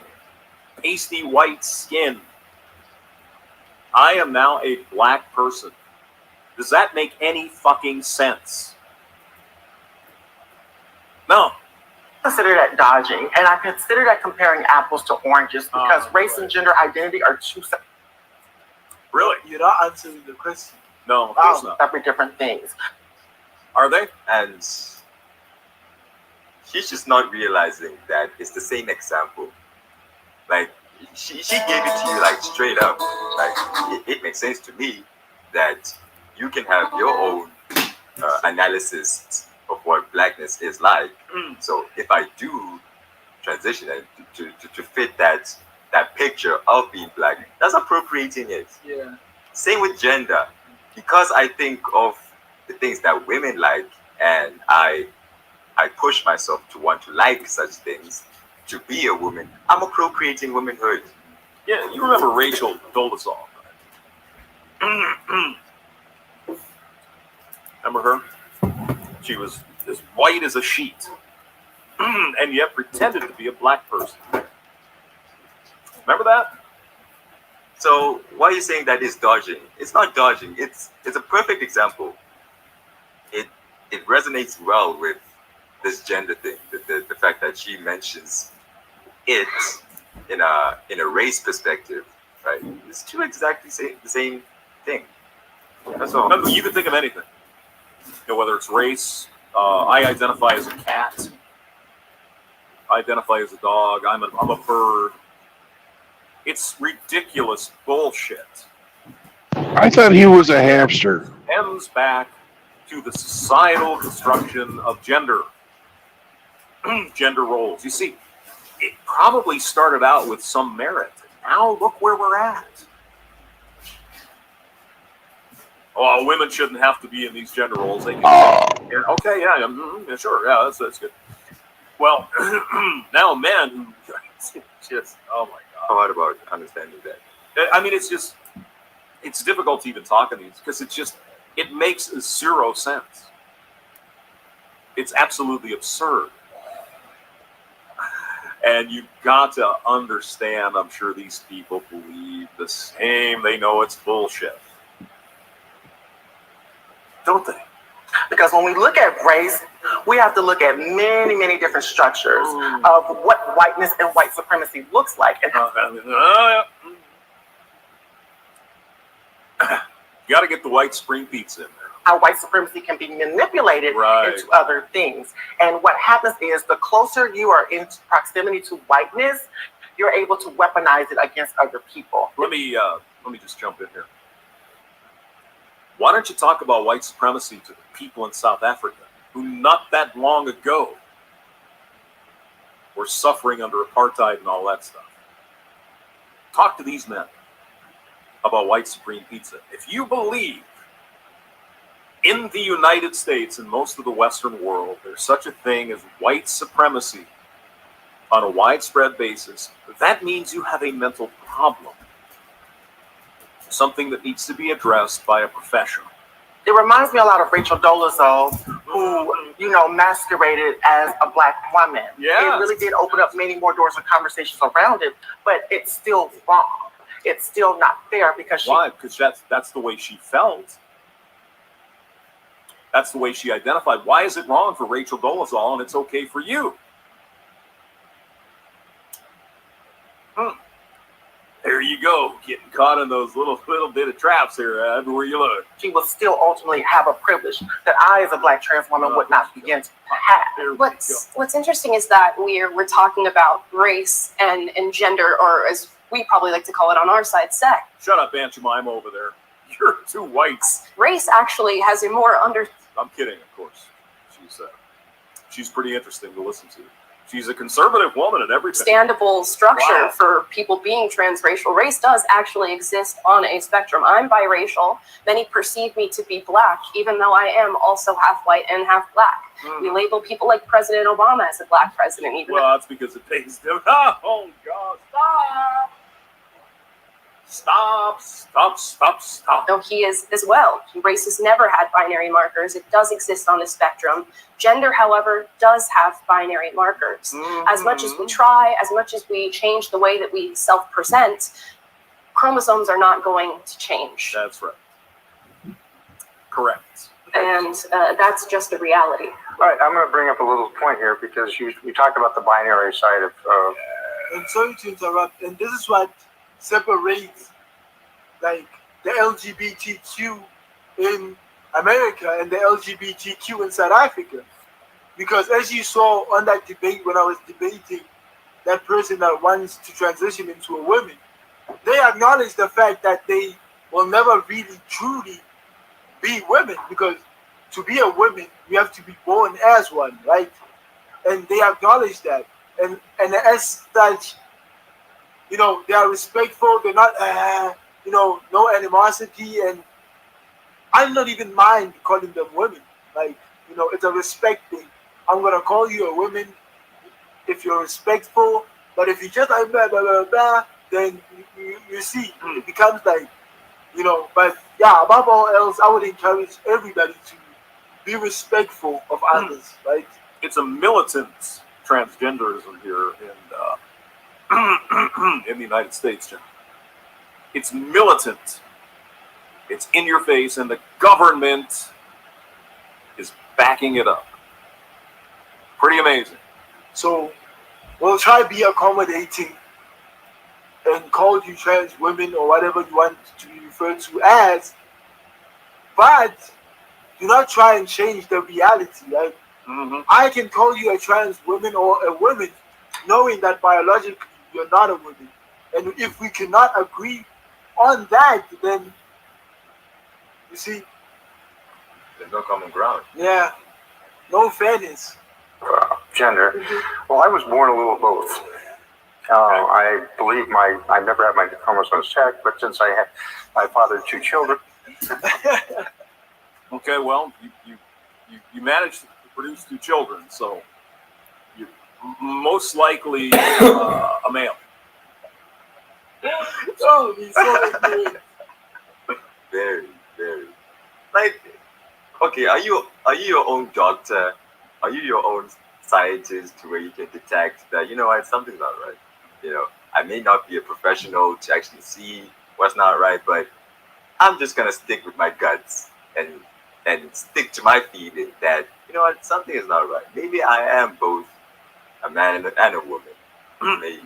pasty white skin, I am now a black person. Does that make any fucking sense? No. I consider that dodging, and I consider that comparing apples to oranges because race and gender identity are two separate. Really? You're not answering the question. No, of course not. Separate different things. Are they? And she's just not realizing that it's the same example. Like, she gave it to you, like, straight up. Like, it makes sense to me that you can have your own analysis of what blackness is like. So if I do transition to fit that picture of being black, that's appropriating it. Yeah. Same with gender. Because I think of the things that women like, and I push myself to want to like such things, to be a woman, I'm appropriating womanhood. Yeah, you remember Rachel Dolezal, right? Remember her? She was as white as a sheet, and yet pretended to be a black person. Remember that? So why are you saying that is dodging? It's not dodging. It's a perfect example. It resonates well with this gender thing. The fact that she mentions it in a race perspective, right? It's two exactly the same thing. That's all. No, you can think of anything. You know, whether it's race, I identify as a cat. I identify as a dog. I'm a bird. It's ridiculous bullshit. I thought he was a hamster. Stems back to the societal construction of gender. Gender roles. You see, it probably started out with some merit. Now look where we're at. Oh, women shouldn't have to be in these gender roles. They can. Yeah, okay, yeah, sure, yeah, that's good. Well, now men who just, oh my god. How hard about understanding that? I mean, it's difficult to even talk in these because it makes zero sense. It's absolutely absurd. And you've got to understand, I'm sure these people believe the same. They know it's bullshit. Don't they? Because when we look at race, we have to look at many, many different structures of what whiteness and white supremacy looks like. And you got to get the white spring pizza in there. How white supremacy can be manipulated into other things. And what happens is the closer you are in proximity to whiteness, you're able to weaponize it against other people. Let me just jump in here. Why don't you talk about white supremacy to the people in South Africa who not that long ago were suffering under apartheid and all that stuff? Talk to these men about white supreme pizza. If you believe in the United States and most of the Western world there's such a thing as white supremacy on a widespread basis, that means you have a mental problem. Something that needs to be addressed by a professional. It reminds me a lot of Rachel Dolezal, who, masqueraded as a black woman. Yeah. It really did open up many more doors and conversations around it, but it's still wrong. It's still not fair because Why? Because that's the way she felt. That's the way she identified. Why is it wrong for Rachel Dolezal and it's okay for you? There you go, getting caught in those little bit of traps here, everywhere you look. She will still ultimately have a privilege that I, as a black trans woman, would not begin to have. What's interesting is that we're talking about race and gender, or as we probably like to call it on our side, sex. Shut up, Aunt Jemima over there. You're too white. Race actually has a more I'm kidding, of course. She's pretty interesting to listen to. She's a conservative woman and everything. Understandable structure for people being transracial. Race does actually exist on a spectrum. I'm biracial. Many perceive me to be black, even though I am also half white and half black. We label people like President Obama as a black president. That's because it pays them. Oh, God, stop. Stop. No, he is as well. Race has never had binary markers. It does exist on the spectrum. Gender, however, does have binary markers. As much as we try, as much as we change the way that we self-present, chromosomes are not going to change. That's right. Correct. And that's just a reality. All right, I'm going to bring up a little point here because we talked about the binary side of... And sorry to interrupt, and this is what separates like the LGBTQ in America and the LGBTQ in South Africa. Because as you saw on that debate when I was debating that person that wants to transition into a woman, they acknowledge the fact that they will never really truly be women, because to be a woman you have to be born as one, right? And they acknowledge that, and as such, they are respectful. They're not, no animosity, and I don't even mind calling them women. Like, it's a respect thing. I'm gonna call you a woman if you're respectful, but if you just like blah blah blah blah, then you see it becomes like, But yeah, above all else, I would encourage everybody to be respectful of others, right? It's a militant transgenderism here in the United States, Jim. It's militant. It's in your face, and the government is backing it up. Pretty amazing. So we'll try to be accommodating and call you trans women or whatever you want to be referred to as, but do not try and change the reality, right? I can call you a trans woman or a woman, knowing that biologically you're not a woman. And if we cannot agree on that, then you see, There's no common ground. yeah, no Gender. Well, I was born a little of both. I believe I never had my chromosomes checked, but since I fathered 2 children. Okay, well, you managed to produce 2 children, so you're most likely a male. Oh, he's so ignorant. Very, very. Like, okay, are you your own doctor? Are you your own scientist to where you can detect that, you know what, something's not right? You know, I may not be a professional to actually see what's not right, but I'm just gonna stick with my guts and stick to my feeling that, you know what, something is not right. Maybe I am both a man and a woman. Maybe.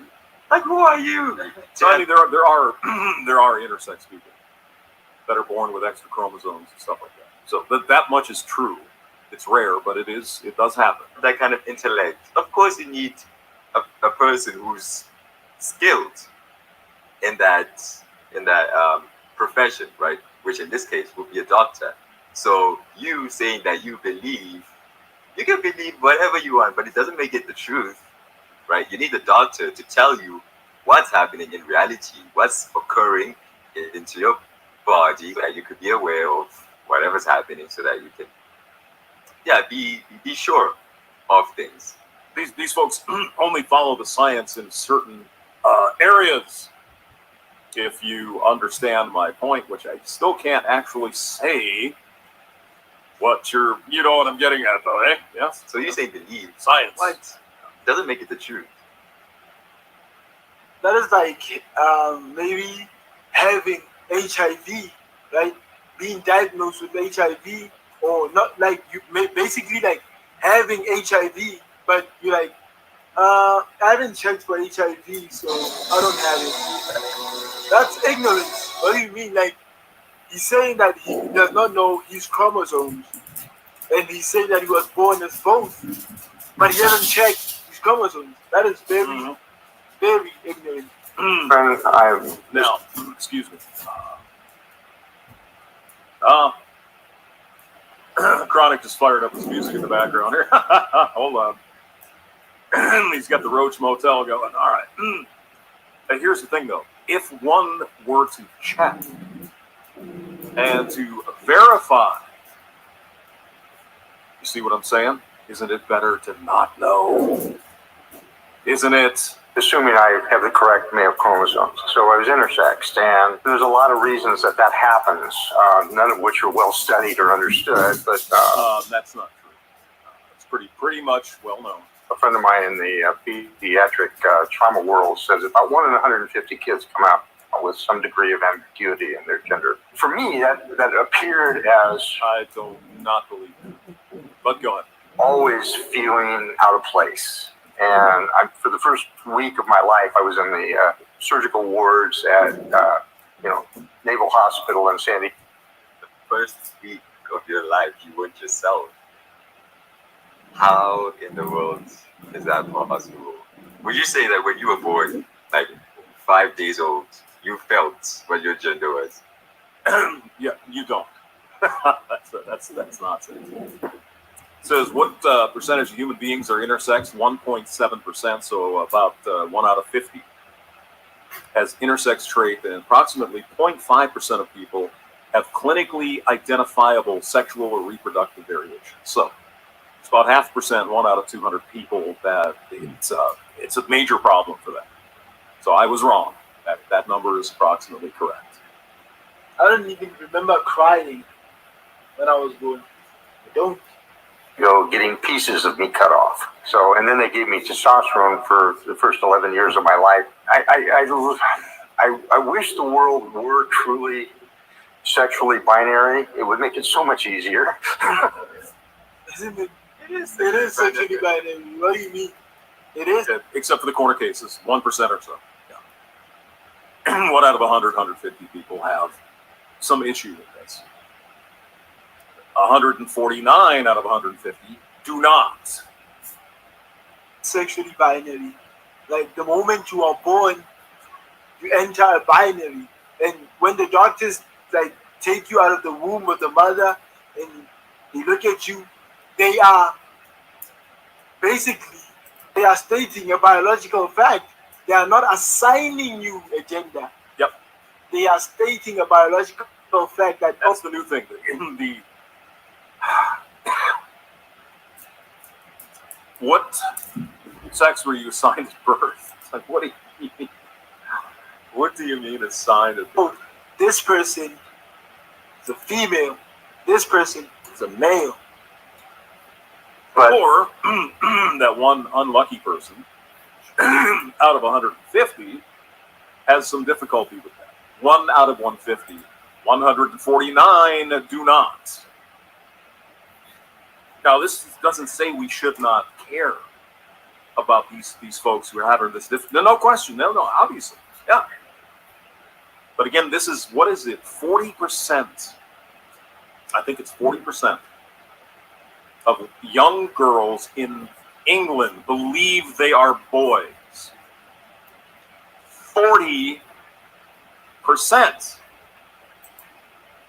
Like, who are you? So I mean, there are intersex people that are born with extra chromosomes and stuff like that. So that much is true. It's rare, but it does happen. That kind of intellect. Of course, you need a person who's skilled in that profession, right? Which in this case would be a doctor. So you saying that you can believe whatever you want, but it doesn't make it the truth, right? You need a doctor to tell you what's happening in reality, what's occurring into your body, that you could be aware of whatever's happening, so that you can, be sure of things. These folks only follow the science in certain areas. If you understand my point, which I still can't actually say what you know what I'm getting at, though, eh? Yes. So you say believe science? What? Doesn't make it the truth. That is like maybe having HIV, right? Being diagnosed with HIV, or not, like you basically like having HIV, but you're like, I haven't checked for HIV, so I don't have it. That's ignorance. What do you mean? Like, he's saying that he does not know his chromosomes, and he's saying that he was born as both, but he hasn't checked his chromosomes. That is very, very ignorant. Now, excuse me. Chronic just fired up his music in the background here. Hold on. He's got the Roach Motel going. All right. And here's the thing, though. If one were to check and to verify, you see what I'm saying? Isn't it better to not know? Isn't it? Assuming I have the correct male chromosomes. So I was intersexed, and there's a lot of reasons that happens, none of which are well studied or understood, but... that's not true. It's pretty much well known. A friend of mine in the pediatric trauma world says about 1 in 150 kids come out with some degree of ambiguity in their gender. For me, that appeared as... I do not believe it. But go ahead. Always feeling out of place. And for the first week of my life, I was in the surgical wards at, Naval Hospital in San Diego. The first week of your life, you weren't yourself. How in the world is that possible? Would you say that when you were born, like 5 days old, you felt what your gender was? Yeah, you don't. That's nonsense. It says, what percentage of human beings are intersex? 1.7%, so about 1 out of 50 has intersex trait, and approximately 0.5% of people have clinically identifiable sexual or reproductive variation. So it's about 0.5%, 1 out of 200 people that it's a major problem for them. So I was wrong. That number is approximately correct. I don't even remember crying when I was born. I don't. Getting pieces of me cut off. So, and then they gave me testosterone for the first 11 years of my life. I wish the world were truly sexually binary. It would make it so much easier. Isn't it? It is sexually binary. What do you mean? It is. Except for the corner cases, 1% or so. Yeah. 1 out of 100, 150 people have some issue with this. 149 out of 150 do not. Sexually binary. Like the moment you are born, you enter a binary, and when the doctors like take you out of the womb of the mother and they look at you, they are basically stating a biological fact. They are not assigning you a gender. Yep. They are stating a biological fact that that's the new thing. What sex were you assigned at birth? It's like, what do you mean? What do you mean assigned at birth? This person is a female. This person is a male. Or that one unlucky person out of 150 has some difficulty with that. 1 out of 150. 149 do not. Now, this doesn't say we should not care about these folks who are having this difficulty. No question. No, obviously. Yeah. But again, this is, what is it? 40%. I think it's 40% of young girls in England believe they are boys. 40%.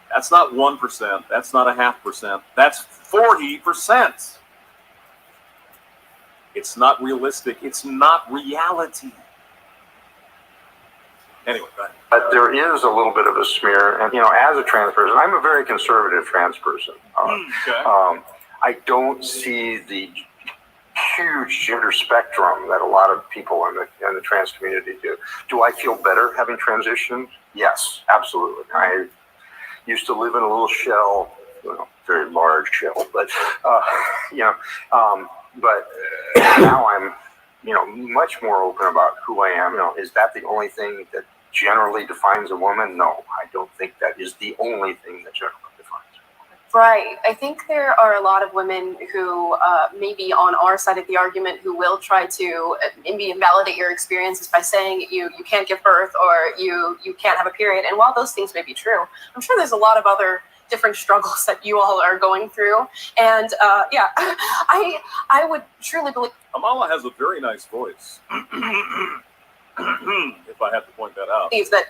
That's not 1%. That's not a 0.5%. That's 40%. It's not realistic. It's not reality. Anyway, go ahead. But there is a little bit of a smear, and as a trans person, I'm a very conservative trans person. I don't see the huge gender spectrum that a lot of people in the trans community do. Do I feel better having transitioned? Yes, absolutely. I used to live in a little shell, very large shell, but but now I'm much more open about who I am. Is that the only thing that generally defines a woman? No, I don't think that is the only thing that generally defines a woman. Right. I think there are a lot of women who may be on our side of the argument who will try to maybe invalidate your experiences by saying you can't give birth or you can't have a period. And while those things may be true, I'm sure there's a lot of other different struggles that you all are going through. And I would truly believe Amala has a very nice voice. If I have to point that out. that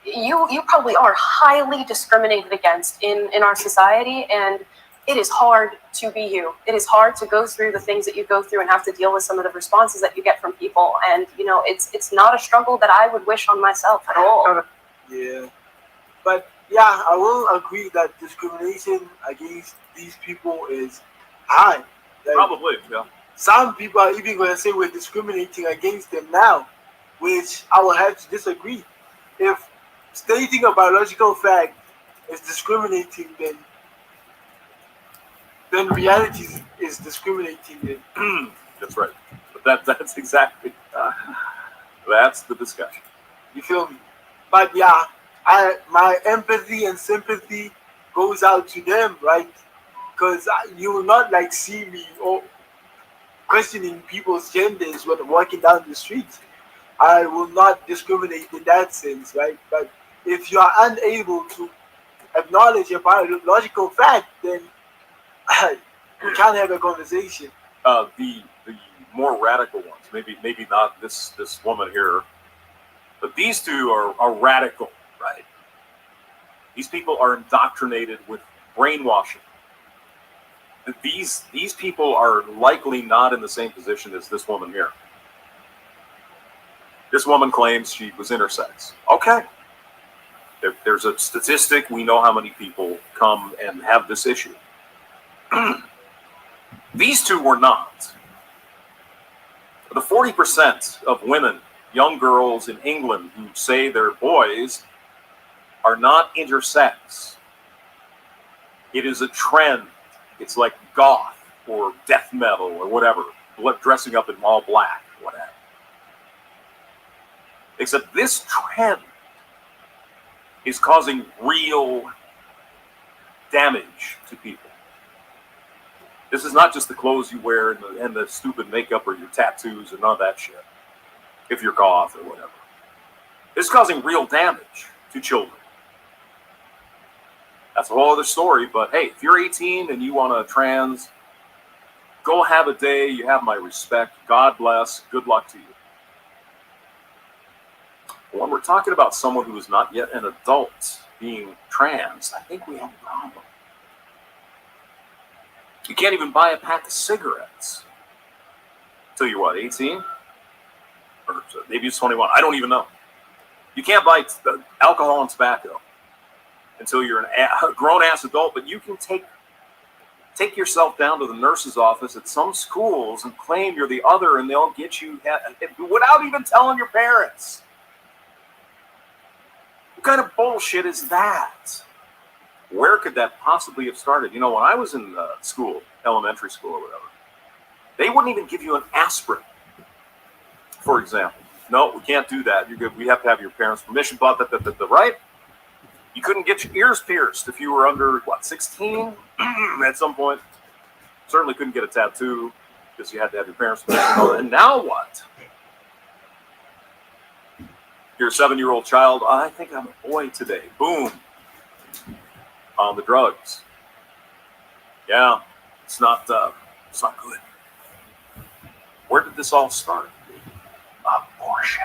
you probably are highly discriminated against in our society, and it is hard to be you. It is hard to go through the things that you go through and have to deal with some of the responses that you get from people. And it's not a struggle that I would wish on myself at all. Yeah, but yeah, I will agree that discrimination against these people is high. Like, probably, yeah. Some people are even going to say we're discriminating against them now, which I will have to disagree. If stating a biological fact is discriminating, then reality is discriminating. That's right. But that's exactly that's the discussion. You feel me? But yeah, my empathy and sympathy goes out to them, right? Because you will not see me or questioning people's genders when walking down the street. I will not discriminate in that sense, right? But if you are unable to acknowledge a biological fact, then we can't have a conversation. The more radical ones, maybe not this woman here, but these two are radical, right? These people are indoctrinated with brainwashing. These people are likely not in the same position as this woman here. This woman claims she was intersex. Okay. There's a statistic. We know how many people come and have this issue. These two were not. The 40% of women, young girls in England who say they're boys, are not intersex. It is a trend. It's like goth or death metal or whatever, dressing up in all black, whatever. Except this trend is causing real damage to people. This is not just the clothes you wear and the stupid makeup or your tattoos and none of that shit, if you're goth or whatever. It's causing real damage to children. That's a whole other story, but hey, if you're 18 and you want to trans, go have a day. You have my respect. God bless. Good luck to you. When we're talking about someone who is not yet an adult being trans, I think we have a problem. You can't even buy a pack of cigarettes until you're what, 18? Or maybe it's 21. I don't even know. You can't buy alcohol and tobacco until you're a grown-ass adult, but you can take yourself down to the nurse's office at some schools and claim you're the other, and they'll get you without even telling your parents. What kind of bullshit is that? Where could that possibly have started? You know, when I was in school, elementary school or whatever, they wouldn't even give you an aspirin, for example. No, we can't do that. You're good. We have to have your parents' permission, right? You couldn't get your ears pierced if you were under, 16 at some point. Certainly couldn't get a tattoo because you had to have your parents' permission. And now what? You're a 7-year-old child. I think I'm a boy today. Boom. On the drugs. Yeah, it's not good. Where did this all start? Abortion.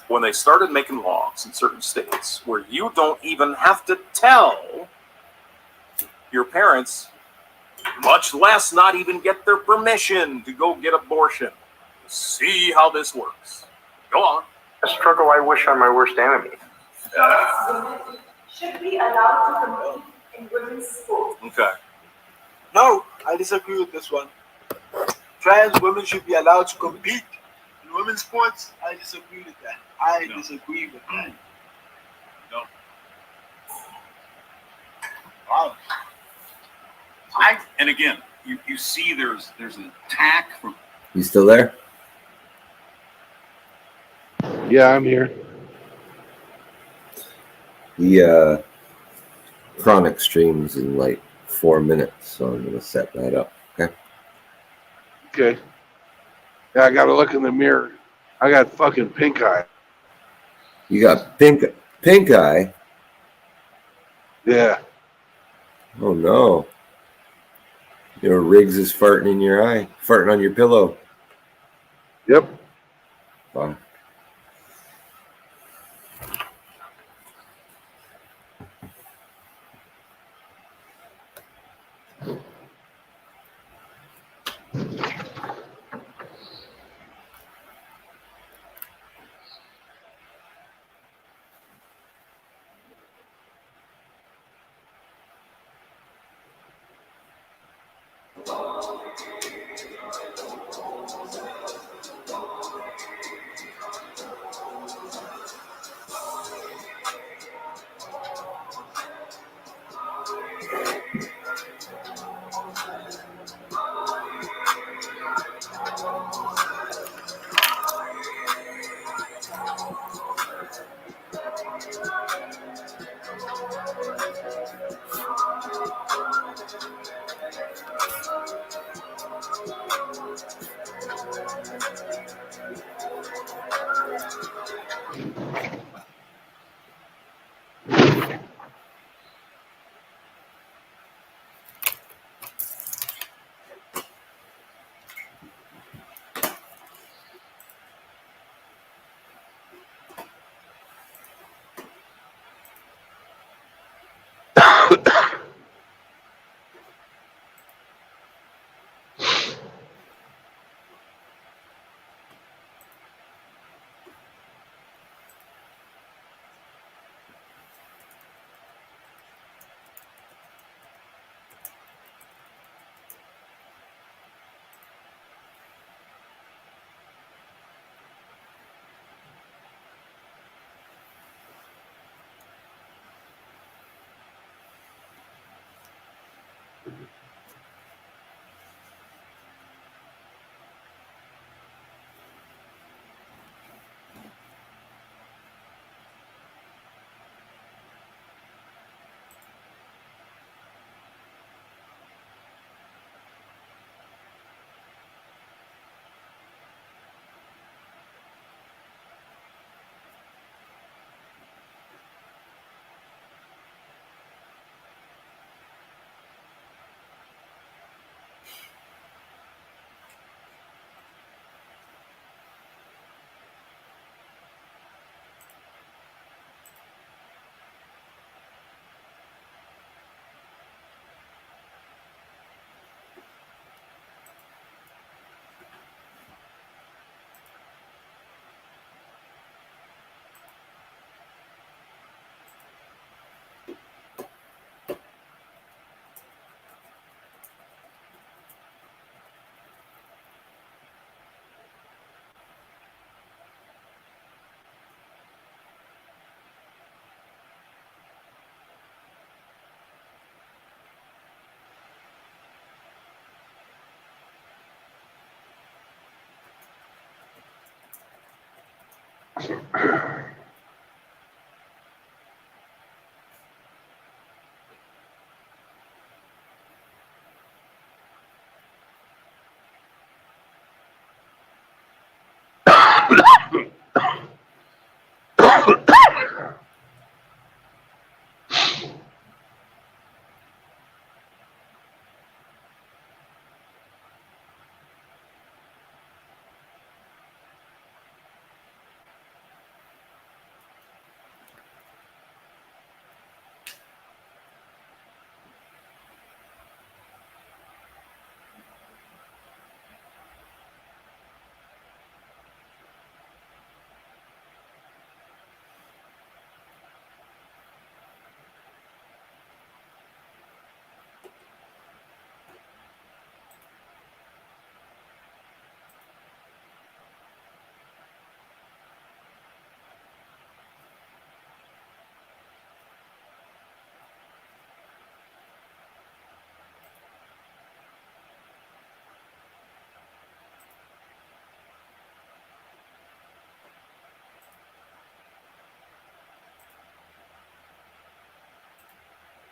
When they started making laws in certain states where you don't even have to tell your parents, much less not even get their permission to go get abortion. See how this works. Go on. A struggle I wish on my worst enemy. Should be allowed to compete in women's sports. Okay. No, I disagree with this one. Trans women should be allowed to compete in women's sports. I disagree with that. I disagree with that. No. Wow. And again, you see there's an attack from. You still there? Yeah, I'm here. The chronic streams in like 4 minutes, so I'm gonna set that up. Okay. Okay. Yeah, I gotta look in the mirror. I got fucking pink eye. You got pink eye. Yeah. Oh no. Your Riggs is farting in your eye, farting on your pillow. Yep. Wow.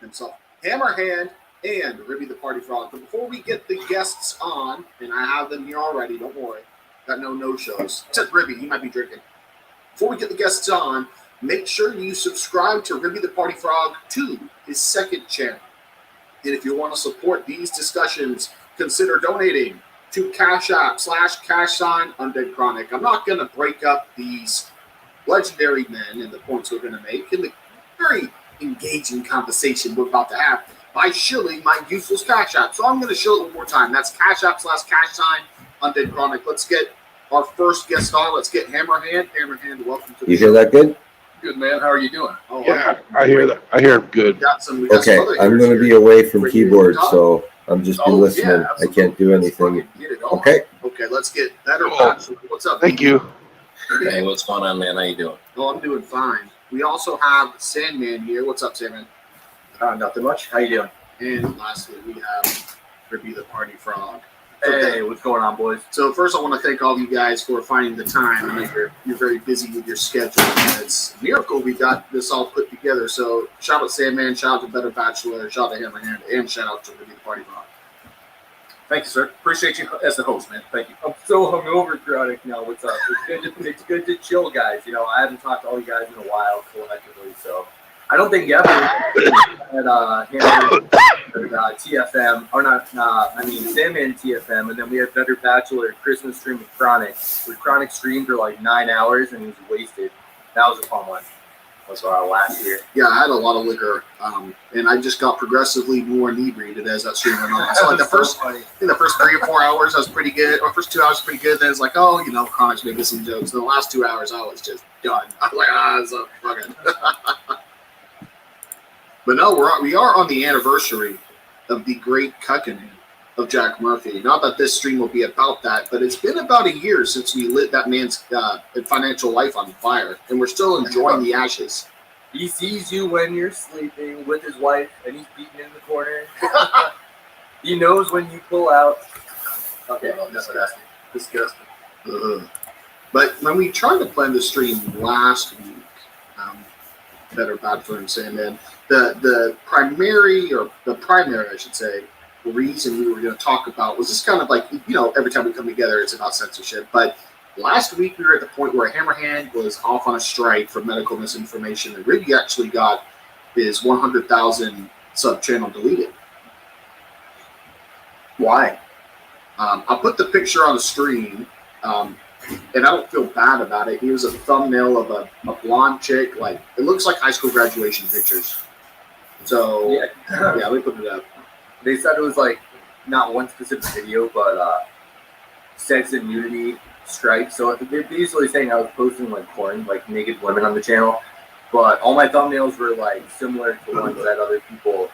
himself, Hammerhand, and Ribby the Party Frog. But before we get the guests on, and I have them here already, don't worry, got no shows. Except Ribby, he might be drinking. Before we get the guests on, make sure you subscribe to Ribby the Party Frog 2, his second channel. And if you want to support these discussions, consider donating to Cash App / Undead Chronic. I'm not going to break up these legendary men and the points we're going to make in the very engaging conversation we're about to have by shilling my useless Cash App. So I'm going to show it one more time. That's Cash App / Undead Chronic. Let's get our first guest on. Let's get Hammerhand. Hammerhand, welcome to the You show. hear that good? Good, man. How are you doing? Oh, Yeah, I hear that. I hear good. We got some Okay, other I'm heroes going to here. be away from Ready to keyboard, talk? so I'm just be Oh, listening. yeah, I can't do anything. Get it on. Okay. Okay, let's get better. Bachelor. What's up? Thank you. Hey, what's going on, man? How you doing? Oh, I'm doing fine. We also have Sandman here. What's up, Sandman? Nothing much. How you doing? And lastly, we have Ribby the Party Frog. Hey, what's going on, boys? So first, I want to thank all of you guys for finding the time. I know you're very busy with your schedule. And it's a miracle we got this all put together. So shout out Sandman, shout out to Better Bachelor, shout out to Hammerhand, and shout out to Ribby the Party Frog. Thank you, sir. Appreciate you as the host, man. Thank you. I'm so hungover, Chronic. Now, what's up? It's good to chill, guys. You know, I haven't talked to all you guys in a while collectively, so I don't think ever at TFM, or not, I mean, Sandman TFM, and then we had Better Bachelor Christmas stream with Chronic, where Chronic streamed for like 9 hours and he was wasted. That was a fun one. That was last year. Yeah, I had a lot of liquor, and I just got progressively more inebriated as that stream went on. So like the first 3 or 4 hours, I was pretty good. Or first 2 hours, pretty good. Then it's like, oh, you know, Chronic's making some jokes. And the last 2 hours, I was just done. I was like, so fucking. But no, we are on the anniversary of the great cucking of Jack Murphy. Not that this stream will be about that, but it's been about a year since we lit that man's financial life on fire, and we're still enjoying the ashes. He sees you when you're sleeping with his wife, and he's beating in the corner. He knows when you pull out. Okay, disgusting. Disgusting. But when we tried to plan the stream last week, Better Bachelor and Sandman, the primary, I should say, reason we were going to talk about was just kind of like, you know, every time we come together, it's about censorship. But last week we were at the point where Hammerhand was off on a strike for medical misinformation, and Ribby actually got his 100,000 sub channel deleted. Why? I put the picture on the screen, and I don't feel bad about it. He was a thumbnail of a blonde chick. Like, it looks like high school graduation pictures. So, yeah, let me put it up. They said it was like not one specific video, but sex and nudity strike. So they're basically saying I was posting like porn, like naked women on the channel, but all my thumbnails were like similar to ones that other people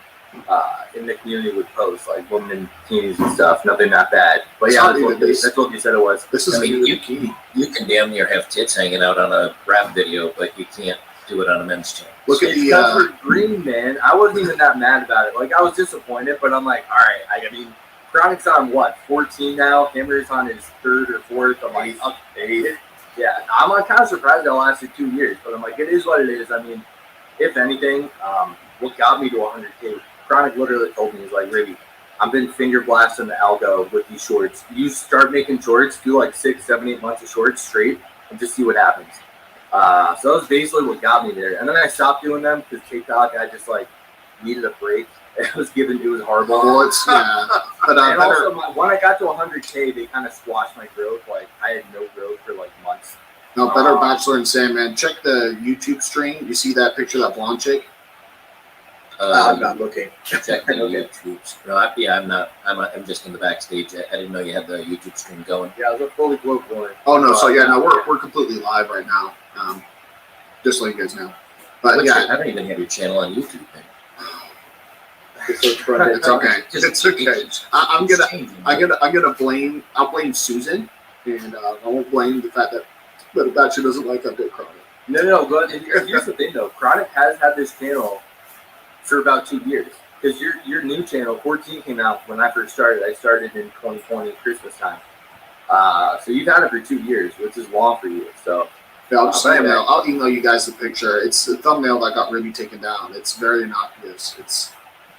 in the community would post, like women in bikinis and stuff. Nothing that bad. But yeah, that's what you said it was. This is you can damn near have tits hanging out on a rap video, but you can't do it on a men's channel. Look at the green, man. I wasn't even that mad about it. Like, I was disappointed, but I'm like, all right. I mean, Chronic's on what, 14 now? Hammer's on his 3rd or 4th. I'm like, okay. Yeah, I'm kind of surprised that lasted 2 years, but I'm like, it is what it is. I mean, if anything, what got me to 100K, Chronic literally told me, he's like, Ribby, I've been finger blasting the algo with these shorts. You start making shorts, do like 6, 7, 8 months of shorts straight, and just see what happens. So that was basically what got me there. And then I stopped doing them because TikTok, I just like needed a break. It was horrible. Well, it's, yeah. But, and also, when I got to 100K, they kind of squashed my growth. Like, I had no growth for like months. No, Better Bachelor and Sandman. Check the YouTube stream. You see that picture of that blonde chick? I'm not looking. Check the YouTube. No, yeah, I'm not. I'm just in the backstage. I didn't know you had the YouTube stream going. Yeah, it was a fully closed one. Oh no, so yeah, no, we're completely live right now. Just so you guys know. But yeah, I don't even have your channel on YouTube. Man. It's okay. It's okay. I'll blame Susan, and I won't blame the fact that Better Bachelor doesn't like update Chronic. No. But here's the thing, though. Chronic has had this channel for about 2 years. Because your new channel, 14, came out when I first started. I started in 2020, Christmas time. So you've had it for 2 years, which is long for you. So yeah, I'll email you guys the picture. It's the thumbnail that got Ribby taken down. It's very innocuous. It's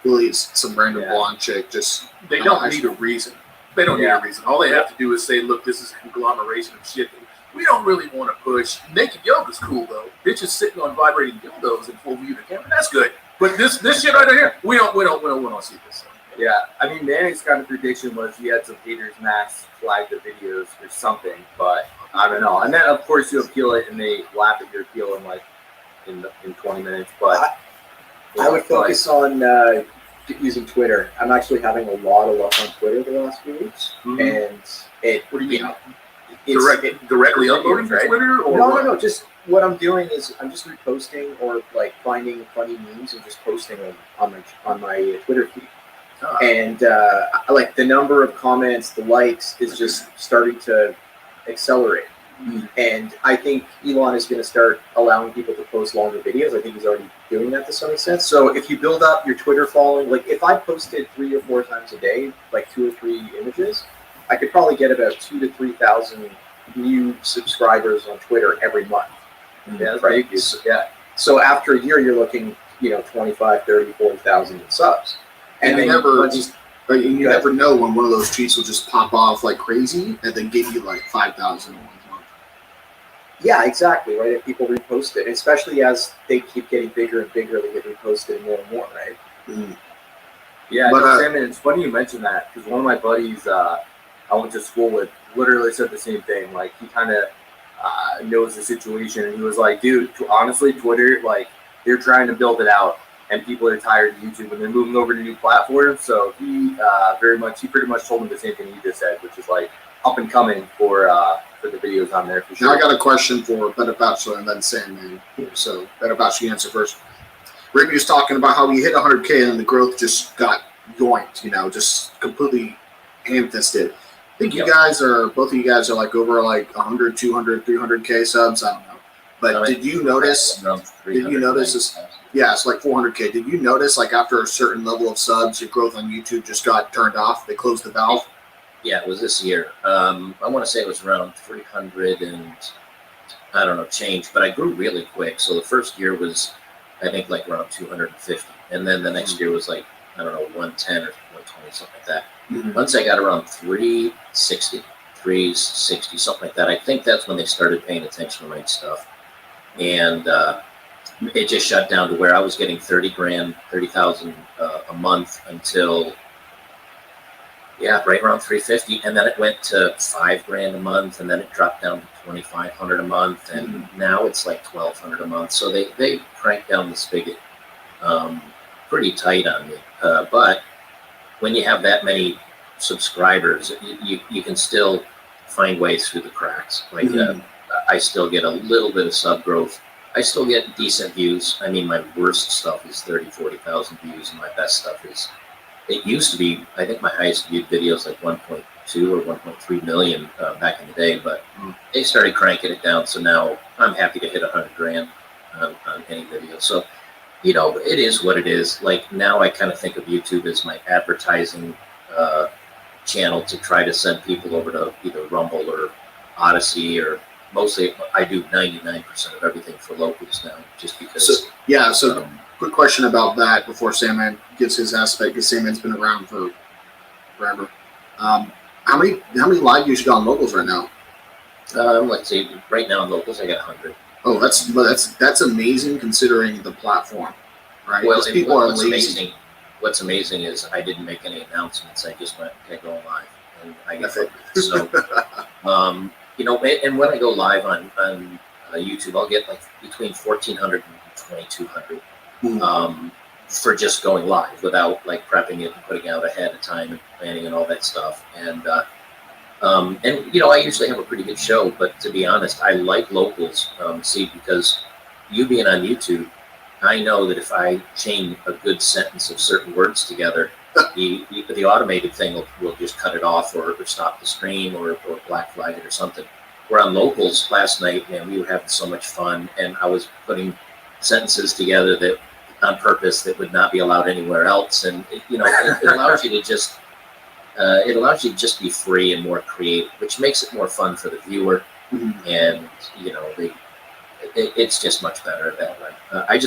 really some random blonde chick. Just they don't need a reason. They don't need a reason. All they have to do is say, "Look, this is a conglomeration of shit. We don't really want to push. Naked yoga's cool though. Bitches sitting on vibrating dildos in full view of the camera. That's good. But this shit right here, we don't see this." Yeah, I mean, Manny's kind of prediction was he had some haters mass flag the videos or something, but I don't know. And then of course you appeal it, and they laugh at your appeal in 20 minutes. But I would focus on using Twitter. I'm actually having a lot of luck on Twitter the last few weeks, and it. What do you mean? Directly uploading to Twitter? Or No. Just what I'm doing is I'm just reposting or like finding funny memes and just posting them on my Twitter feed. And like the number of comments, the likes is just starting to accelerate. And I think Elon is going to start allowing people to post longer videos. I think he's already doing that to some extent. So if you build up your Twitter following, like if I posted 3 or 4 times a day, like 2 or 3 images, I could probably get about 2,000 to 3,000 new subscribers on Twitter every month. Yeah, right. So after a year, you're looking, 25, 30, 40,000 subs. And you never know when one of those tweets will just pop off like crazy and then give you like 5,000 in 1 month. Yeah, exactly, right? If people repost it, especially as they keep getting bigger and bigger, they get reposted more and more, right? Yeah, Sam, it's funny you mentioned that because one of my buddies I went to school with literally said the same thing. Like he kind of knows the situation, and he was like, "Dude, honestly, Twitter, like they're trying to build it out, and people are tired of YouTube, and they're moving over to new platforms." So he pretty much told me the same thing you just said, which is like up and coming for the videos on there for sure. Now I got a question for Better Bachelor and then Sandman. So Better Bachelor, you answer first. Ricky was talking about how he hit 100K and then the growth just got yoinked, just completely ham-fisted. I think both of you guys are like over like 100, 200, 300K subs. I don't know. But did you notice this? Yeah, it's like 400K. Did you notice like after a certain level of subs, your growth on YouTube just got turned off? They closed the valve? Yeah, it was this year. I want to say it was around 300 and I don't know, change, but I grew really quick. So the first year was, I think, like around 250. And then the next year was like, I don't know, 110 or 120, something like that. Once I got around 360, something like that, I think that's when they started paying attention to my stuff. And it just shut down to where I was getting 30,000 a month until, right around 350. And then it went to $5,000 a month, and then it dropped down to 2,500 a month. And now it's like 1,200 a month. So they cranked down the spigot pretty tight on me. But when you have that many subscribers, you can still find ways through the cracks. Like I still get a little bit of sub growth. I still get decent views. I mean, my worst stuff is 30,000, 40,000 views, and my best stuff is, it used to be, I think my highest viewed videos like 1.2 or 1.3 million back in the day, but they started cranking it down. So now I'm happy to hit 100,000 on any video. So, it is what it is. Like now I kind of think of YouTube as my advertising channel to try to send people over to either Rumble or Odyssey or mostly I do 99% of everything for locals now, just because. So quick question about that before Sandman gives his aspect, because Sandman's been around for forever. How many live views you got on locals right now? Let's see. Right now on locals, I got 100. Oh, that's amazing considering the platform, right? Well, people are lazy. What's amazing is I didn't make any announcements. I just went, okay, going live, and I get it. So, you know, and when I go live on YouTube, I'll get like between 1,400 and 2,200 for just going live without like prepping it and putting out ahead of time and planning and all that stuff. And you know, I usually have a pretty good show, but to be honest, I like locals. Because you being on YouTube, I know that if I chain a good sentence of certain words together, the automated thing will just cut it off or stop the stream or black flag it or something. Where on locals last night, man, we were having so much fun, and I was putting sentences together that on purpose that would not be allowed anywhere else, and it allows you to just be free and more creative, which makes it more fun for the viewer, and you know it's just much better that way. I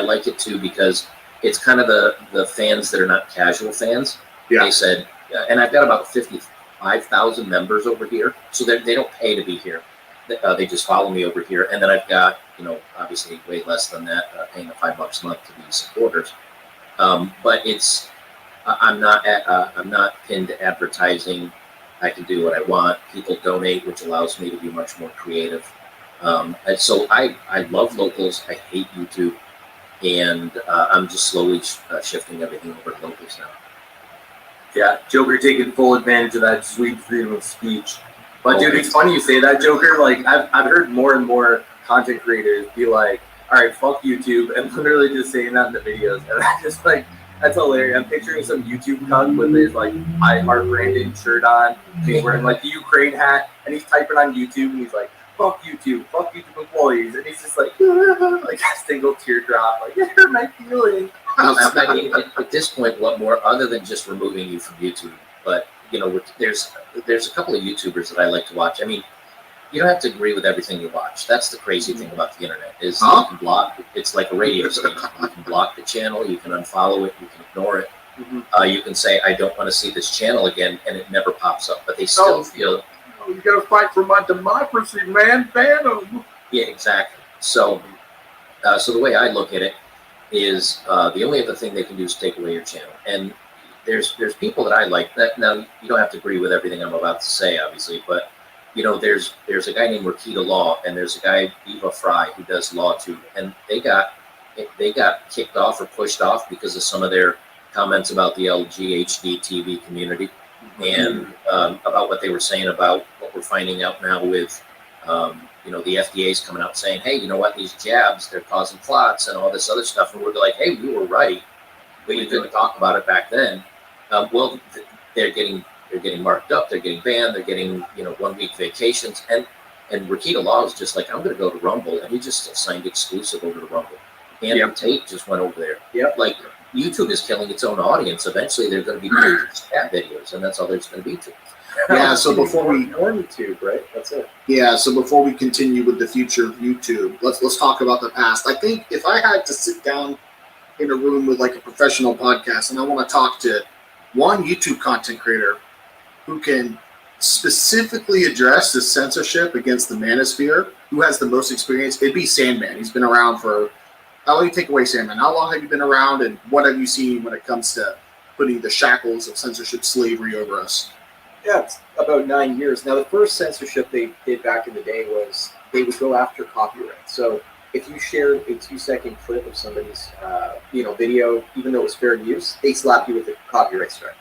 like it too because it's kind of the fans that are not casual fans. Yeah. They said, and I've got about 55,000 members over here, so they don't pay to be here. They just follow me over here, and then I've got obviously way less than that, paying the $5 a month to be supporters. But it's I'm not pinned to advertising. I can do what I want. People donate, which allows me to be much more creative. And so I love locals. I hate YouTube, and I'm just slowly shifting everything over to locals now. Yeah, Joker taking full advantage of that sweet freedom of speech. But dude, it's funny you say that, Joker. Like I've heard more and more content creators be like, "All right, fuck YouTube," and literally just saying that in the videos, and I just like. That's hilarious. I'm picturing some YouTube cunt with his like I Heart branded shirt on. He's wearing like the Ukraine hat, and he's typing on YouTube, and he's like, fuck YouTube employees. And he's just like a single teardrop, like, it hurt my feelings. I mean, at this point, what more, other than just removing you from YouTube, but, there's a couple of YouTubers that I like to watch. I mean, you don't have to agree with everything you watch. That's the crazy thing about the internet is you can block. It's like a radio station. You can block the channel. You can unfollow it. You can ignore it. You can say, I don't want to see this channel again, and it never pops up. But they still feel. You got to fight for my democracy, man. Ban them. Yeah, exactly. So the way I look at it is the only other thing they can do is take away your channel. And there's people that I like. That now you don't have to agree with everything I'm about to say, obviously, but. There's a guy named Rakita Law, and there's a guy, Eva Fry, who does Law too, and they got kicked off or pushed off because of some of their comments about the LGHD TV community, and about what they were saying about what we're finding out now with, the FDA's coming out saying, hey, you know what, these jabs, they're causing clots and all this other stuff, and we're like, hey, we were right, but you couldn't talk about it back then. Well, they're getting marked up, they're getting banned, they're getting 1 week vacations, and Rakita Law is just like, I'm going to go to Rumble, and he just signed exclusive over to Rumble. Andrew Tate just went over there. Yep. Like YouTube is killing its own audience. Eventually, they're going to be cat videos, and that's all there's going to be to it. Yeah. So before we YouTube, right? That's it. Yeah. So before we continue with the future of YouTube, let's talk about the past. I think if I had to sit down in a room with like a professional podcast, and I want to talk to one YouTube content creator who can specifically address the censorship against the manosphere, who has the most experience, it'd be Sandman. He's been around for, I'll let you take away Sandman. How long have you been around, and what have you seen when it comes to putting the shackles of censorship slavery over us? Yeah, it's about 9 years. Now, the first censorship they did back in the day was they would go after copyright. So if you shared a 2-second clip of somebody's video, even though it was fair use, they slap you with a copyright strike.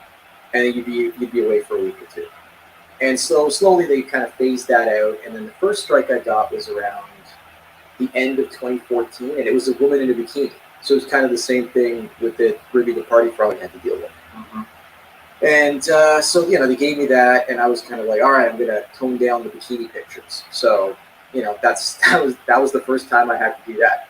And then you'd be away for a week or two. And so slowly they kind of phased that out. And then the first strike I got was around the end of 2014, and it was a woman in a bikini. So it was kind of the same thing with the Ruby the Party Frog had to deal with. And so they gave me that, and I was kind of like, all right, I'm gonna tone down the bikini pictures. So that was the first time I had to do that.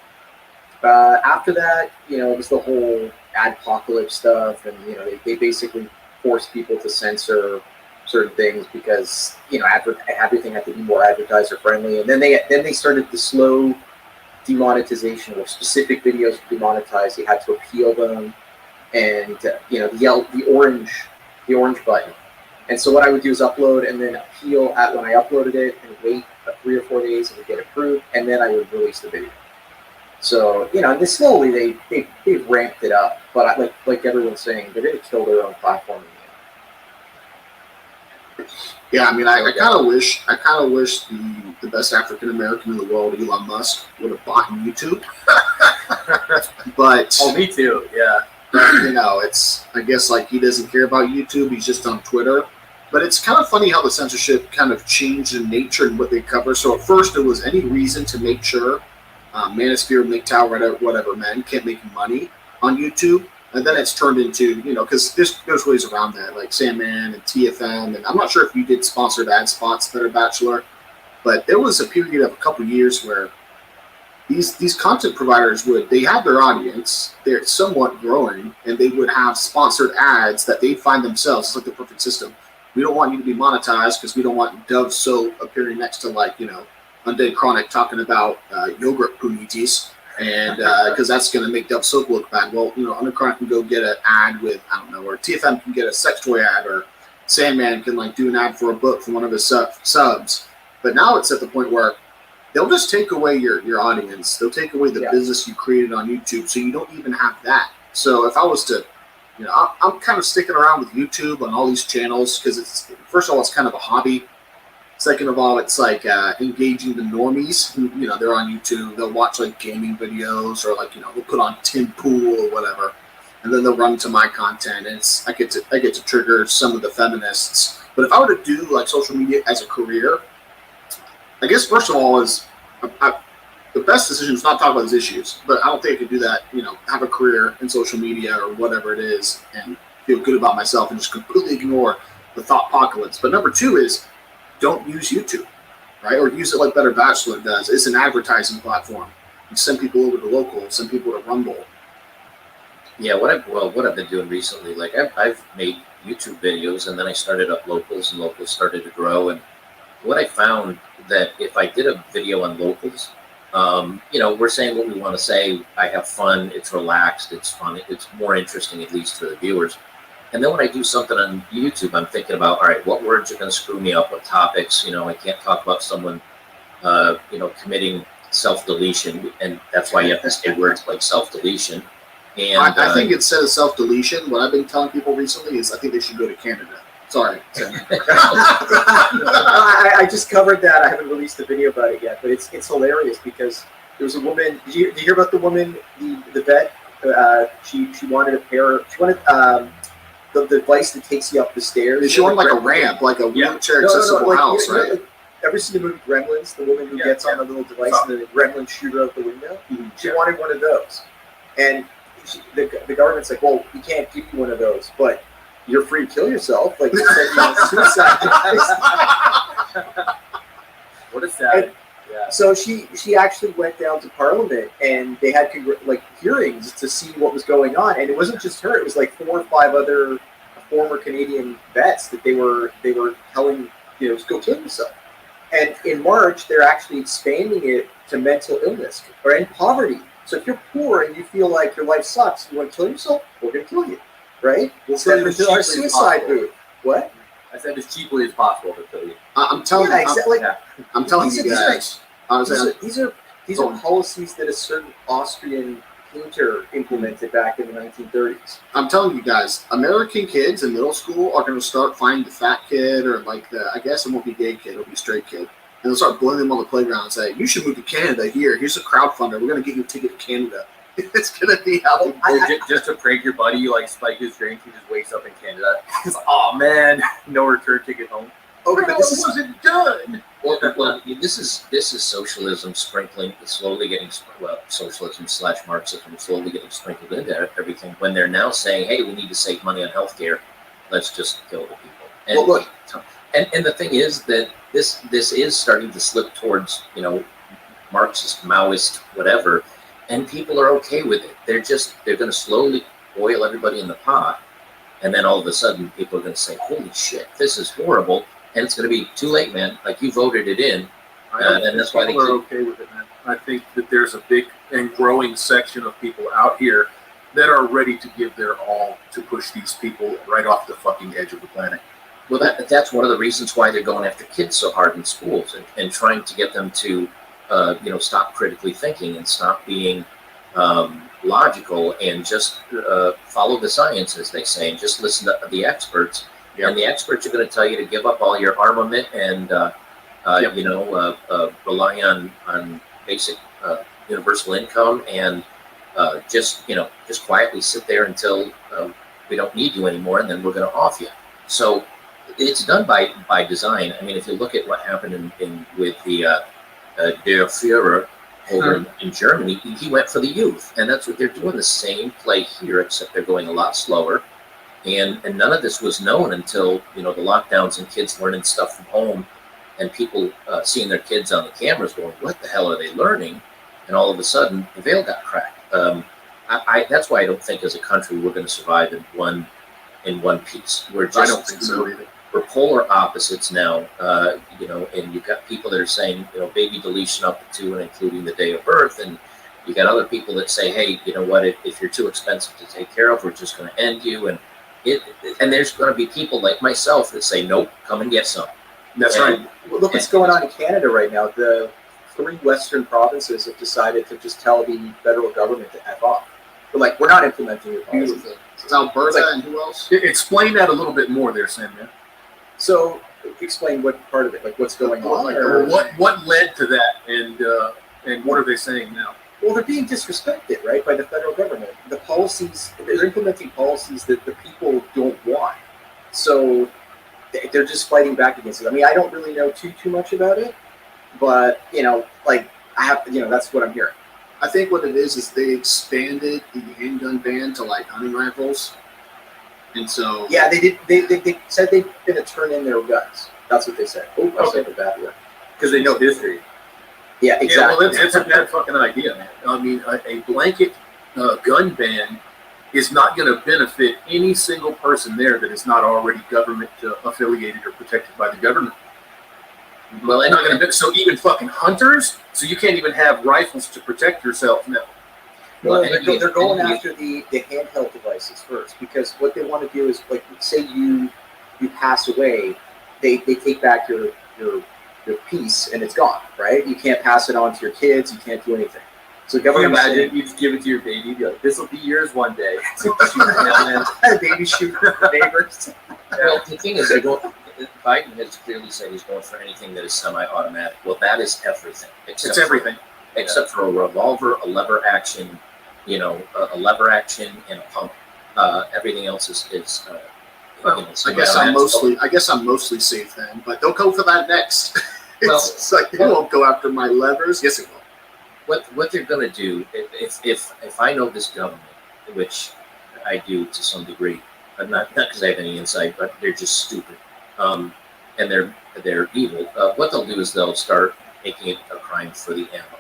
After that, it was the whole adpocalypse stuff, and they basically force people to censor certain things because everything had to be more advertiser friendly, and then they started the slow demonetization where specific videos were demonetized. You had to appeal them, and the orange button. And so what I would do is upload and then appeal at when I uploaded it and wait 3 or 4 days and it would get approved, and then I would release the video. So and slowly they've ramped it up, but like everyone's saying, they're going to kill their own platform. Yeah, I mean, I kind of wish the best African American in the world, Elon Musk, would have bought YouTube. But me too. Yeah. It's I guess like he doesn't care about YouTube. He's just on Twitter. But it's kind of funny how the censorship kind of changed in nature and what they cover. So at first, it was any reason to make sure Manosphere, MGTOW, whatever, men can't make money on YouTube. And then it's turned into, because there's ways around that, like Sandman and TFM. And I'm not sure if you did sponsored ad spots that are Bachelor, but there was a period of a couple years where these content providers they have their audience, they're somewhat growing, and they would have sponsored ads that they find themselves. It's like the perfect system. We don't want you to be monetized because we don't want Dove soap appearing next to Undead Chronic talking about yogurt punitis. And because that's going to make Dove soap look bad. Well, Undercrown can go get an ad with, I don't know, or TFM can get a sex toy ad, or Sandman can do an ad for a book from one of his subs. But now it's at the point where they'll just take away your audience. They'll take away the business you created on YouTube, so you don't even have that. So if I was to, I'm kind of sticking around with YouTube on all these channels because first of all, it's kind of a hobby. Second of all, it's like engaging the normies who, they're on YouTube. They'll watch gaming videos or they'll put on Tim Pool or whatever, and then they'll run to my content. And I get to trigger some of the feminists. But if I were to do social media as a career, I guess first of all is the best decision is not talk about those issues. But I don't think I could do that. Have a career in social media or whatever it is and feel good about myself and just completely ignore the thought apocalypse. But number two is, don't use YouTube, right? Or use it like Better Bachelor does. It's an advertising platform. You send people over to local, send people to Rumble. Yeah, what I've been doing recently, I've made YouTube videos and then I started up locals and locals started to grow. And what I found that if I did a video on locals, we're saying what we want to say. I have fun. It's relaxed. It's fun. It's more interesting, at least for the viewers. And then when I do something on YouTube, I'm thinking about, all right, what words are going to screw me up? What topics? I can't talk about someone, committing self-deletion, and that's why you have to say words like self-deletion. And I think instead of self-deletion, what I've been telling people recently is I think they should go to Canada. Sorry. I just covered that. I haven't released a video about it yet, but it's hilarious because there was a woman. Did you hear about the woman, the vet? She wanted a pair. She wanted the device that takes you up the stairs. She wanted a ramp, like a wheelchair accessible house, right? Ever seen the movie Gremlins? The woman who gets on the little device and the gremlins shoot her out the window. Mm-hmm. She wanted one of those, and the government's like, "Well, we can't give you one of those, but you're free to kill yourself." Like, suicide. What is that? Yeah. So she actually went down to Parliament, and they had hearings to see what was going on. And it wasn't just her; it was 4 or 5 other former Canadian vets that they were telling to go kill yourself. And in March, they're actually expanding it to mental illness and poverty. So if you're poor and you feel like your life sucks, you want to kill yourself, we're going to kill you, right? We'll send you to our suicide booth. What? I said as cheaply as possible to kill you. I'm telling you, I'm telling you guys. These are policies that a certain Austrian painter implemented back in the 1930s. I'm telling you guys, American kids in middle school are going to start finding the fat kid or I guess it won't be gay kid, it'll be straight kid. And they'll start bullying them on the playground and say, you should move to Canada here. Here's a crowdfunder. We're going to get you a ticket to Canada. It's going to be how just to prank your buddy, spike his drink, he just wakes up in Canada. Oh, man, no return ticket home. Okay, but this wasn't done. Well, this is socialism slowly getting socialism/Marxism slowly getting sprinkled into everything. When they're now saying, "Hey, we need to save money on healthcare, let's just kill the people." And and the thing is that this is starting to slip towards Marxist, Maoist, whatever, and people are okay with it. They're going to slowly boil everybody in the pot, and then all of a sudden people are going to say, "Holy shit, this is horrible," and it's going to be too late, man. Like you voted it in, and that's why they people are keep. okay with it, man. I think that there's a big and growing section of people out here that are ready to give their all to push these people right off the fucking edge of the planet. Well, that's one of the reasons why they're going after kids so hard in schools and trying to get them to, stop critically thinking and stop being logical and just follow the science, as they say, and just listen to the experts. Yep. And the experts are going to tell you to give up all your armament and, rely on basic universal income and just quietly sit there until we don't need you anymore, and then we're going to off you. So it's done by design. I mean, if you look at what happened with the Der Führer over in Germany, he went for the youth, and that's what they're doing. The same play here, except they're going a lot slower. And none of this was known until the lockdowns and kids learning stuff from home, and people seeing their kids on the cameras going, "What the hell are they learning?" And all of a sudden, the veil got cracked. That's why I don't think, as a country, we're going to survive in one piece. I don't think so either. We're polar opposites now, and you've got people that are saying, baby deletion up to and including the day of birth, and you got other people that say, hey, you know what, if you're too expensive to take care of, we're just going to end you, and there's going to be people like myself that say, nope, come and get some. That's right. Well, look what's going on in Canada right now. The 3 Western provinces have decided to just tell the federal government to F off. They're like, we're not implementing your policy. It's Alberta and who else? Explain that a little bit more there, Sam. Yeah. So explain what part of it, like what's going on. What led to that, and what are they saying now? Well, they're being disrespected, right, by the federal government. The policies, they're implementing policies that the people don't want. So they're just fighting back against it. I mean, I don't really know too much about it, but that's what I'm hearing. I think what it is they expanded the handgun ban to like hunting rifles, and so yeah, they did. They said they're going to turn in their guns. That's what they said. Oh, I said it that way. Because they know history. Yeah, exactly. Yeah, well, it's a bad fucking idea, man. I mean, a blanket gun ban is not going to benefit any single person there that is not already government affiliated or protected by the government. Well, they're not going to. So even fucking hunters. So you can't even have rifles to protect yourself now. Well, they're going after the handheld devices first, because what they want to do is, like, say you pass away, they take back your piece and it's gone, right? You can't pass it on to your kids. You can't do anything. So government. Imagine you just give it to your baby, be like, "This will be yours one day." Baby shoot neighbors. Well, the thing is, Biden has clearly said he's going for anything that is semi-automatic. Well, that is everything. It's everything. Except for a revolver, a lever action, a lever action and a pump. Everything else is I guess I'm mostly safe then, but don't go for that next. It's like they won't go after my levers. Yes, it will. What they're going to do, if I know this government, which I do to some degree, but not because I have any insight, but they're just stupid, and they're evil. What they'll do is they'll start making it a crime for the ammo,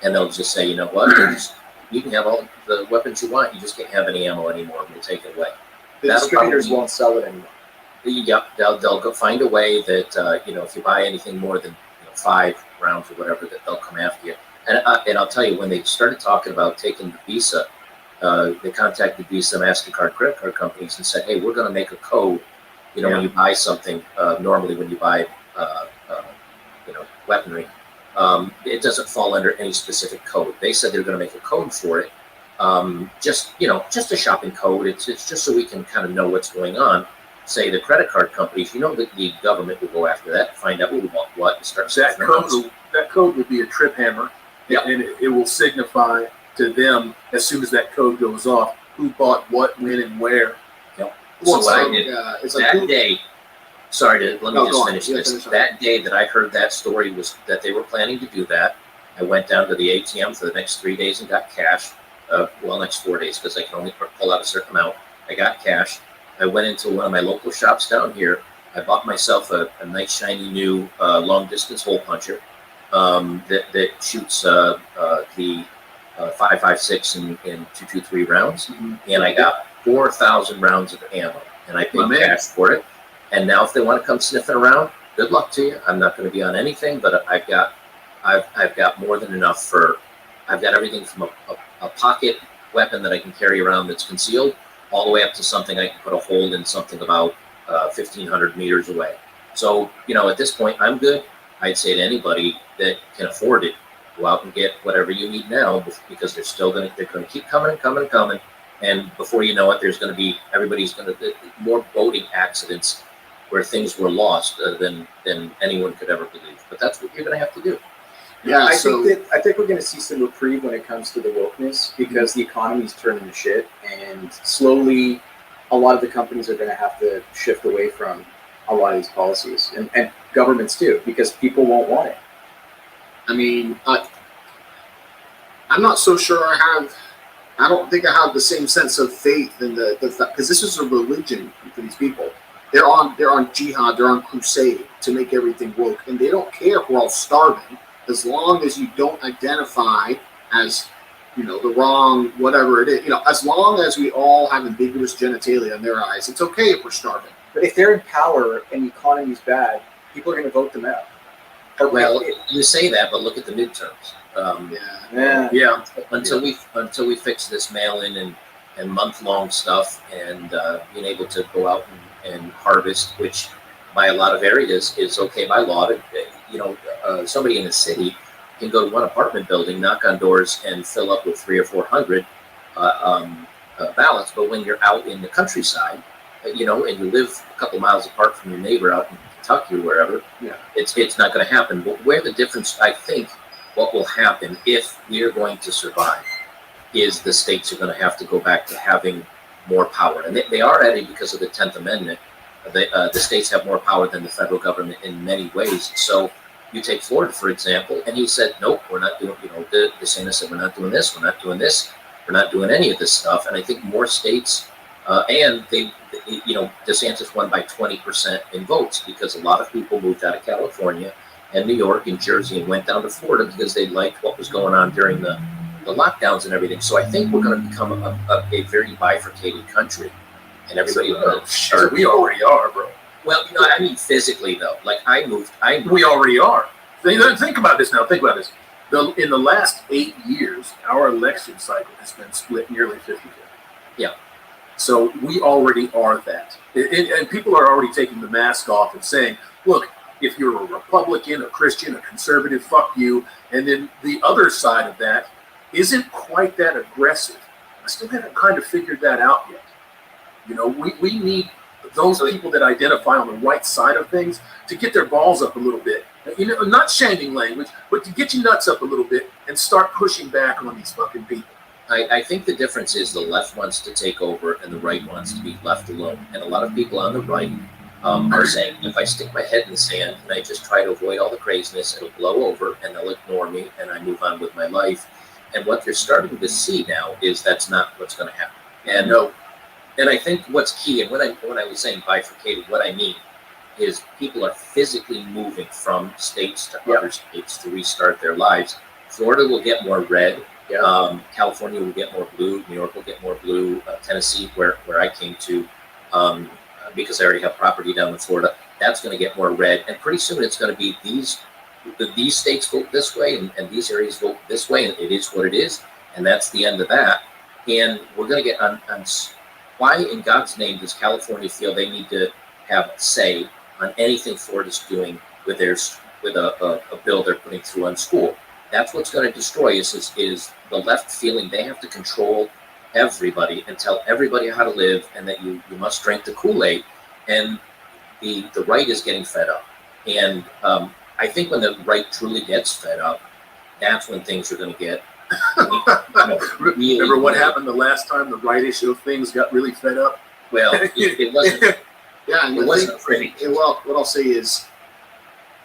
and they'll just say, you know what, you can have all the weapons you want, you just can't have any ammo anymore. We'll take it away. The distributors won't sell it anymore. Yep, they'll go find a way that if you buy anything more than 5 rounds or whatever, that they'll come after you. And I'll tell you, when they started talking about taking the Visa, they contacted Visa, MasterCard, credit card companies and said, hey, we're going to make a code. When you buy something, normally when you buy weaponry, it doesn't fall under any specific code. They said they're going to make a code for it. Just a shopping code. It's just so we can kind of know what's going on. Say the credit card companies, that the government will go after that, find out who want what, and start that code will be a trip hammer. Yeah. And it will signify to them, as soon as that code goes off, who bought what, when, and where. Yep. So what I did that day, let me just finish this. That day that I heard that story was that they were planning to do that. I went down to the ATM for the next 3 days and got cash. Next 4 days, because I can only pull out a certain amount. I got cash. I went into one of my local shops down here. I bought myself a nice, shiny, new long-distance hole puncher that shoots the 5.56 and 223 rounds. Mm-hmm. And I got 4,000 rounds of ammo. and I paid cash for it. And now if they want to come sniffing around, good luck to you. I'm not going to be on anything, but I've got more than enough for. I've got everything from a pocket weapon that I can carry around that's concealed, all the way up to something I can put a hold in something about 1,500 meters away. So, at this point, I'm good. I'd say to anybody that can afford it, go out and get whatever you need now, because they're going to keep coming and coming and coming. And before you know it, everybody's going to, more boating accidents where things were lost than anyone could ever believe. But that's what you're going to have to do. Yeah, I think we're going to see some reprieve when it comes to the wokeness, because the economy's turning to shit, and slowly a lot of the companies are going to have to shift away from a lot of these policies, and governments too, because people won't want it. I mean, I'm not so sure I don't think I have the same sense of faith in the fact, because this is a religion for these people. They're on jihad, they're on crusade to make everything woke, and they don't care if we're all starving, as long as you don't identify as, the wrong, whatever it is. As long as we all have ambiguous genitalia in their eyes, it's okay if we're starving. But if they're in power and the economy's bad, people are going to vote them out. Well, you say that, but look at the midterms. Until we fix this mail-in and month-long stuff, and being able to go out and harvest, which by a lot of areas is okay by law. Somebody in a city can go to one apartment building, knock on doors, and fill up with 300 or 400 ballots. But when you're out in the countryside, and you live a couple miles apart from your neighbor out in Kentucky or wherever, it's not going to happen. But where the difference, I think, what will happen if we are going to survive, is the states are going to have to go back to having more power, and they are already, because of the 10th Amendment. The states have more power than the federal government in many ways. So you take Florida, for example, and he said, nope, we're not doing, DeSantis said, we're not doing this, we're not doing this, we're not doing any of this stuff. And I think more states, and DeSantis won by 20% in votes, because a lot of people moved out of California and New York and Jersey and went down to Florida because they liked what was going on during the lockdowns and everything. So I think we're going to become a very bifurcated country. And everybody sure, we already are, bro. Well, I mean physically though. Like we already are. Think about this now. Think about this. In the last 8 years, our election cycle has been split nearly 50-50. Yeah. So we already are that. And people are already taking the mask off and saying, look, if you're a Republican, a Christian, a conservative, fuck you. And then the other side of that isn't quite that aggressive. I still haven't kind of figured that out yet. We need those people that identify on the right side of things to get their balls up a little bit. Not shaming language, but to get your nuts up a little bit and start pushing back on these fucking people. I think the difference is the left wants to take over and the right wants to be left alone. And a lot of people on the right are saying, if I stick my head in the sand and I just try to avoid all the craziness, it'll blow over and they'll ignore me and I move on with my life. And what you're starting to see now is that's not what's going to happen. And I think what's key, and when I was saying bifurcated, what I mean is people are physically moving from states to other states to restart their lives. Florida will get more red. California will get more blue. New York will get more blue. Tennessee, where I came to, because I already have property down in Florida, that's going to get more red. And pretty soon it's going to be these states vote this way and these areas vote this way, and it is what it is. And that's the end of that. And we're going to get on why in God's name does California feel they need to have say on anything Florida's doing with a bill they're putting through on school? That's what's going to destroy us is the left feeling they have to control everybody and tell everybody how to live, and that you must drink the Kool-Aid. And the right is getting fed up. And I think when the right truly gets fed up, that's when things are going to get really. Remember what happened the last time the right-ish of things got really fed up? Well, it wasn't. Yeah, and it wasn't pretty. Well, what I'll say is,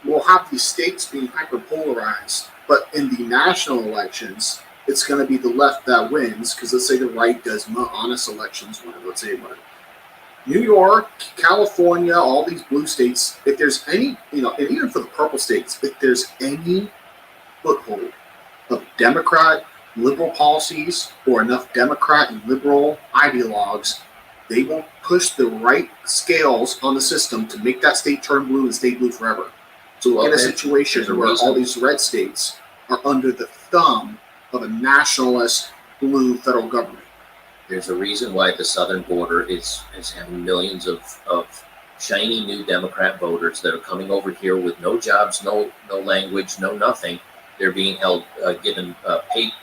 we'll have these states being hyper-polarized, but in the national elections, it's going to be the left that wins, because let's say the right does honest elections, let's say New York, California, all these blue states, if there's any, and even for the purple states, if there's any foothold of Democrat liberal policies or enough Democrat and liberal ideologues, they won't push the right scales on the system to make that state turn blue and stay blue forever. So we'll get a situation where all these red states are under the thumb of a nationalist blue federal government. There's a reason why the southern border is having millions of shiny new Democrat voters that are coming over here with no jobs, no language, no nothing. They're being held, given paid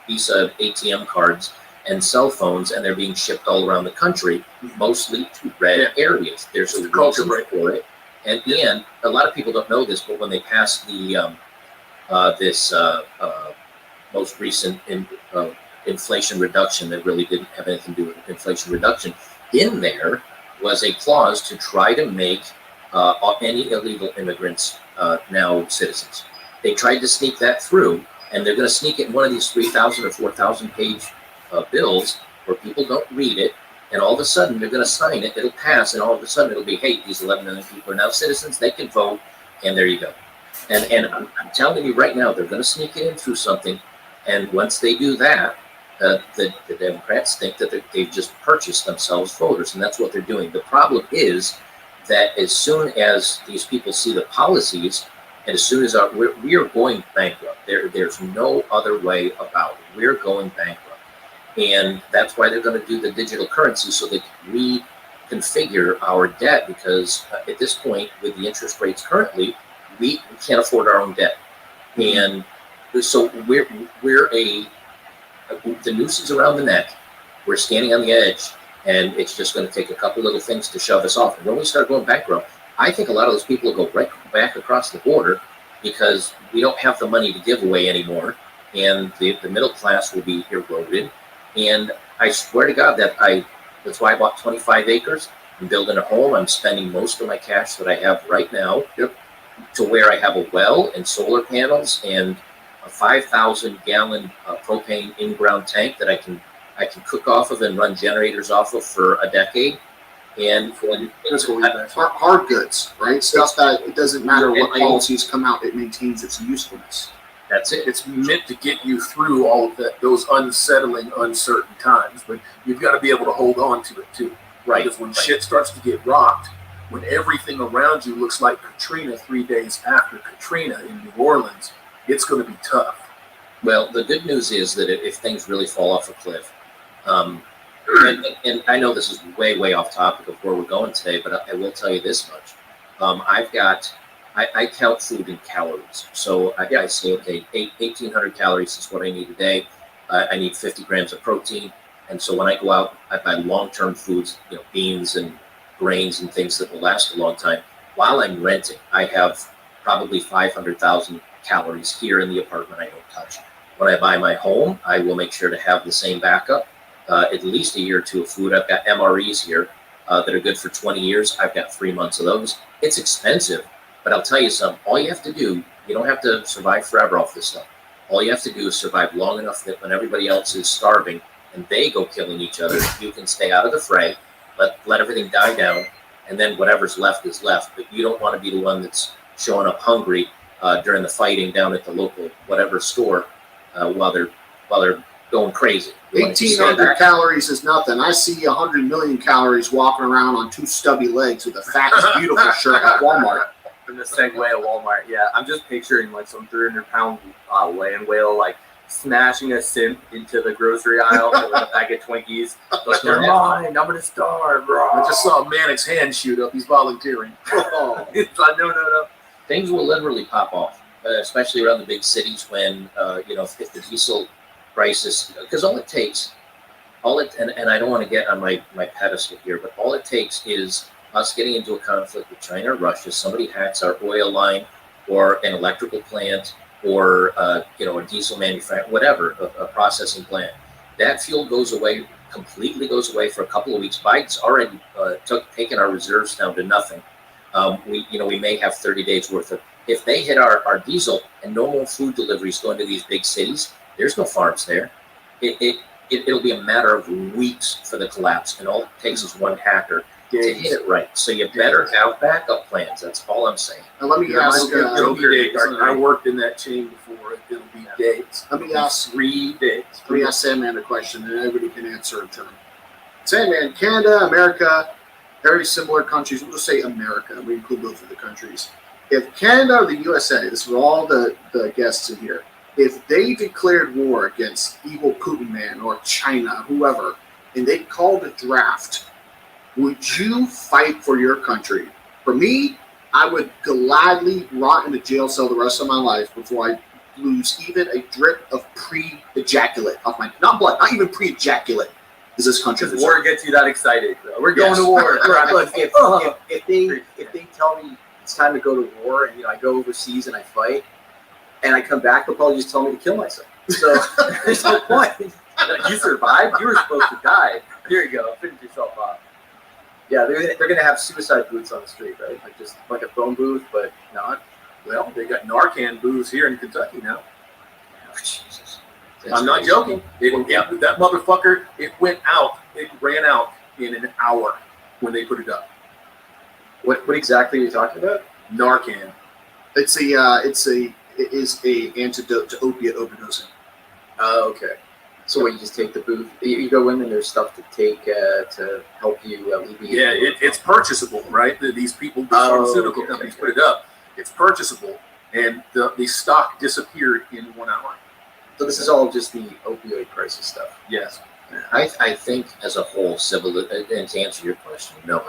Visa ATM cards and cell phones, and they're being shipped all around the country, mostly to red areas. There's a reason for it. And a lot of people don't know this, but when they passed the this most recent inflation reduction that really didn't have anything to do with inflation reduction, in there was a clause to try to make any illegal immigrants now citizens. They tried to sneak that through, and they're going to sneak it in one of these 3,000 or 4,000 page bills where people don't read it, and all of a sudden they're going to sign it, it'll pass, and all of a sudden it'll be, hey, these 11 million people are now citizens, they can vote, and there you go. And I'm telling you right now, they're going to sneak it in through something, and once they do that, the Democrats think that they've just purchased themselves voters, and that's what they're doing. The problem is that as soon as these people see the policies, and as soon as we are going bankrupt, there's no other way about it. We're going bankrupt, and that's why they're going to do the digital currency so they can reconfigure our debt. Because at this point, with the interest rates currently, we can't afford our own debt, and so the noose is around the neck. We're standing on the edge, and it's just going to take a couple little things to shove us off. And when we start going bankrupt, I think a lot of those people will go right back across the border because we don't have the money to give away anymore, and the middle class will be eroded. And I swear to God that's why I bought 25 acres. I'm building a home. I'm spending most of my cash that I have right now to where I have a well and solar panels and a 5,000 gallon propane in-ground tank that I can cook off of and run generators off of for a decade. And hard goods, right? Stuff that it doesn't matter what policies come out, it maintains its usefulness. That's it. It's meant to get you through all of those unsettling, uncertain times, but you've got to be able to hold on to it too. Right. Because when shit starts to get rocked, when everything around you looks like Katrina 3 days after Katrina in New Orleans, it's going to be tough. Well, the good news is that if things really fall off a cliff, and I know this is way off topic of where we're going today, but I will tell you this much. I count food in calories. So I say, okay, 1,800 calories is what I need a day. I need 50 grams of protein. And so when I go out, I buy long-term foods, beans and grains and things that will last a long time. While I'm renting, I have probably 500,000 calories here in the apartment I don't touch. When I buy my home, I will make sure to have the same backup, at least a year or two of food. I've got MREs here that are good for 20 years. I've got 3 months of those. It's expensive, but I'll tell you something. All you have to do, you don't have to survive forever off this stuff. All you have to do is survive long enough that when everybody else is starving and they go killing each other, you can stay out of the fray, let everything die down, and then whatever's left is left. But you don't want to be the one that's showing up hungry during the fighting down at the local whatever store while they're going crazy. 1,800 calories is nothing. I see 100 million calories walking around on 2 stubby legs with the fattest, beautiful shirt at Walmart. From the segue at Walmart, yeah, I'm just picturing like some 300-pound land whale like smashing a simp into the grocery aisle with a bag of Twinkies. Like, they're mine. I'm gonna starve, bro. I just saw Manic's hand shoot up. He's volunteering. It's like no. Things will literally pop off, especially around the big cities when if the diesel prices, because all it takes, and I don't want to get on my pedestal here, but all it takes is us getting into a conflict with China or Russia. Somebody hacks our oil line or an electrical plant or a diesel manufacturer, whatever, a processing plant. That fuel completely goes away for a couple of weeks. Biden's already taken our reserves down to nothing. We may have 30 days worth of. If they hit our diesel and no more food deliveries going to these big cities, there's no farms there. It'll be a matter of weeks for the collapse, and all it takes is one hacker to hit it right. So you better have backup plans. That's all I'm saying. Now let me ask. I worked in that chain before. It'll be days. Let me ask 3 days. Let me ask Sandman a question, and everybody can answer in turn. Sandman, Canada, America, very similar countries. We'll just say America. We include both of the countries. If Canada or the USA, this is for all the guests in here, if they declared war against evil Putin man or China, whoever, and they called a draft, would you fight for your country? For me, I would gladly rot in a jail cell the rest of my life before I lose even a drip of pre-ejaculate off my, not blood, not even pre-ejaculate. Is this country? Because war gets you that excited. We're going to war. Look, if they tell me it's time to go to war, and I go overseas and I fight, and I come back, they'll probably just tell me to kill myself. So there's no point. You survived. You were supposed to die. Here you go. Finish yourself off. Yeah, they're gonna have suicide booths on the street, right? Like just like a phone booth, but not. Well, they got Narcan booths here in Kentucky now. Oh, Jesus. I'm not joking. That motherfucker, it ran out in an hour when they put it up. What exactly are you talking about? Narcan. It is a antidote to opiate overdosing. Oh, okay. So what, you just take the booth, you go in and there's stuff to take to help you alleviate. Yeah, it's purchasable, right? These people, the pharmaceutical companies put it up. It's purchasable, and the stock disappeared in 1 hour. So this is all just the opioid crisis stuff. Yes. I think as a whole, and to answer your question, no,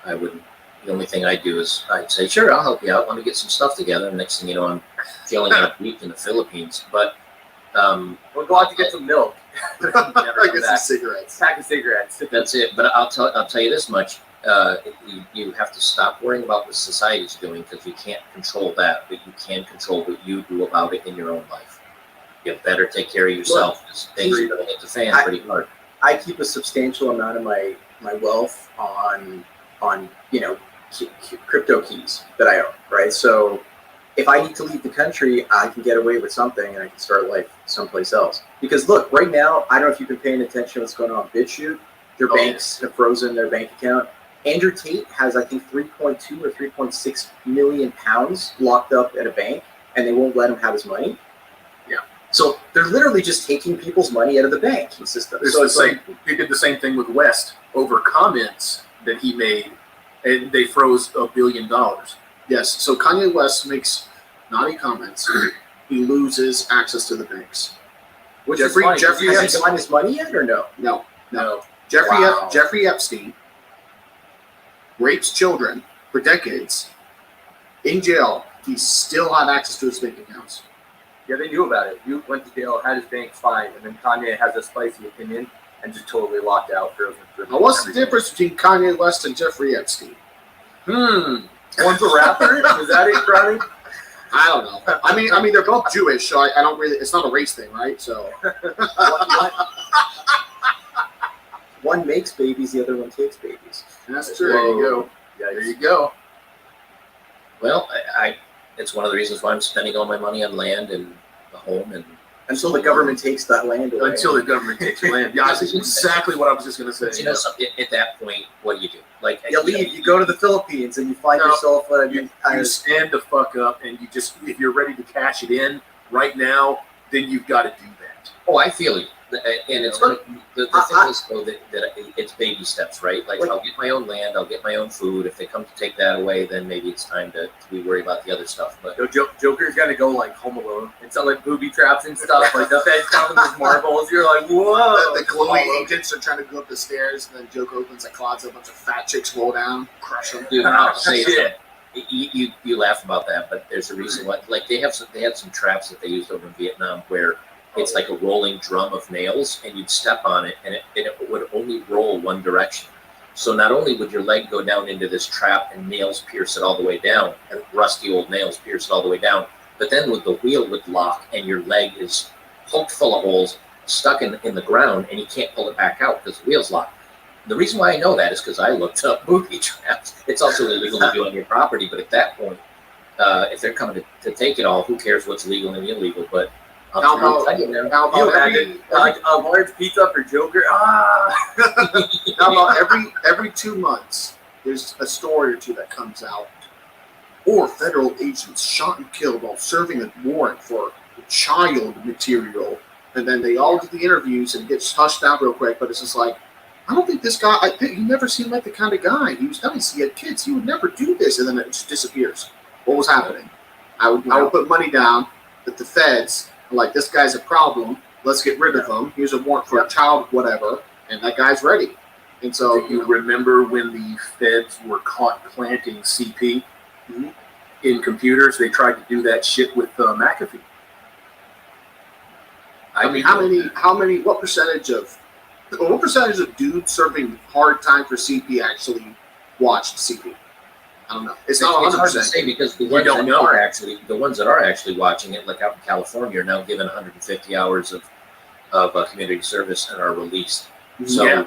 I wouldn't. The only thing I'd do is I'd say, sure, I'll help you out. Let me get some stuff together. And next thing you know, I'm feeling out week in the Philippines. But we'll go out to get some milk. I guess some cigarettes. Pack of cigarettes. That's it. But I'll tell you this much: you have to stop worrying about what society's doing, because you can't control that, but you can control what you do about it in your own life. You better take care of yourself, because things are going to hit the fan pretty hard. I keep a substantial amount of my wealth on crypto keys that I own, right? So if I need to leave the country, I can get away with something and I can start life someplace else. Because look, right now, I don't know if you've been paying attention to what's going on with BitChute. Their banks have frozen their bank account. Andrew Tate has, I think, 3.2 or 3.6 million pounds locked up at a bank, and they won't let him have his money. Yeah. So they're literally just taking people's money out of the banking system. So it's like they did the same thing with West over comments that he made, and they froze $1 billion. Yes. So Kanye West makes naughty comments. He loses access to the banks. Which Jeffrey has he gotten his money yet, or no? No. Jeffrey Epstein rapes children for decades. In jail, he still had access to his bank accounts. Yeah, they knew about it. You went to jail, had his bank fined, and then Kanye has a spicy opinion and just totally locked out. Now, what's the difference between Kanye West and Jeffrey Epstein? One's a rapper. Is that it, Ronnie? I don't know. I mean, they're both Jewish, so I don't really. It's not a race thing, right? So one makes babies, the other one takes babies. That's true. There you go. Yeah, there you go. Well, it's one of the reasons why I'm spending all my money on land and a home, and until the government takes that land away. Until the government takes your land. Yeah, that's exactly what I was just going to say. You know, at that point, what do you do? Like, you leave. You go to the Philippines, and you find yourself. You stand the fuck up, and you just, if you're ready to cash it in right now, then you've got to do that. Oh, I feel you. And it's the thing is, though, that it's baby steps, right? Like, I'll get my own land, I'll get my own food. If they come to take that away, then maybe it's time to be worried about the other stuff. But Joker's got to go like Home Alone and sell like booby traps and stuff. Like the feds come with marbles. You're like, whoa! The glowing agents are trying to go up the stairs, and then Joker opens a closet, a bunch of fat chicks roll down, crush them. Dude, I'll say it. You laugh about that, but there's a reason why. Like they had some traps that they used over in Vietnam where it's like a rolling drum of nails, and you'd step on it, and it would only roll one direction. So not only would your leg go down into this trap and nails pierce it all the way down, and rusty old nails pierce it all the way down, but then the wheel would lock, and your leg is poked full of holes, stuck in the ground, and you can't pull it back out because the wheel's locked. The reason why I know that is because I looked up booby traps. It's also illegal to do on your property, but at that point, if they're coming to take it all, who cares what's legal and illegal? But How about a large pizza for Joker? How about every 2 months, there's a story or two that comes out, or federal agents shot and killed while serving a warrant for child material, and then they all do the interviews and it gets hushed down real quick. But it's just like, I don't think this guy. I think he never seemed like the kind of guy. He was nice. He had kids. He would never do this, and then it just disappears. What was happening? I would put money down that the feds are like, this guy's a problem. Let's get rid of him. Here's a warrant for a child, whatever, and that guy's ready. And so, do you remember when the feds were caught planting CP in computers? They tried to do that shit with McAfee. I mean, what percentage of dudes serving hard time for CP actually watched CP? I don't know. It's not 100%. It's hard to say because the ones that are actually watching it, like out in California, are now given 150 hours of community service and are released. So yeah.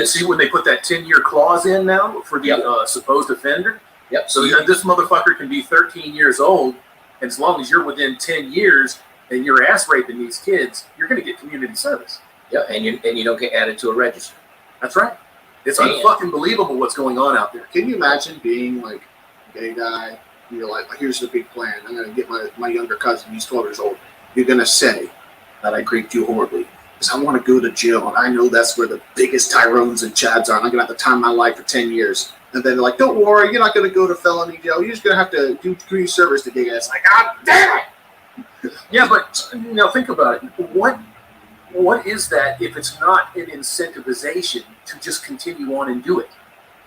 See when they put that 10-year clause in now for the supposed offender? Yep. So this motherfucker can be 13 years old, and as long as you're within 10 years and you're ass raping these kids, you're going to get community service. Yeah, and you don't get added to a register. That's right. It's unfucking believable what's going on out there. Can you imagine being like a gay guy? And you're like, here's the big plan. I'm going to get my younger cousin. He's 12 years old. You're going to say that I raped you horribly because I want to go to jail, and I know that's where the biggest Tyrones and Chads are. And I'm going to have to time my life for 10 years. And then they're like, don't worry, you're not going to go to felony jail. You're just going to have to do community service to gay guys. It's like, God damn it! Yeah, but think about it. What is that if it's not an incentivization to just continue on and do it?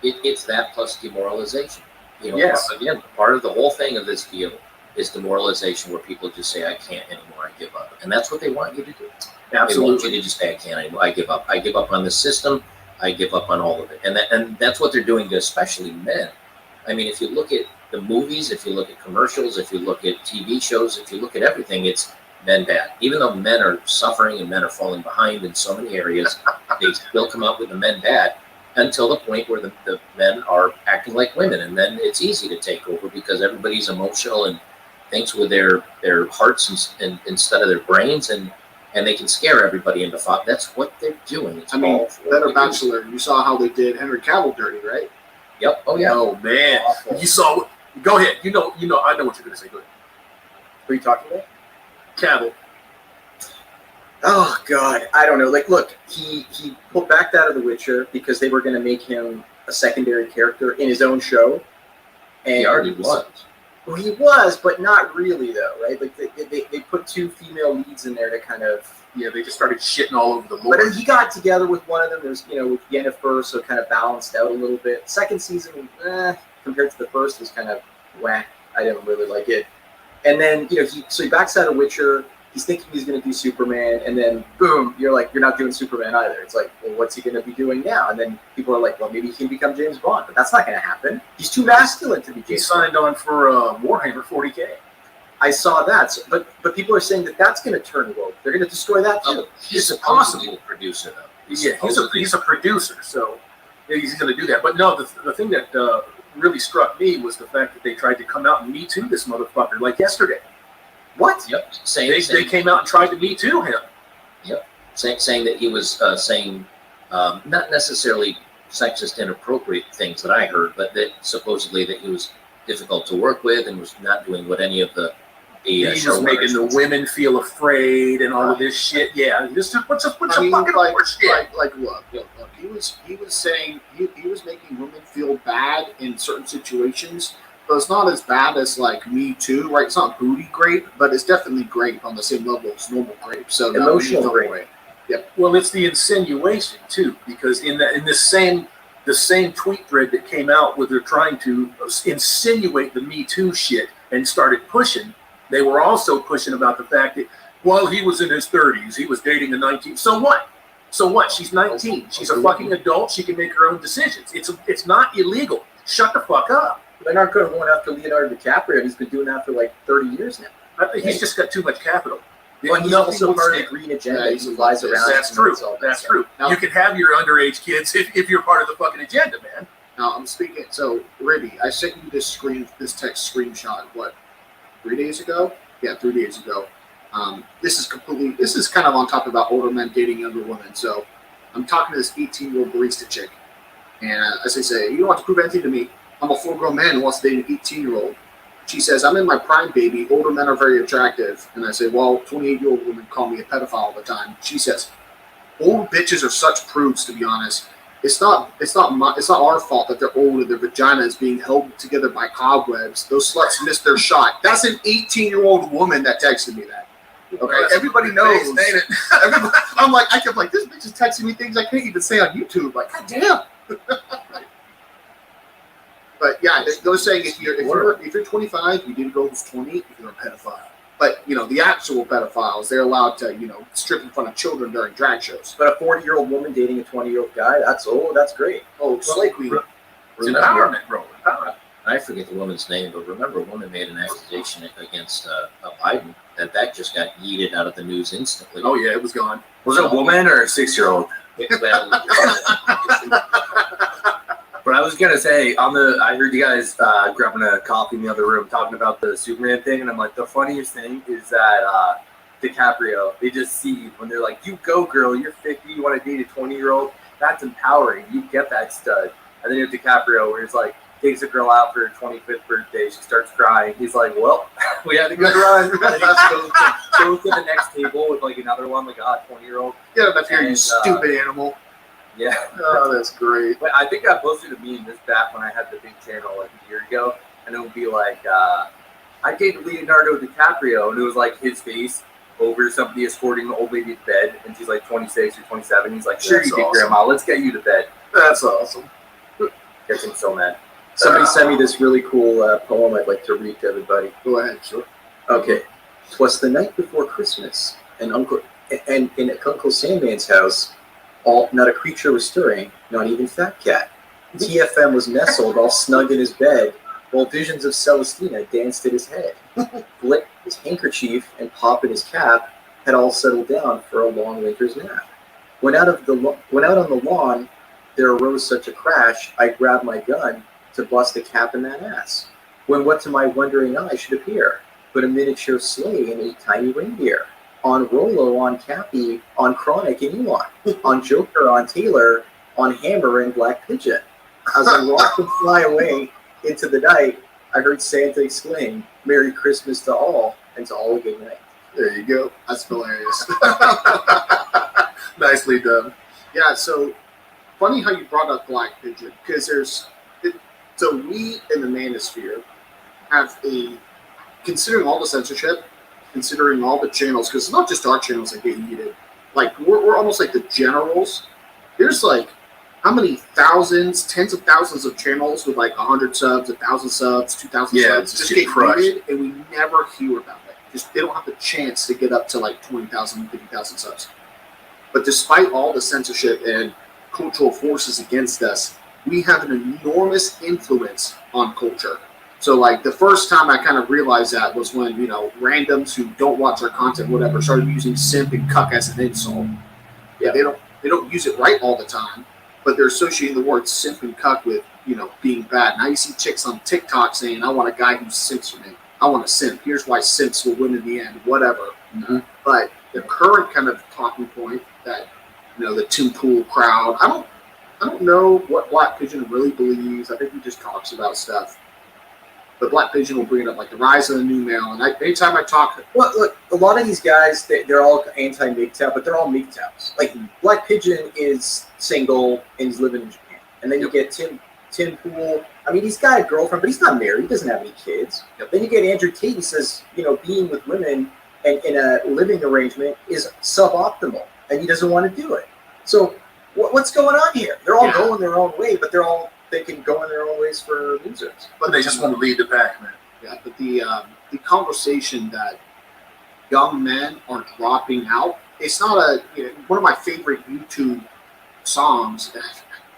It's that plus demoralization. Yes. Again, part of the whole thing of this deal is demoralization, where people just say, I can't anymore, I give up. And that's what they want you to do. Absolutely. They want you to just say, I can't anymore, I give up. I give up on the system. I give up on all of it. And that's what they're doing to especially men. I mean, if you look at the movies, if you look at commercials, if you look at TV shows, if you look at everything, it's men bad. Even though men are suffering and men are falling behind in so many areas, they still come up with the men bad until the point where the men are acting like women. And then it's easy to take over because everybody's emotional and thinks with their hearts and instead of their brains, and they can scare everybody into thought. That's what they're doing. It's Better Bachelor, you saw how they did Henry Cavill dirty, right? Yep. Oh, yeah. Oh, man. Awful. You saw. Go ahead. I know what you're going to say. Go ahead. What are you talking about? Cavill. Oh God, I don't know. Like, look, he backed out of The Witcher because they were going to make him a secondary character in his own show. And he already was. Well, he was, but not really, though, right? Like they put two female leads in there to kind of they just started shitting all over the Lord. But he got together with one of them. There's with Yennefer, so it kind of balanced out a little bit. Second season, compared to the first, was kind of whack. I didn't really like it. And then he backs out of Witcher. He's thinking he's going to do Superman, and then boom, you're like, you're not doing Superman either. It's like, well, what's he going to be doing now? And then people are like, well, maybe he can become James Bond, but that's not going to happen. He's too masculine to be James Bond. He signed on for Warhammer 40K. I saw that, but people are saying that that's going to turn woke. They're going to destroy that too. He's a producer, though. He's a producer, so he's going to do that. But no, the thing that really struck me was the fact that they tried to come out and Me Too this motherfucker like yesterday. What? Yep. They came out and tried to Me Too him. Yep. Saying that he was saying not necessarily sexist, inappropriate things that I heard, but that supposedly that he was difficult to work with and was not doing what any of the he was making the women feel afraid and all of this shit. Yeah, just what's a fucking horseshit. Like look, he was saying he was making women feel bad in certain situations. But it's not as bad as like Me Too, right? It's not booty grape, but it's definitely grape on the same level as normal grape. So emotional grape. Yep. Well, it's the insinuation too, because in the same tweet thread that came out where they're trying to insinuate the Me Too shit and started pushing, they were also pushing about the fact that while he was in his 30s, he was dating a 19. So what? So what? She's 19. She's a fucking adult. She can make her own decisions. It's not illegal. Shut the fuck up. They're not going to go after Leonardo DiCaprio. He's been doing that for like 30 years now. I think he's just got too much capital. Well, he's also part of the green agenda. He flies around. That's true. That's true. You can have your underage kids if you're part of the fucking agenda, man. Now I'm speaking. So, Riddy, I sent you this text screenshot. What? 3 days ago? Yeah, 3 days ago. This is kind of on top about older men dating younger women. So, I'm talking to this 18-year-old barista chick, and as I say, you don't want to prove anything to me. I'm a full-grown man who wants to date an 18-year-old. She says, I'm in my prime, baby. Older men are very attractive. And I say, well, 28-year-old women call me a pedophile all the time. She says, old bitches are such prudes, to be honest. It's not our fault that they're old and their vagina is being held together by cobwebs. Those sluts missed their shot. That's an 18-year-old woman that texted me that. Okay, everybody knows. I kept like, this bitch is texting me things I can't even say on YouTube. Like, god damn. But yeah, they're saying if you're 25, you didn't go who's 20, you're a pedophile. But the actual pedophiles, they're allowed to strip in front of children during drag shows. But a 40-year-old woman dating a 20-year-old guy, that's great. Oh, Slay Queen. It's empowerment, bro. Empowerment. I forget the woman's name, but remember, a woman made an accusation against Biden that just got yeeted out of the news instantly. Oh yeah, it was gone. Was it a woman or a 6-year-old? But I was gonna say I heard you guys grabbing a coffee in the other room talking about the Superman thing, and I'm like, the funniest thing is that DiCaprio, they just see when they're like, you go girl, you're 50, you want to date a 20-year-old, that's empowering. You get that stud. And then you have DiCaprio where he's like, takes a girl out for her 25th birthday, she starts crying. He's like, well, we had a good run. And he goes to the next table with like another one, like a 20-year-old. Get up here, you stupid animal. Yeah. Oh, that's great. But I think I posted a meme this back when I had the big channel like a year ago, and it would be like, I dated Leonardo DiCaprio, and it was like his face over somebody escorting the old lady to bed, and she's like 26 or 27. He's like, sure, That's you did, awesome. Grandma. Let's get you to bed. That's awesome. Gets him so mad. Somebody sent me this really cool poem I'd like to read to everybody. Go ahead, sure. Okay. 'Twas the night before Christmas, and in Uncle Sandman's house, not a creature was stirring, not even Fat Cat. TFM was nestled all snug in his bed, while visions of Celestina danced at his head. Flick, his handkerchief, and Pop in his cap had all settled down for a long winter's nap. When out on the lawn, there arose such a crash, I grabbed my gun to bust a cap in that ass. When what to my wondering eye should appear but a miniature sleigh and 8 tiny reindeer. On Rolo, on Cappy, on Chronic and Elon, on Joker, on Taylor, on Hammer and Black Pigeon. As I rocked and fly away into the night, I heard Santa exclaim, Merry Christmas to all, and to all a good night. There you go. That's hilarious. Nicely done. Yeah, so funny how you brought up Black Pigeon, because so we in the manosphere have considering all the censorship, considering all the channels, because it's not just our channels that get yeeted. Like, we're almost like the generals. There's like, how many thousands, tens of thousands of channels with like 100 subs, 1,000 subs, 2,000 subs just get yeeted, and we never hear about it. Just they don't have the chance to get up to like 20,000, 50,000 subs. But despite all the censorship and cultural forces against us, we have an enormous influence on culture. So like the first time I kind of realized that was when, randoms who don't watch our content, whatever, started using simp and cuck as an insult. Yeah, they don't use it right all the time, but they're associating the word simp and cuck with, being bad. Now you see chicks on TikTok saying, I want a guy who simps for me. I want a simp. Here's why simps will win in the end, whatever. Mm-hmm. But the current kind of talking point that, the Tim Pool crowd, I don't know what Black Pigeon really believes. I think he just talks about stuff. But Black Pigeon will bring it up like the rise of the new male. And anytime I talk, well, look, a lot of these guys, they're all anti-MGTOW, but they're all MGTOWs. Like Black Pigeon is single and he's living in Japan, and then you get Tim Pool. I mean, he's got a girlfriend, but he's not married. He doesn't have any kids. Then you get Andrew Tate. He says, being with women and in a living arrangement is suboptimal, and he doesn't want to do it. So what's going on here? They're all going their own way, but they can go in their own ways for losers. But they just want to lead the pack, man. Yeah, but the conversation that young men are dropping out, it's not one of my favorite YouTube songs. I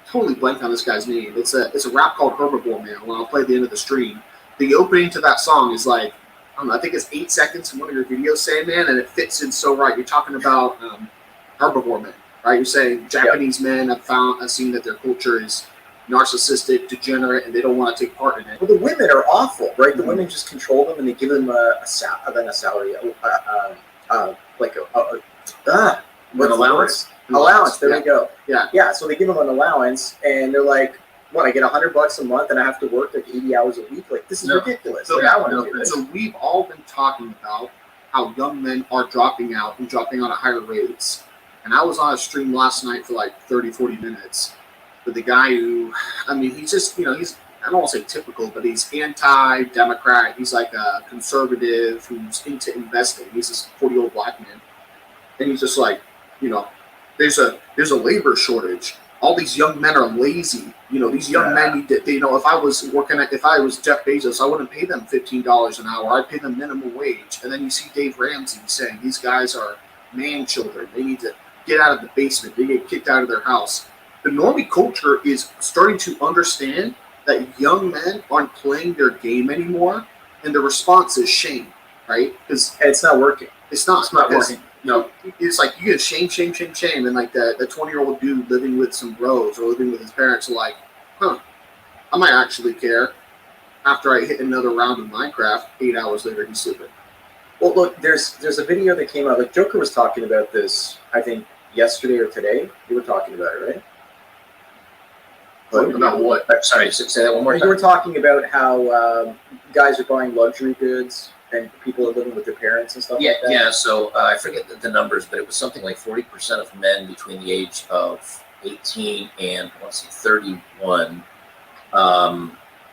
totally blanked on this guy's name. It's a rap called Herbivore Man. When I'll play at the end of the stream, the opening to that song is like, I don't know, I think it's 8 seconds in one of your videos, Sandman, and it fits in so right. You're talking about Herbivore Men, right? You're saying Japanese men have seen that their culture is narcissistic, degenerate, and they don't want to take part in it. Well, the women are awful, right? The women just control them, and they give them a salary, an allowance. Allowance. There we go. Yeah. Yeah. So they give them an allowance, and they're like, "What? I get $100 a month, and I have to work like 80 hours a week. Like this is ridiculous." So, like, I want to do this. So we've all been talking about how young men are dropping out and dropping out at higher rates. And I was on a stream last night for like 30, 40 minutes with the guy who, I mean, he's just, he's, I don't want to say typical, but he's anti-democrat. He's like a conservative who's into investing. He's this 40-year-old black man. And he's just like, there's a labor shortage. All these young men are lazy. These young men need to, if I was Jeff Bezos, I wouldn't pay them $15 an hour. I'd pay them minimum wage. And then you see Dave Ramsey saying these guys are man children. They need to get out of the basement. They get kicked out of their house. The normie culture is starting to understand that young men aren't playing their game anymore, and the response is shame, right? Because it's not working. It's not working. It's like you get shame, and like the 20-year-old dude living with some bros or living with his parents are like, I might actually care. After I hit another round of Minecraft, 8 hours later he's sleeping. Well, look, there's a video that came out. Like Joker was talking about this, I think yesterday or today. You were talking about it, right? About what? Sorry, say that one more time. You were talking about how guys are buying luxury goods and people are living with their parents and stuff like that. Yeah, so I forget the numbers, but it was something like 40% of men between the age of 18 and, I want to say, 31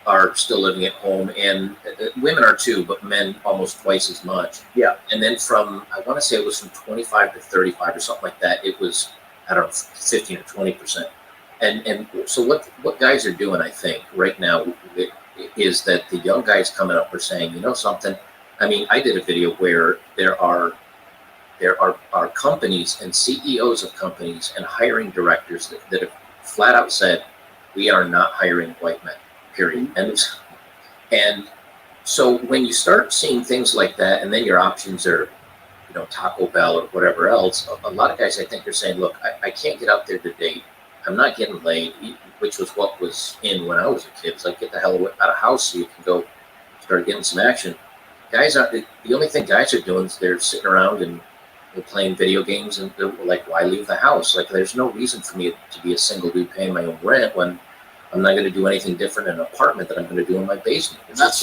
are still living at home. And women are too, but men almost twice as much. Yeah. And then from, I want to say it was from 25 to 35 or something like that, it was, I don't know, 15 or 20%. And so what guys are doing, I think, right now is that the young guys coming up are saying, something. I mean, I did a video where there are companies and CEOs of companies and hiring directors that have flat out said, we are not hiring white men, period. And so when you start seeing things like that, and then your options are, Taco Bell or whatever else, a lot of guys, I think, are saying, look, I can't get out there to date. I'm not getting laid, which was what was in when I was a kid. It's like, get the hell out of house so you can go start getting some action. Guys are the only thing guys are doing is they're sitting around and they're playing video games, and they're like, why leave the house? Like, there's no reason for me to be a single dude paying my own rent when I'm not going to do anything different in an apartment that I'm going to do in my basement. And that's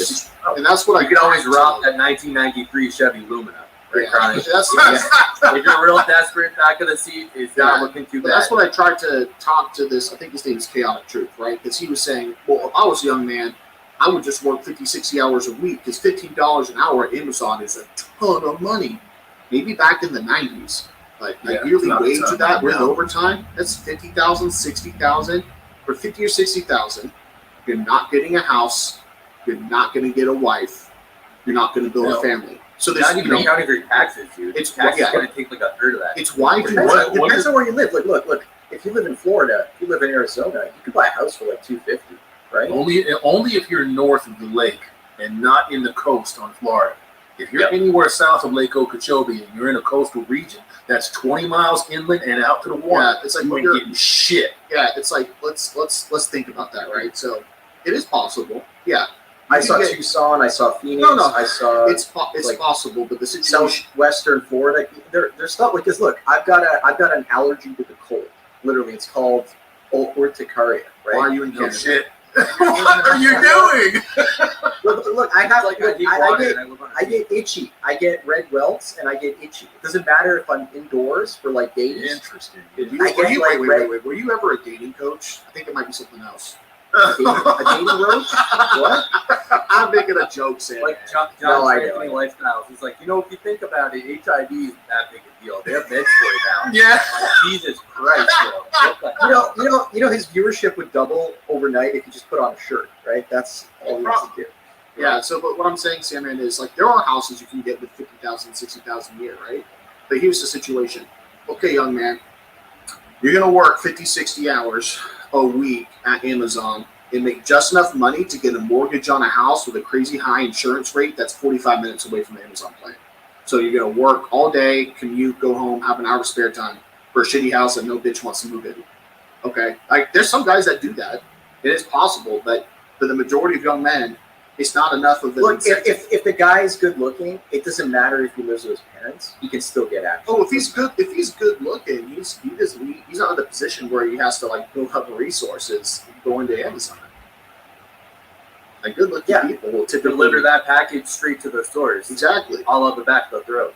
what you can always rock that 1993 Chevy Lumina. Right, if you're real desperate, back of the seat is not looking too bad. That's what I tried to talk to this. I think his name is Chaotic Truth, right? Because he was saying, well, if I was a young man, I would just work 50, 60 hours a week because $15 an hour at Amazon is a ton of money. Maybe back in the 90s, like yearly wage of that with overtime, that's $50,000, $60,000, for $50,000 or $60,000. You're not getting a house. You're not going to get a wife. You're not going to build a family. So there's not even accounting for your taxes, dude. It's taxes going to take like a third of that. It's why do depends on where you live. Look. If you live in Florida, if you live in Arizona, you can buy a house for like $250, right? Only if you're north of the lake and not in the coast on Florida. If you're anywhere south of Lake Okeechobee and you're in a coastal region that's 20 miles inland and out to the water, it's like you ain't getting shit. Yeah, it's like let's think about that, right? So it is possible. Yeah. I saw Tucson. I saw Phoenix. I saw. It's possible, but the situation Southwestern Florida, there's stuff like this. Look, I've got an allergy to the cold. Literally, it's called urticaria. Right? Why are you in Canada? Shit. What are you doing? Look, I have I get itchy. I get red welts and I get itchy. It doesn't matter if I'm indoors for like days. Interesting. Wait. Were you ever a dating coach? I think it might be something else. A dating roach? What? I'm making a joke, Sam. Like John's strengthening lifestyles. He's like, if you think about it, HIV isn't that big a deal. They have meds for it now. Yeah. Like, Jesus Christ, bro. His viewership would double overnight if you just put on a shirt, right? That's all he has to do. Yeah. So, but what I'm saying, Sam, is like there are houses you can get with $50,000, $60,000 a year, right? But here's the situation. Okay, young man, you're gonna work 50, 60 hours a week at Amazon and make just enough money to get a mortgage on a house with a crazy high insurance rate that's 45 minutes away from the Amazon plant. So you're going to work all day, commute, go home, have an hour of spare time for a shitty house that no bitch wants to move in. Okay? Like, there's some guys that do that. It is possible, but for the majority of young men, it's not enough of the Look, if the guy is good looking, it doesn't matter if he lives with his parents. He can still get action. Oh, if he's good looking, he's not in the position where he has to like build up resources going to Amazon. Like good looking people will typically deliver that package straight to the stores. Exactly. All out the back of the throat.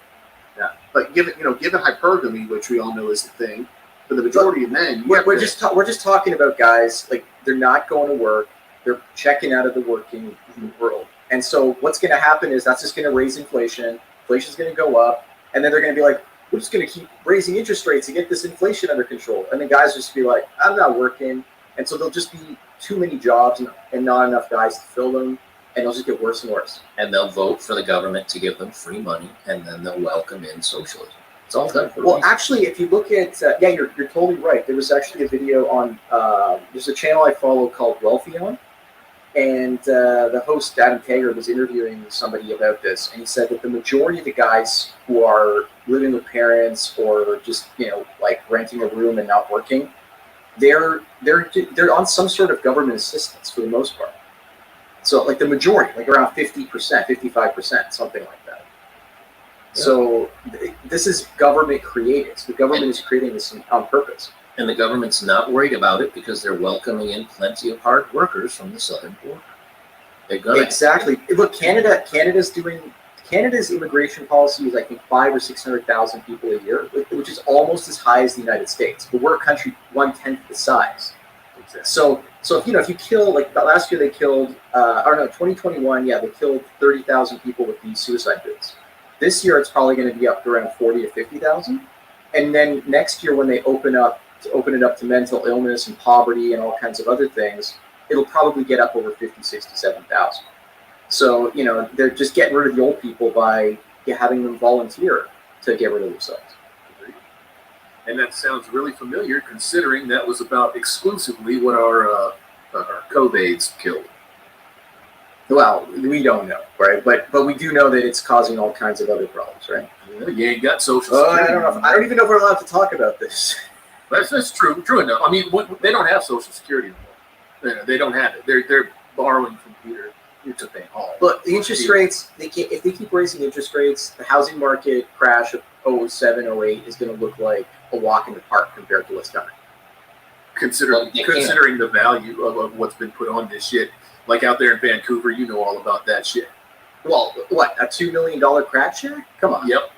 Yeah. But given hypergamy, which we all know is the thing, for the majority of men, we're just talking about guys like they're not going to work, they're checking out of the working world, and so what's going to happen is that's just going to raise inflation. Inflation's going to go up, and then they're going to be like, we're just going to keep raising interest rates to get this inflation under control. And the guys just be like, I'm not working, and so there'll just be too many jobs and not enough guys to fill them, and it'll just get worse and worse. And they'll vote for the government to give them free money, and then they'll welcome in socialism. It's all done for Well, actually, if you look at, you're totally right. There was actually a video on, there's a channel I follow called Wealthy On, and the host, Adam Kager, was interviewing somebody about this, and he said that the majority of the guys who are living with parents or just, like renting a room and not working, they're on some sort of government assistance for the most part. So like the majority, like around 50%, 55%, something like that. Yeah. So this is government created. So the government is creating this on purpose. And the government's not worried about it because they're welcoming in plenty of hard workers from the southern border. They're gonna exactly. Look, Canada's immigration policy is I think 500,000 or 600,000 people a year, which is almost as high as the United States. But we're a country 1/10 the size. Exactly. So if you kill, like last year they killed, 2021, they killed 30,000 people with these suicide rates. This year it's probably going to be up to around 40 to 50,000, and then next year when they open it up to mental illness and poverty and all kinds of other things, it'll probably get up over 50, 60, 7,000. So they're just getting rid of the old people by having them volunteer to get rid of themselves. And that sounds really familiar, considering that was about exclusively what our COVIDs killed. Well, we don't know, right? But we do know that it's causing all kinds of other problems, right? Yeah, you ain't got Social Security. I don't even know if we're allowed to talk about this. That's true enough. I mean, they don't have Social Security anymore. They don't have it. They're borrowing from Peter to pay all. Look, the interest rates, if they keep raising interest rates, the housing market crash of 07, 08 is going to look like a walk in the park compared to what's coming. Considering the value of what's been put on this shit. Like out there in Vancouver, you know all about that shit. Well, what, a $2 million crack share? Come on. Yep.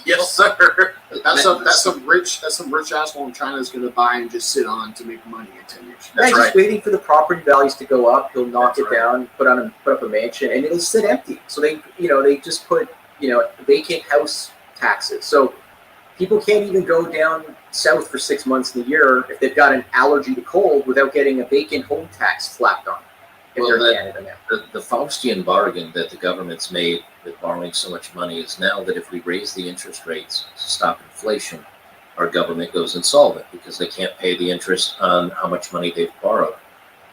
Yes, sir. That's some rich asshole in China is going to buy and just sit on to make money in 10 years. That's right. Just waiting for the property values to go up. He'll knock it down, put up a mansion, and it'll sit empty. So they just put vacant house taxes. So people can't even go down south for 6 months in the year if they've got an allergy to cold without getting a vacant home tax slapped on. Well, the Faustian bargain that the government's made with borrowing so much money is now that if we raise the interest rates to stop inflation, our government goes insolvent because they can't pay the interest on how much money they've borrowed.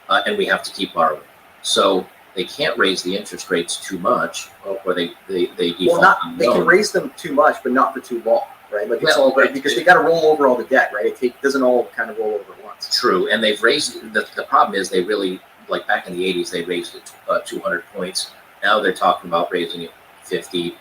And we have to keep borrowing. So they can't raise the interest rates too much or they default. They can raise them too much, but not for too long. Right, like it's all right because they got to roll over all the debt, right? It doesn't all kind of roll over at once. True, and they've raised the problem is they really, like back in the 80s, they raised it 200 points. Now they're talking about raising it 50.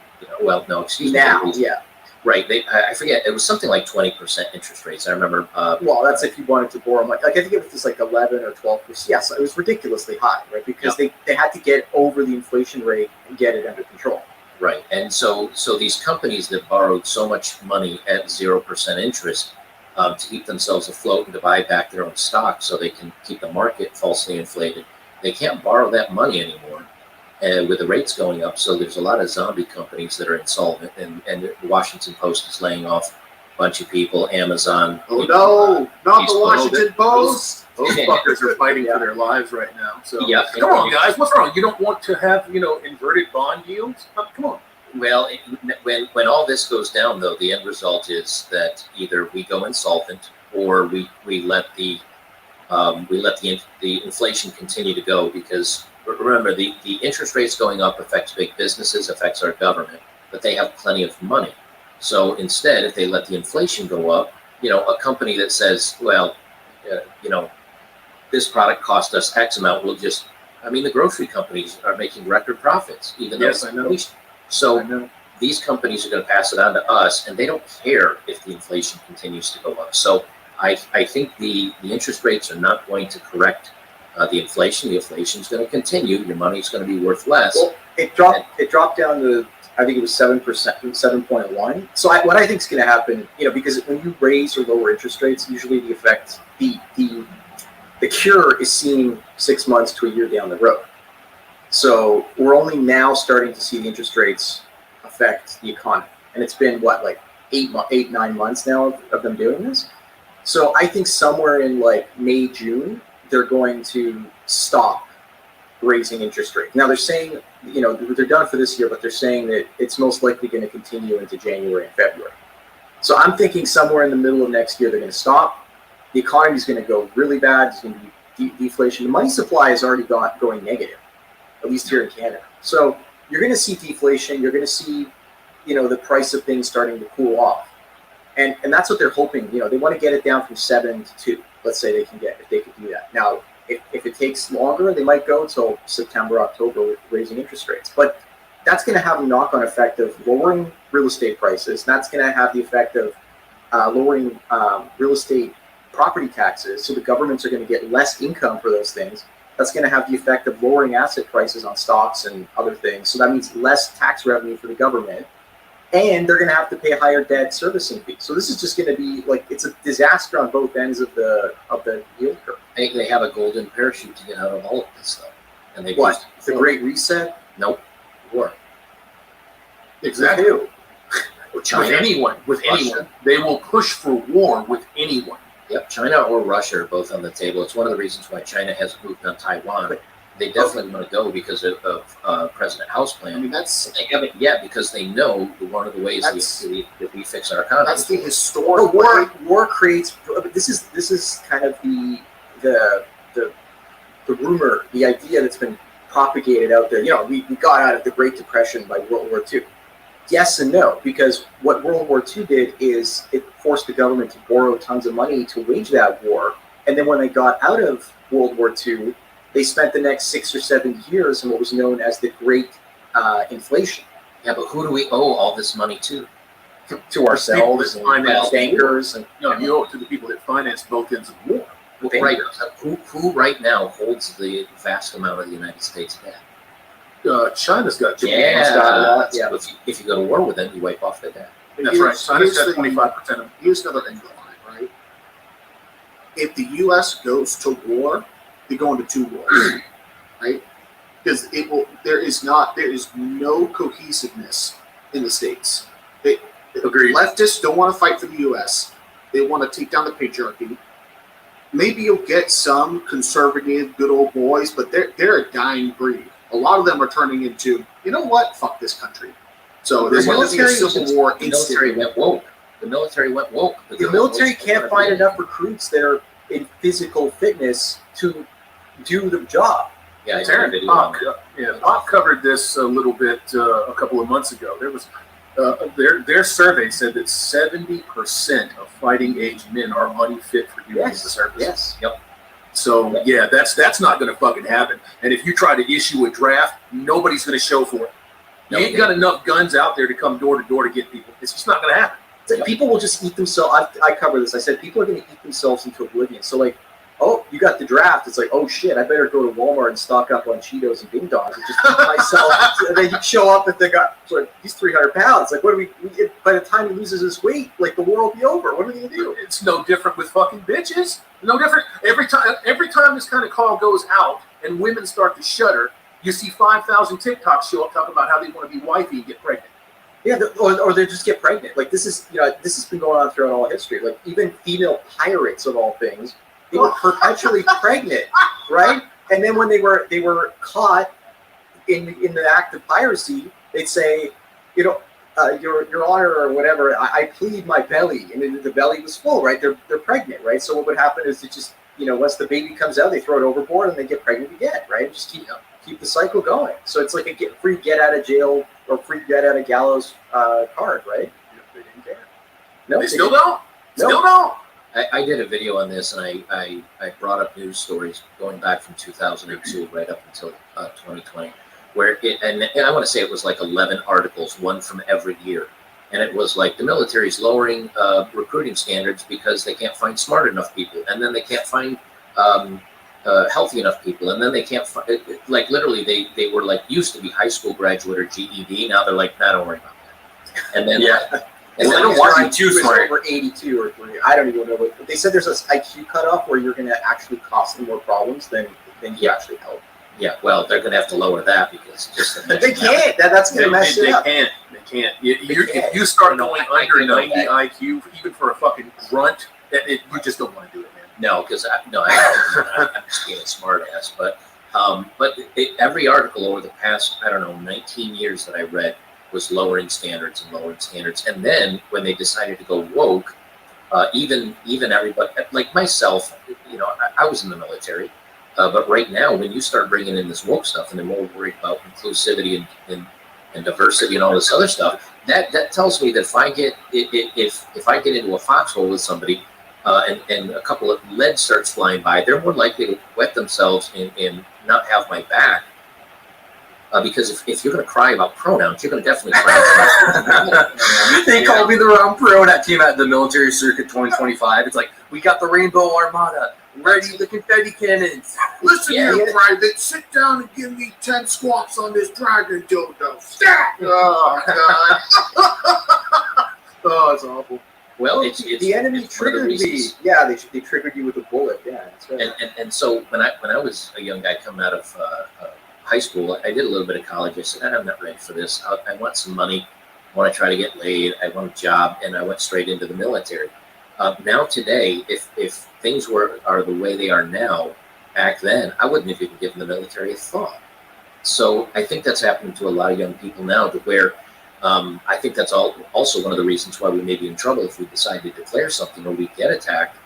Right. I forget. It was something like 20% interest rates. I remember. Well, that's if you wanted to borrow money. Like I think it was just like 11 or 12%. Yes, it was ridiculously high, right? Because they had to get over the inflation rate and get it under control. Right, and so these companies that borrowed so much money at 0% interest to keep themselves afloat and to buy back their own stock so they can keep the market falsely inflated, they can't borrow that money anymore with the rates going up. So there's a lot of zombie companies that are insolvent, and the Washington Post is laying off a bunch of people, Amazon. Oh no, not the Washington Post. Those fuckers are fighting for their lives right now. So yeah, come on, guys, what's wrong? You don't want to have inverted bond yields? Come on. Well, when all this goes down, though, the end result is that either we go insolvent or we let the inflation continue to go, because remember the interest rates going up affects big businesses, affects our government, but they have plenty of money. So instead, if they let the inflation go up, a company that says, well, this product cost us X amount, the grocery companies are making record profits, even though yes, I know. So these companies are going to pass it on to us, and they don't care if the inflation continues to go up. So I think the interest rates are not going to correct the inflation. The inflation is going to continue. Your money is going to be worth less. Well, It dropped down to, I think it was 7%, 7.1. So what I think is going to happen, because when you raise or lower interest rates, usually the effect, the cure is seen 6 months to a year down the road. So we're only now starting to see the interest rates affect the economy, and it's been like 9 months now of them doing this. So I think somewhere in like May, June, they're going to stop raising interest rates. Now they're saying, they're done for this year, but they're saying that it's most likely going to continue into January and February. So I'm thinking somewhere in the middle of next year, they're going to stop. The economy is going to go really bad. It's going to be deflation. The money supply has already going negative, at least here in Canada. So you're going to see deflation. You're going to see, the price of things starting to cool off. And that's what they're hoping. They want to get it down from 7 to 2. Let's say if they could do that. Now, if it takes longer, they might go until September, October with raising interest rates. But that's going to have a knock-on effect of lowering real estate prices. That's going to have the effect of lowering real estate property taxes. So the governments are going to get less income for those things. That's going to have the effect of lowering asset prices on stocks and other things. So that means less tax revenue for the government. And they're going to have to pay higher debt servicing fees. So this is just going to be like, it's a disaster on both ends of the yield curve. They have a golden parachute to get out of all of this stuff. And they what? The Great Reset? Nope. War. Exactly. With China. With anyone. They will push for war with anyone. Yep. China or Russia are both on the table. It's one of the reasons why China hasn't moved on Taiwan. They definitely want to go because of President House plan. I mean, they haven't yet because they know one of the ways that we fix our economy. That's the historic war creates. This is kind of the rumor, the idea that's been propagated out there. We got out of the Great Depression by World War II. Yes and no, because what World War II did is it forced the government to borrow tons of money to wage that war, and then when they got out of World War II, they spent the next 6 or 7 years in what was known as the Great Inflation. Yeah, but who do we owe all this money to? To ourselves and bankers. And you owe it to the people that financed both ends of the war. Right. Who right now holds the vast amount of the United States debt? China's got If you go to war with them, you wipe off the debt. That's right. China's got 25% of. Here's another angle on it, right? If the U.S. goes to war, they go into 2 wars, right? Because there is no cohesiveness in the states. Agreed. Leftists don't want to fight for the U.S. They want to take down the patriarchy. Maybe you'll get some conservative, good old boys, but they're a dying breed. A lot of them are turning into, you know what? Fuck this country. So there's going to be a civil war. The military went woke. The military went woke. The military can't find enough recruits that are in physical fitness to do the job. Yeah, Bob covered this a little bit a couple of months ago. There was their survey said that 70% of fighting age men are unfit for use in the service. Yes. Yep. So that's not going to fucking happen. And if you try to issue a draft, nobody's going to show for it. You ain't got enough guns out there to come door to door to get people. It's just not going to happen. People will just eat themselves. I cover this. I said people are going to eat themselves into oblivion. So like, oh, you got the draft. It's like, oh shit, I better go to Walmart and stock up on Cheetos and Ding Dongs and just eat myself. And then you show up and they got, he's 300 pounds. Like, what do we by the time he loses his weight, like the war will be over. What are we going to do? It's no different with fucking bitches. No different. Every time this kind of call goes out and women start to shudder, you see 5,000 TikToks show up talking about how they want to be wifey and get pregnant. Yeah, or they just get pregnant. Like this has been going on throughout all history. Like even female pirates of all things, they were perpetually pregnant, right? And then when they were caught in the act of piracy, they'd say, Your Honor or whatever, I plead my belly, and then the belly was full, right? They're pregnant, right? So what would happen is it just once the baby comes out, they throw it overboard and they get pregnant again, right? Just keep the cycle going. So it's like a free get out of jail or free get out of gallows card, right? They didn't care. No, they still don't. Still don't. I did a video on this, and I brought up news stories going back from 2002 right up until 2020, where and I want to say it was like 11 articles, one from every year, and it was like the military's lowering recruiting standards because they can't find smart enough people, and then they can't find healthy enough people, and then they can't like literally they were like used to be high school graduate or GED. Now they're like, nah, don't worry about that. And then And then then why IQ is over 82 or 3. I don't even know what they said. There's this IQ cutoff where you're going to actually cause them more problems than you actually help. Yeah, well, they're going to have to lower that because just they can't. That's going to mess it up. They can't. If you start going under 90 IQ, even for a fucking grunt, you just don't want to do it, man. No, because I'm just being a smart ass. But every article over the past, I don't know, 19 years that I read was lowering standards. And then when they decided to go woke, even everybody, like myself, I was in the military. But right now, when you start bringing in this woke stuff, and they're more worried about inclusivity and diversity and all this other stuff, that tells me that if I get into a foxhole with somebody, and a couple of lead starts flying by, they're more likely to wet themselves and not have my back. Because if you're going to cry about pronouns, you're going to definitely cry. They called me the wrong pronoun. Came out of the military circuit 2025. It's like, we got the Rainbow Armada. Ready the confetti cannons. Listen here, Private. Sit down and give me 10 squats on this dragon dildo. Stat! Oh, God. Oh, it's awful. Well, it's the enemy triggered me. Yeah, they triggered you with a bullet. Yeah, that's right. And so when I was a young guy coming out of high school, I did a little bit of college. I said, I'm not ready for this. I want some money. I want to try to get laid. I want a job, and I went straight into the military. Now today, if things are the way they are now, back then, I wouldn't have even given the military a thought. So I think that's happening to a lot of young people now, to where I think that's also one of the reasons why we may be in trouble if we decide to declare something or we get attacked,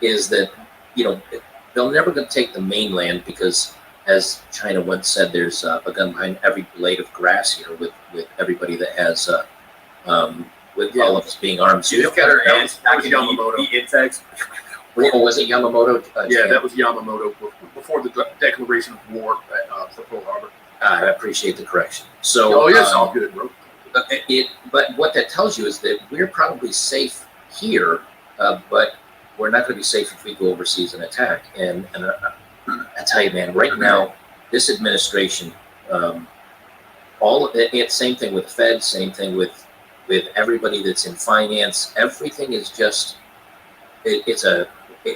is that they're never going to take the mainland because, as China once said, there's a gun behind every blade of grass here with everybody that has. With all of us being armed. You look at her hands. That was Yamamoto. Was it Yamamoto? Yeah, that was Yamamoto before the declaration of war for Pearl Harbor. I appreciate the correction. So, yes, all good, bro. But what that tells you is that we're probably safe here, but we're not going to be safe if we go overseas and attack. And I tell you, man, right now, this administration, same thing with the Fed, same thing with everybody that's in finance, everything is just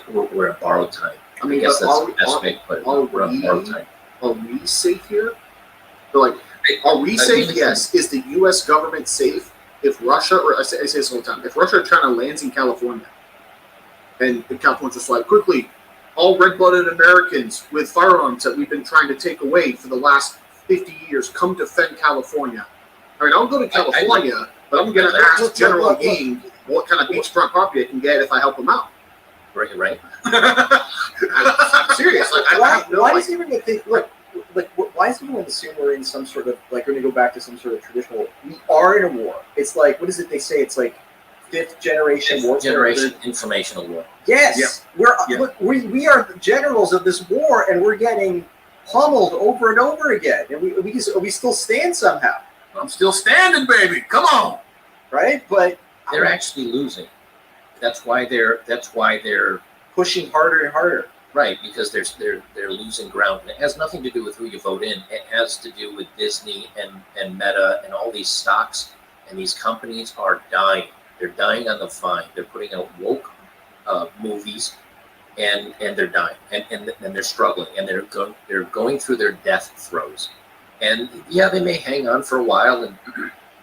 we're in borrowed time. I guess that's the best way to put it. We're in borrowed time. Are we safe here? Like, are we safe? Yes. Is the U.S. government safe if Russia, or I say this all the time, if Russia or China lands in California, and California's just like, quickly, all red-blooded Americans with firearms that we've been trying to take away for the last 50 years come defend California. I mean, I'll go to California. But I'm going to ask General Ying what kind of beachfront property I can get if I help him out. Right. I'm serious. Like, why does everyone think? Why does everyone assume we're in some sort of we're going to go back to some sort of traditional? We are in a war. It's like, what is it they say? It's like fifth generation war. Informational war. Yes, we are the generals of this war, and we're getting pummeled over and over again, and we still stand somehow. I'm still standing, baby. Come on, right? But they're actually losing. That's why they're pushing harder and harder. Right, because they're losing ground. And it has nothing to do with who you vote in. It has to do with Disney and Meta and all these stocks, and these companies are dying. They're dying on the vine. They're putting out woke movies, and they're dying, and they're struggling, and they're going through their death throes. And yeah, they may hang on for a while, and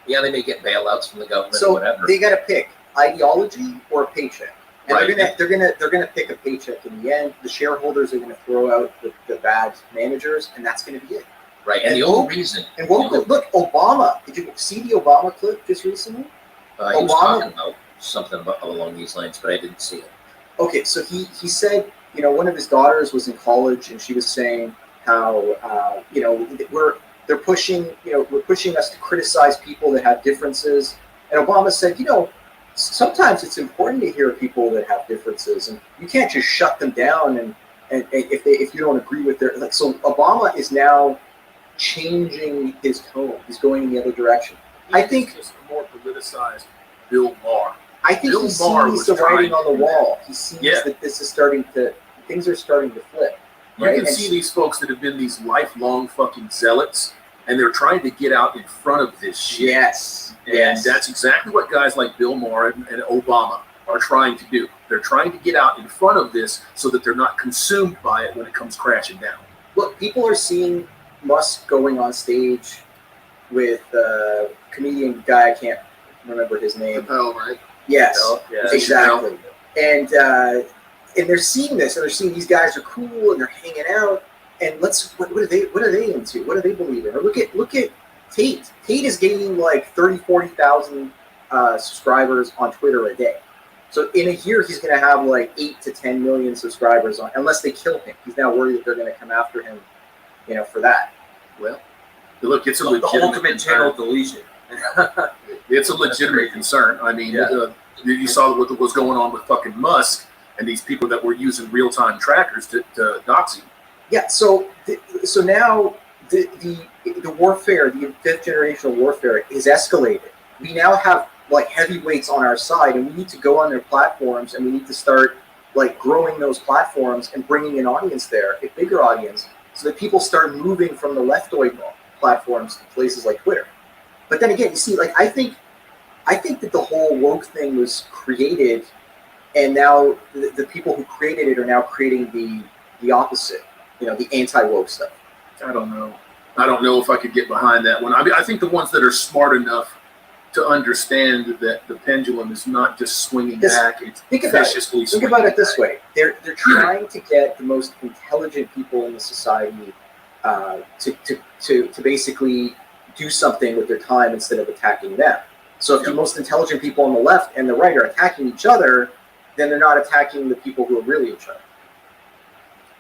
yeah, they may get bailouts from the government. So or whatever. They got to pick ideology or a paycheck, and right. they're gonna pick a paycheck in the end. The shareholders are gonna throw out the bad managers, and that's gonna be it. Right, and the only reason. And look, Obama. Did you see the Obama clip just recently? He was talking about something along these lines, but I didn't see it. Okay, so he said, one of his daughters was in college, and she was saying how they're pushing us to criticize people that have differences, and Obama said, sometimes it's important to hear people that have differences, and you can't just shut them down and if you don't agree with their so Obama is now changing his tone. He's going in the other direction. I think it's a more politicized Bill Maher. I think he sees the writing on the wall. He sees that things are starting to flip. You right? can see these folks that have been these lifelong fucking zealots, and they're trying to get out in front of this shit. Yes. And that's exactly what guys like Bill Maher and Obama are trying to do. They're trying to get out in front of this so that they're not consumed by it when it comes crashing down. Look, people are seeing Musk going on stage with a comedian guy, I can't remember his name. Chappelle, right? Yes, Yeah, exactly. And they're seeing this, and they're seeing these guys are cool, and they're hanging out. And what are they into? What do they believe in? Or look at Tate. Tate is gaining like 40,000 subscribers on Twitter a day. So in a year, he's going to have like 8 to 10 million subscribers on, unless they kill him. He's now worried that they're going to come after him, for that. Well, look, it's a the legitimate ultimate channel deletion. It's a legitimate concern. I mean, you saw what was going on with fucking Musk and these people that were using real-time trackers to dox him. Yeah. So now the warfare, the fifth generational warfare, is escalated. We now have like heavyweights on our side, and we need to go on their platforms, and we need to start like growing those platforms and bringing an audience there, a bigger audience, so that people start moving from the leftoid platforms to places like Twitter. But then again, you see, like I think that the whole woke thing was created, and now the people who created it are now creating the opposite, the anti-woke stuff. I don't know. I don't know if I could get behind that one. I mean, I think the ones that are smart enough to understand that the pendulum is not just swinging back; it's viciously swinging. Think about it this way: they're trying to get the most intelligent people in the society to basically do something with their time instead of attacking them. So if the most intelligent people on the left and the right are attacking each other, then they're not attacking the people who are really in charge.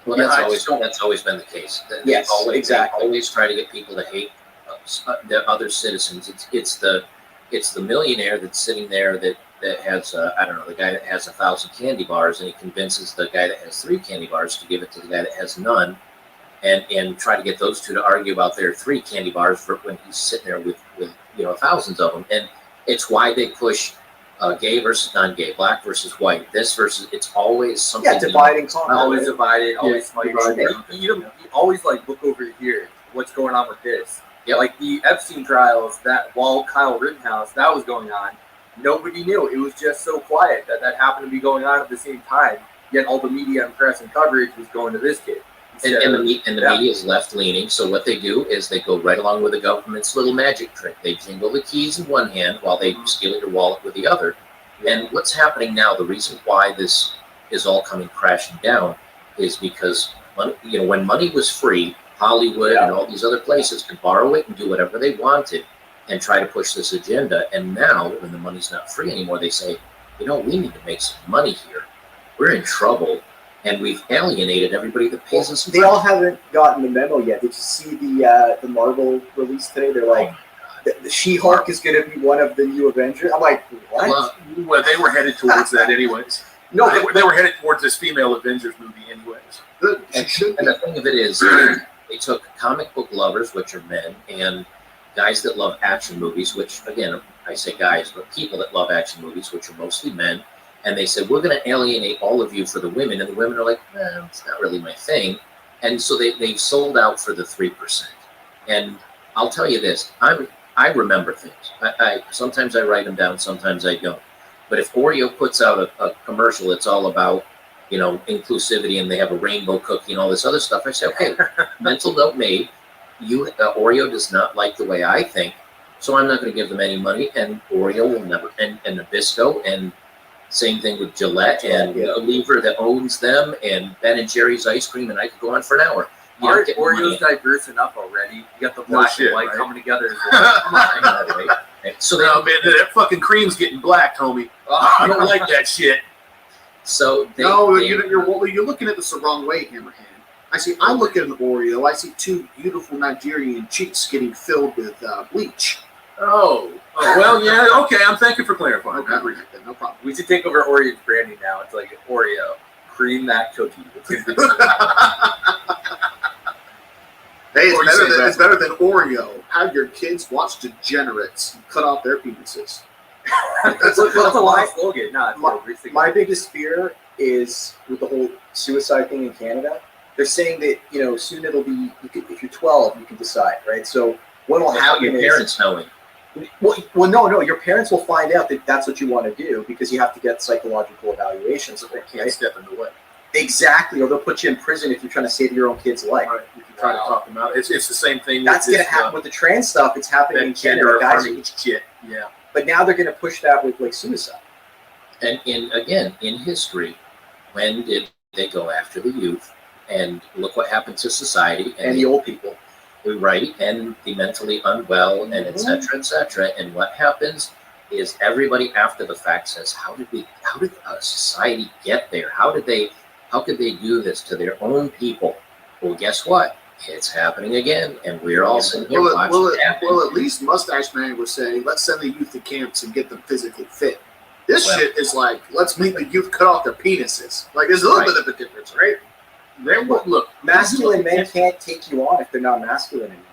Well, that's always been the case. Yes, exactly. They always try to get people to hate the other citizens. It's the millionaire that's sitting there that has I don't know, the guy that has 1,000 candy bars, and he convinces the guy that has 3 candy bars to give it to the guy that has none, and try to get those two to argue about their 3 candy bars for when he's sitting there with thousands of them. And it's why they push gay versus non-gay, black versus white, this versus, it's always something. Yeah, dividing. Always divided, always fighting. You always like look over here, what's going on with this. Yeah, like the Epstein trials, that while Kyle Rittenhouse, that was going on, nobody knew. It was just so quiet that happened to be going on at the same time. Yet all the media and press and coverage was going to this kid. And the media is left-leaning, so what they do is they go right along with the government's little magic trick. They jingle the keys in one hand while they steal your wallet with the other. And what's happening now, the reason why this is all coming crashing down is because when money was free, Hollywood and all these other places could borrow it and do whatever they wanted and try to push this agenda. And now, when the money's not free anymore, they say, we need to make some money here. We're in trouble. And we've alienated everybody that pays us. They all haven't gotten the memo yet. Did you see the Marvel release today? They're like, the She-Hulk is going to be one of the new Avengers. I'm like, what? Well, they were headed towards that anyways. No, they were headed towards this female Avengers movie anyways. And the thing of it is, they took comic book lovers, which are men, and guys that love action movies, which, again, I say guys, but people that love action movies, which are mostly men, and they said, we're going to alienate all of you for the women. And the women are like, it's not really my thing. And so they've sold out for the 3%. And I'll tell you this, I remember things. Sometimes I write them down, sometimes I don't. But if Oreo puts out a commercial that's all about, inclusivity, and they have a rainbow cookie and all this other stuff, I say, okay, mental note made. Oreo does not like the way I think, so I'm not going to give them any money. And Oreo will never, and Nabisco, and same thing with Gillette and Lever that owns them, and Ben & Jerry's ice cream, and I could go on for an hour. Aren't Oreos diverse enough already? You got the black and white coming together. So man, that fucking cream's getting black, homie. I don't like that shit. So you're looking at this the wrong way, Hammerhand. I look at an Oreo. I see 2 beautiful Nigerian cheeks getting filled with bleach. Oh, well, yeah, okay. I'm thank you for clarifying. Okay, no problem. We should take over Oreo's branding now. It's like Oreo, cream that cookie. Hey, it's better than Oreo. Have your kids watch degenerates cut off their penises. That's a lie slogan. My biggest fear is with the whole suicide thing in Canada They're saying that soon it'll be if you're 12 you can decide, right? So what will Without happen your parents knowing. Well, no. Your parents will find out that that's what you want to do because you have to get psychological evaluations. So they can't step in the way. Exactly, or they'll put you in prison if you're trying to save your own kid's life. Right. You can try to talk them out. It's the same thing. That's going to happen with the trans stuff. It's happening in Canada, guys. Shit. Yeah. But now they're going to push that with like suicide. And in history, when did they go after the youth? And look what happened to society and the old people. Right, and the mentally unwell, and et cetera, et cetera. And what happens is everybody after the fact says, how did society get there? How could they do this to their own people? Well, guess what? It's happening again, and we're all sitting here watching it happen. Well, at least Mustache Man was saying, let's send the youth to camps and get them physically fit. This shit is like, let's make the youth cut off their penises. Like, there's a little bit of a difference, right? Look, masculine men can't take you on if they're not masculine anymore.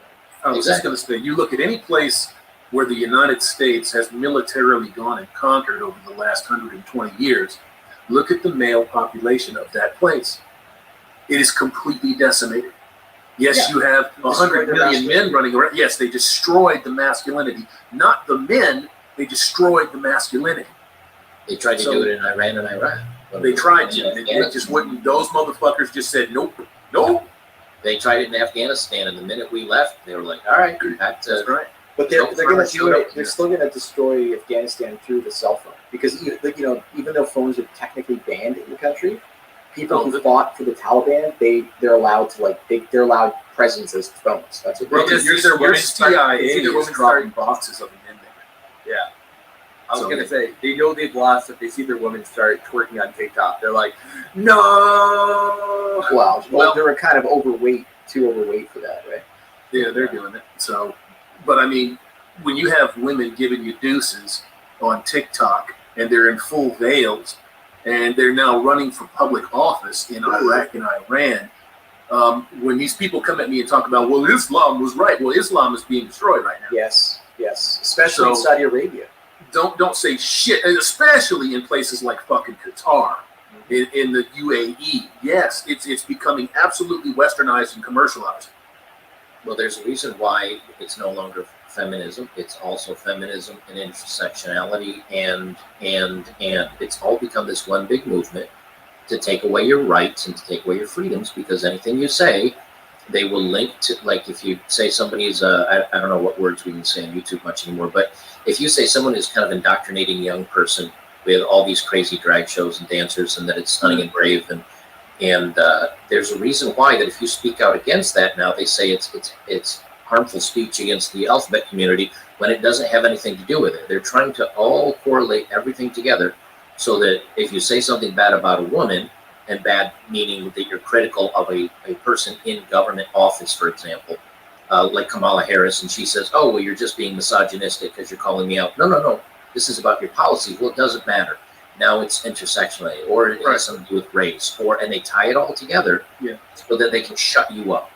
I was just going to say, you look at any place where the United States has militarily gone and conquered over the last 120 years, look at the male population of that place. It is completely decimated. Yes, you have 100 million men running around. Yes, they destroyed the masculinity. Not the men, they destroyed the masculinity. They tried to do it in Iran and Iraq. They tried to. They just wouldn't. Those motherfuckers just said, nope, nope. They tried it in Afghanistan, and the minute we left, they were like, all right, that's right. But they're going to do it. They're still going to destroy Afghanistan through the cell phone because even though phones are technically banned in the country, people who fought for the Taliban, they're allowed to they're allowed presence as phones. That's what your CIA is dropping boxes of them in there. Yeah. I was going to say, they know they've lost if they see their women start twerking on TikTok. They're like, no! Well, they're kind of too overweight for that, right? Yeah, they're doing it. So, but I mean, when you have women giving you deuces on TikTok and they're in full veils and they're now running for public office in Iraq and Iran, when these people come at me and talk about, well, Islam was right. Well, Islam is being destroyed right now. Yes, especially in Saudi Arabia. Don't say shit, especially in places like fucking Qatar, in the UAE. Yes, it's becoming absolutely westernized and commercialized. Well, there's a reason why it's no longer feminism. It's also feminism and intersectionality, and it's all become this one big movement to take away your rights and to take away your freedoms, because anything you say, they will link to, like if you say somebody's, I don't know what words we can say on YouTube much anymore, but if you say someone is kind of indoctrinating a young person with all these crazy drag shows and dancers and that it's stunning and brave, and there's a reason why that if you speak out against that now, they say it's harmful speech against the alphabet community when it doesn't have anything to do with it. They're trying to all correlate everything together so that if you say something bad about a woman, and bad meaning that you're critical of a person in government office, for example, like Kamala Harris, and she says, oh, well, you're just being misogynistic because you're calling me out. No. This is about your policy. Well, it doesn't matter. Now it's intersectionality, or it has something to do with race, and they tie it all together so that they can shut you up.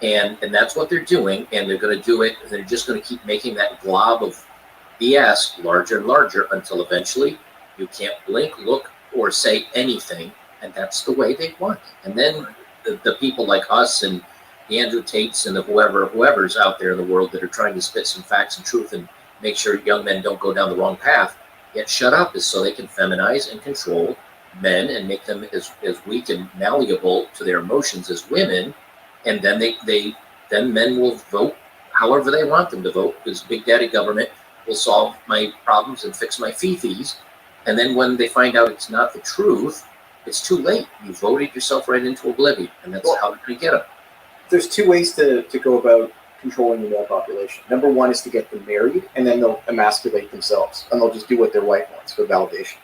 And that's what they're doing, and they're going to do it. They're just going to keep making that glob of BS larger and larger until eventually you can't blink, look, or say anything. And that's the way they want. And then the people like us and the Andrew Tates and the whoever's out there in the world that are trying to spit some facts and truth and make sure young men don't go down the wrong path, yet shut up, is so they can feminize and control men and make them as weak and malleable to their emotions as women. And then then men will vote however they want them to vote, because Big Daddy government will solve my problems and fix my fee-fees. And then when they find out it's not the truth, it's too late. You voted yourself right into oblivion, and that's how we get them. There's two ways to go about controlling the male population. Number one is to get them married, and then they'll emasculate themselves, and they'll just do what their wife wants for validation.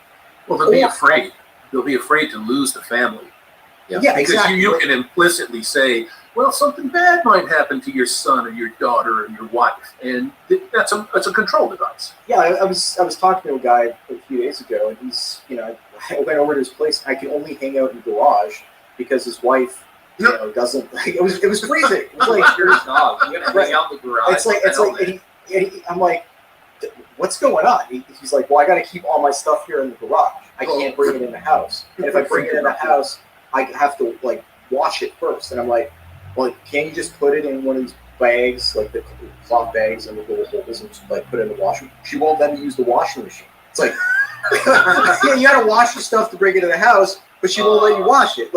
Well, they'll be afraid. They'll be afraid to lose the family. Yeah, because exactly. You can implicitly say, well, something bad might happen to your son or your daughter or your wife, and that's a control device. Yeah, I was talking to a guy a few days ago, and he's, I went over to his place. I can only hang out in the garage because his wife, doesn't. Like, it was freezing. It was like your dog. You gotta hang out in the garage. It's like I'm like, what's going on? He's like, well, I got to keep all my stuff here in the garage. I can't bring it in the house. And if I bring it in the house, I have to wash it first. And I'm like, well, can't you just put it in one of these bags, like the cloth bags and the little holes, and just like put it in the washing? She won't let me use the washing machine. It's like, yeah, you gotta wash your stuff to bring it to the house, but she won't let you wash it.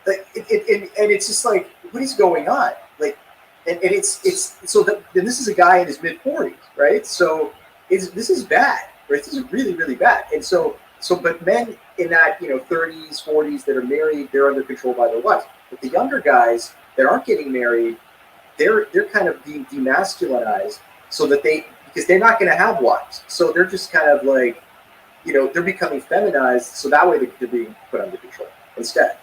And it's just like, what is going on? Like, and it's so that, and this is a guy in his mid-40s, right? So this is bad, right? This is really, really bad. And so but men in that 30s, 40s that are married, they're under control by their wives. But the younger guys that aren't getting married, they're kind of being demasculinized, so that because they're not going to have wives, so they're just kind of like, they're becoming feminized, so that way they're being put under control instead.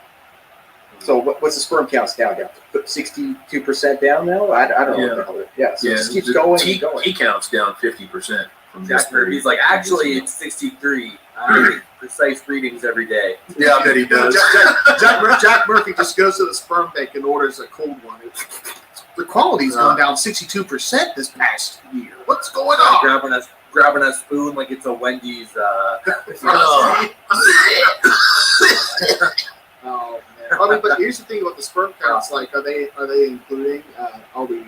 So what's the sperm counts down? 62% down now? I don't know what the hell it is. Yeah, so it just keeps going and going. He counts down 50% from Jack Murphy's like, actually, it's 63. Precise readings every day. Yeah, I bet he does. Jack Murphy just goes to the sperm bank and orders a cold one. The quality's gone down 62% this past year. What's going on? Grabbing a spoon like it's a Wendy's. Oh man! I mean, but here's the thing about the sperm counts. Like, are they including all the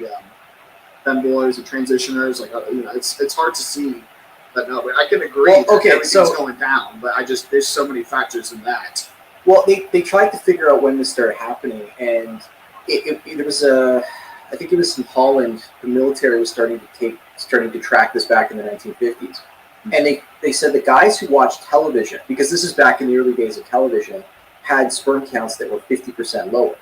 femboys and transitioners? Like, it's hard to see that number. I can agree that everything's going down, but there's so many factors in that. Well, they tried to figure out when this started happening, and it was I think it was in Holland. The military was starting to track this back in the 1950s, and they said the guys who watched television, because this is back in the early days of television, had sperm counts that were 50% lower,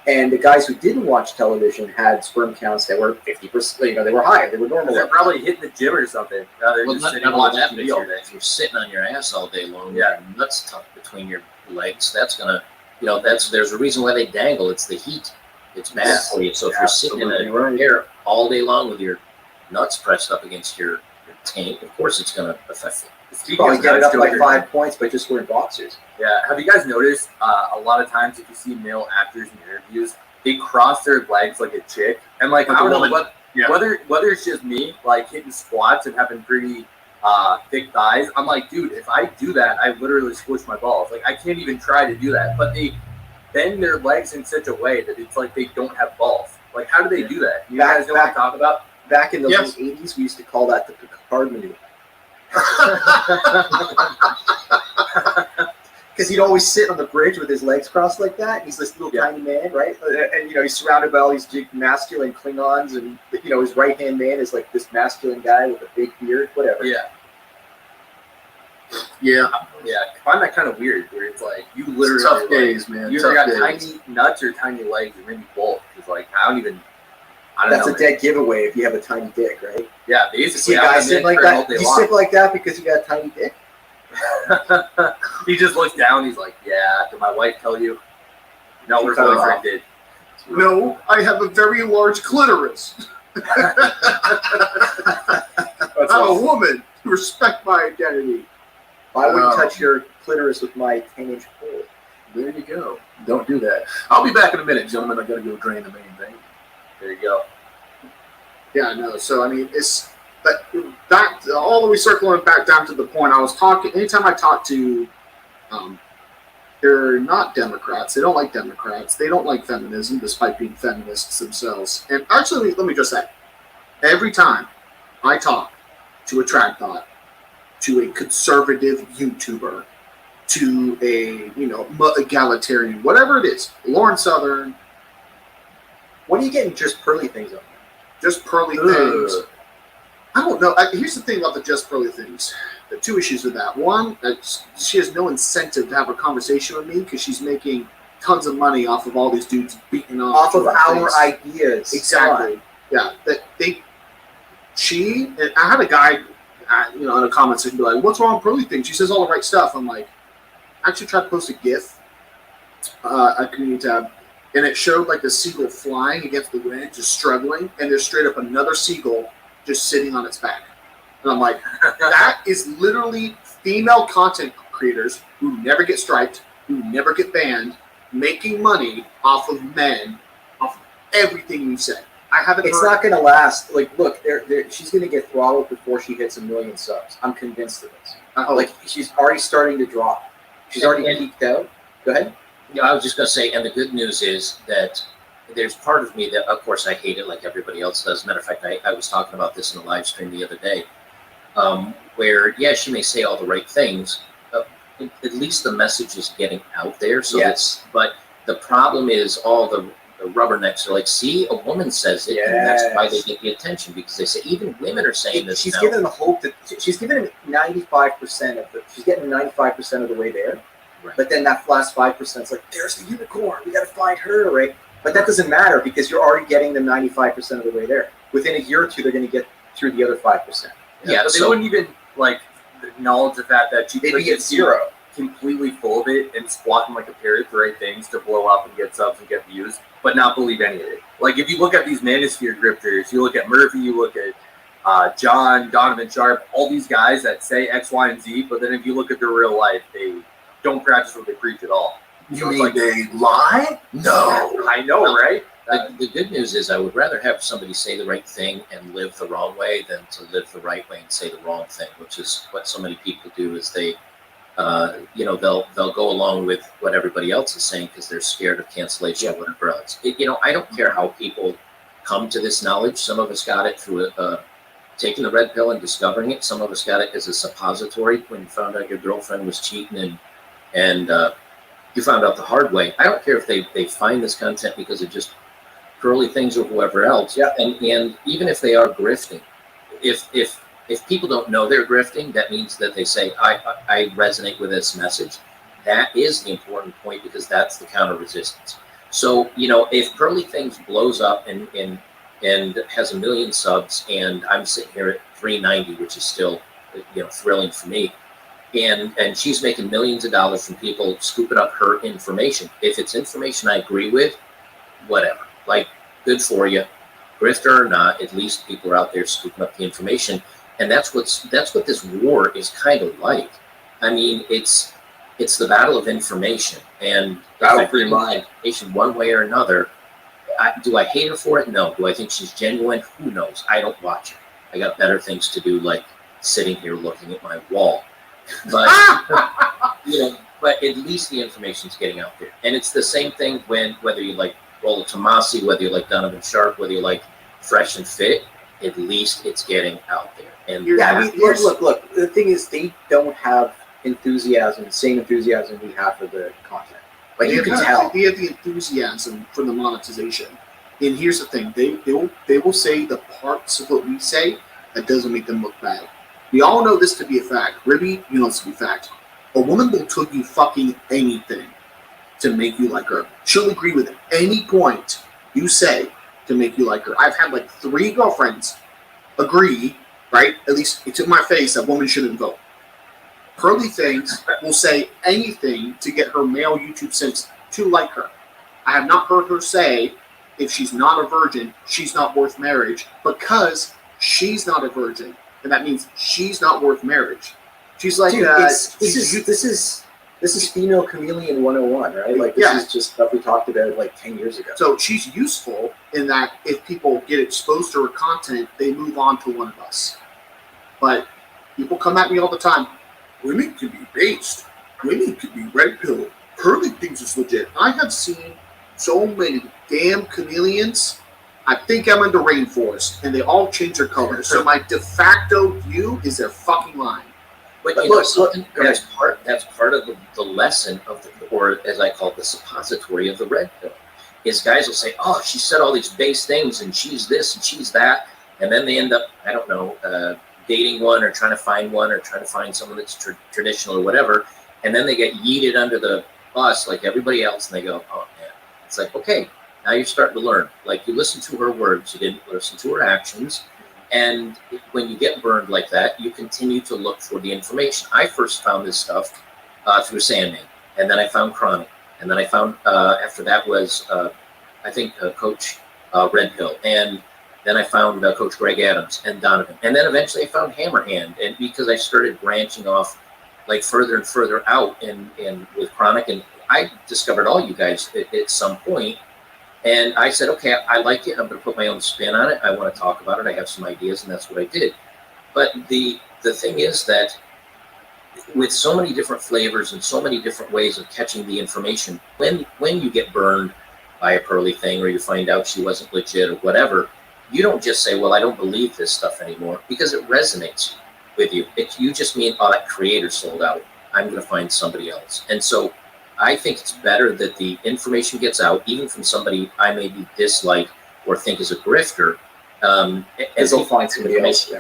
and the guys who didn't watch television had sperm counts that were 50%. They were higher. They were normal. They're probably hitting the gym or something. They're Well, just not sitting only watching that, but TV if you're sitting on your ass all day long, your nuts tucked between your legs, that's gonna, there's a reason why they dangle. It's the heat. It's bad for you. So if you're sitting in a chair all day long with your nuts pressed up against your taint, of course it's gonna affect you. Probably get it up by 5 points by just wearing boxers. Yeah. Have you guys noticed a lot of times if you see male actors in interviews, they cross their legs like a chick, and like, I don't know whether it's just me like hitting squats and having pretty thick thighs. I'm like, dude, if I do that, I literally squish my balls. Like, I can't even try to do that. But they bend their legs in such a way that it's like they don't have balls. Like, how do they do that? You guys know what I'm talking about? Back in the late 80s, we used to call that the Picard maneuver. Because he'd always sit on the bridge with his legs crossed like that. He's this little tiny man, right? And he's surrounded by all these masculine Klingons, and his right hand man is like this masculine guy with a big beard, whatever. Yeah. I find that kind of weird. Where it's like you literally It's tough days, man. You either got tiny nuts or tiny legs, or maybe both. It's like I don't know. That's a dead giveaway if you have a tiny dick, right? Yeah, basically. You see a guy sit like that? You sit like that because you got a tiny dick? He just looks down. He's like, "Yeah, did my wife tell you?" No, her boyfriend did. No, I have a very large clitoris. I'm a woman. Respect my identity. I wouldn't touch your clitoris with my 10-inch pole. There you go. Don't do that. I'll be back in a minute, gentlemen. I got to go drain the main thing. There you go. Yeah, no. So I mean, it's that all the way circling back down to the point I was talking. Anytime I talk to, they're not Democrats. They don't like Democrats. They don't like feminism, despite being feminists themselves. And actually, let me just say, every time I talk to a trad thought, to a conservative YouTuber, to a egalitarian, whatever it is, Lauren Southern. What are you getting just pearly things on? Just pearly things. I don't know. Here's the thing about the just pearly things. There are two issues with that. One, she has no incentive to have a conversation with me because she's making tons of money off of all these dudes beating off of our ideas. Exactly. Yeah. I had a guy, in the comments, and be like, "What's wrong with pearly things?" She says all the right stuff. I'm like, I actually tried to post a GIF, a community tab. And it showed like the seagull flying against the wind, just struggling, and there's straight up another seagull just sitting on its back. And I'm like, that is literally female content creators who never get striped, who never get banned, making money off of men, off of everything you say. It's not going to last. Like, look, she's going to get throttled before she hits 1 million subs. I'm convinced of this. Like, she's already starting to drop. She's already peaked out. Go ahead. Yeah, I was just going to say, and the good news is that there's part of me that, of course, I hate it like everybody else does. Matter of fact, I was talking about this in a live stream the other day, where, yeah, she may say all the right things, at least the message is getting out there. So Yes. but the problem is all the rubbernecks are like, see, a woman says it, and that's why they get the attention, because they say even women are saying this. She's now. given them hope that she's given him 95% of the. She's getting 95% of the way there, right. But then that last 5% is like, there's the unicorn. We got to find her, right? But that doesn't matter because you're already getting them 95% of the way there. Within a year or two, they're going to get through the other 5%. Yeah, but they wouldn't even like acknowledge the fact that she They'd be at zero. Completely full of it and squawking like a parrot for right things to blow up and get subs and get views, but not believe any of it. Like if you look at these manosphere grifters, you look at Murphy, you look at John, Donovan Sharp, all these guys that say X, Y, and Z, but then if you look at their real life, they don't practice what they preach at all. You mean they lie? No. I know, right? The good news is I would rather have somebody say the right thing and live the wrong way than to live the right way and say the wrong thing, which is what so many people do. Is they, they'll go along with what everybody else is saying because they're scared of cancellation or whatever else. I don't care how people come to this knowledge. Some of us got it through taking the red pill and discovering it. Some of us got it as a suppository when you found out your girlfriend was cheating and you found out the hard way. I don't care if they find this content because of just curly things or whoever else. Yeah. And even if they are grifting, if people don't know they're grifting, that means that they say, I resonate with this message. That is the important point because that's the counter resistance. So, if Curly Things blows up and has 1 million subs and I'm sitting here at 390, which is still, thrilling for me. And she's making millions of dollars from people scooping up her information. If it's information I agree with, whatever. Like, good for you. Grifter or not, at least people are out there scooping up the information. And that's what this war is kind of like. I mean, it's the battle of information. And battle for your mind, one way or another. Do I hate her for it? No. Do I think she's genuine? Who knows? I don't watch her. I got better things to do, like sitting here looking at my wall. But but at least the information's getting out there. And it's the same thing whether you like Rolla Tomasi, whether you like Donovan Sharp, whether you like Fresh and Fit, at least it's getting out there. And look. The thing is, they don't have enthusiasm, the same enthusiasm we have for the content. Like you can tell, they have the enthusiasm for the monetization. And here's the thing: they will say the parts of what we say that doesn't make them look bad. We all know this to be a fact. Ribby, you know this to be a fact. A woman will tell you fucking anything to make you like her. She'll agree with any point you say to make you like her. I've had like 3 girlfriends agree, right? At least it took my face that women shouldn't vote. Curly Things will say anything to get her male YouTube simps to like her. I have not heard her say if she's not a virgin, she's not worth marriage because she's not a virgin. And that means she's not worth marriage. She's like, dude, this is female chameleon 101, right? Like this is just stuff we talked about like 10 years ago. So she's useful in that if people get exposed to her content, they move on to one of us. But people come at me all the time. Women can be based. Women can be red pill. Curly Things is legit. I have seen so many damn chameleons. I think I'm in the rainforest, and they all change their color. So my de facto view is they're fucking lying. But that's part of the lesson of or as I call it, the suppository of the red pill. Is guys will say, oh, she said all these base things, and she's this and she's that, and then they end up, I don't know, dating one or trying to find one or trying to find someone that's traditional or whatever, and then they get yeeted under the bus like everybody else, and they go, oh man, it's like, okay. Now you're starting to learn. Like you listen to her words, you didn't listen to her actions. And when you get burned like that, you continue to look for the information. I first found this stuff through Sandman, and then I found Chronic, and then I found after that was I think Coach Red Pill, and then I found Coach Greg Adams and Donovan, and then eventually I found Hammerhand, and because I started branching off like further and further out, and with Chronic, and I discovered all you guys at some point. And I said, okay, I like it. I'm going to put my own spin on it. I want to talk about it. I have some ideas, and that's what I did. But the thing is that with so many different flavors and so many different ways of catching the information, when you get burned by a Pearly thing, or you find out she wasn't legit or whatever, you don't just say, well, I don't believe this stuff anymore, because it resonates with you. You just mean, oh, that creator sold out, I'm going to find somebody else. And so I think it's better that the information gets out, even from somebody I maybe dislike or think is a grifter, and they'll find somebody else.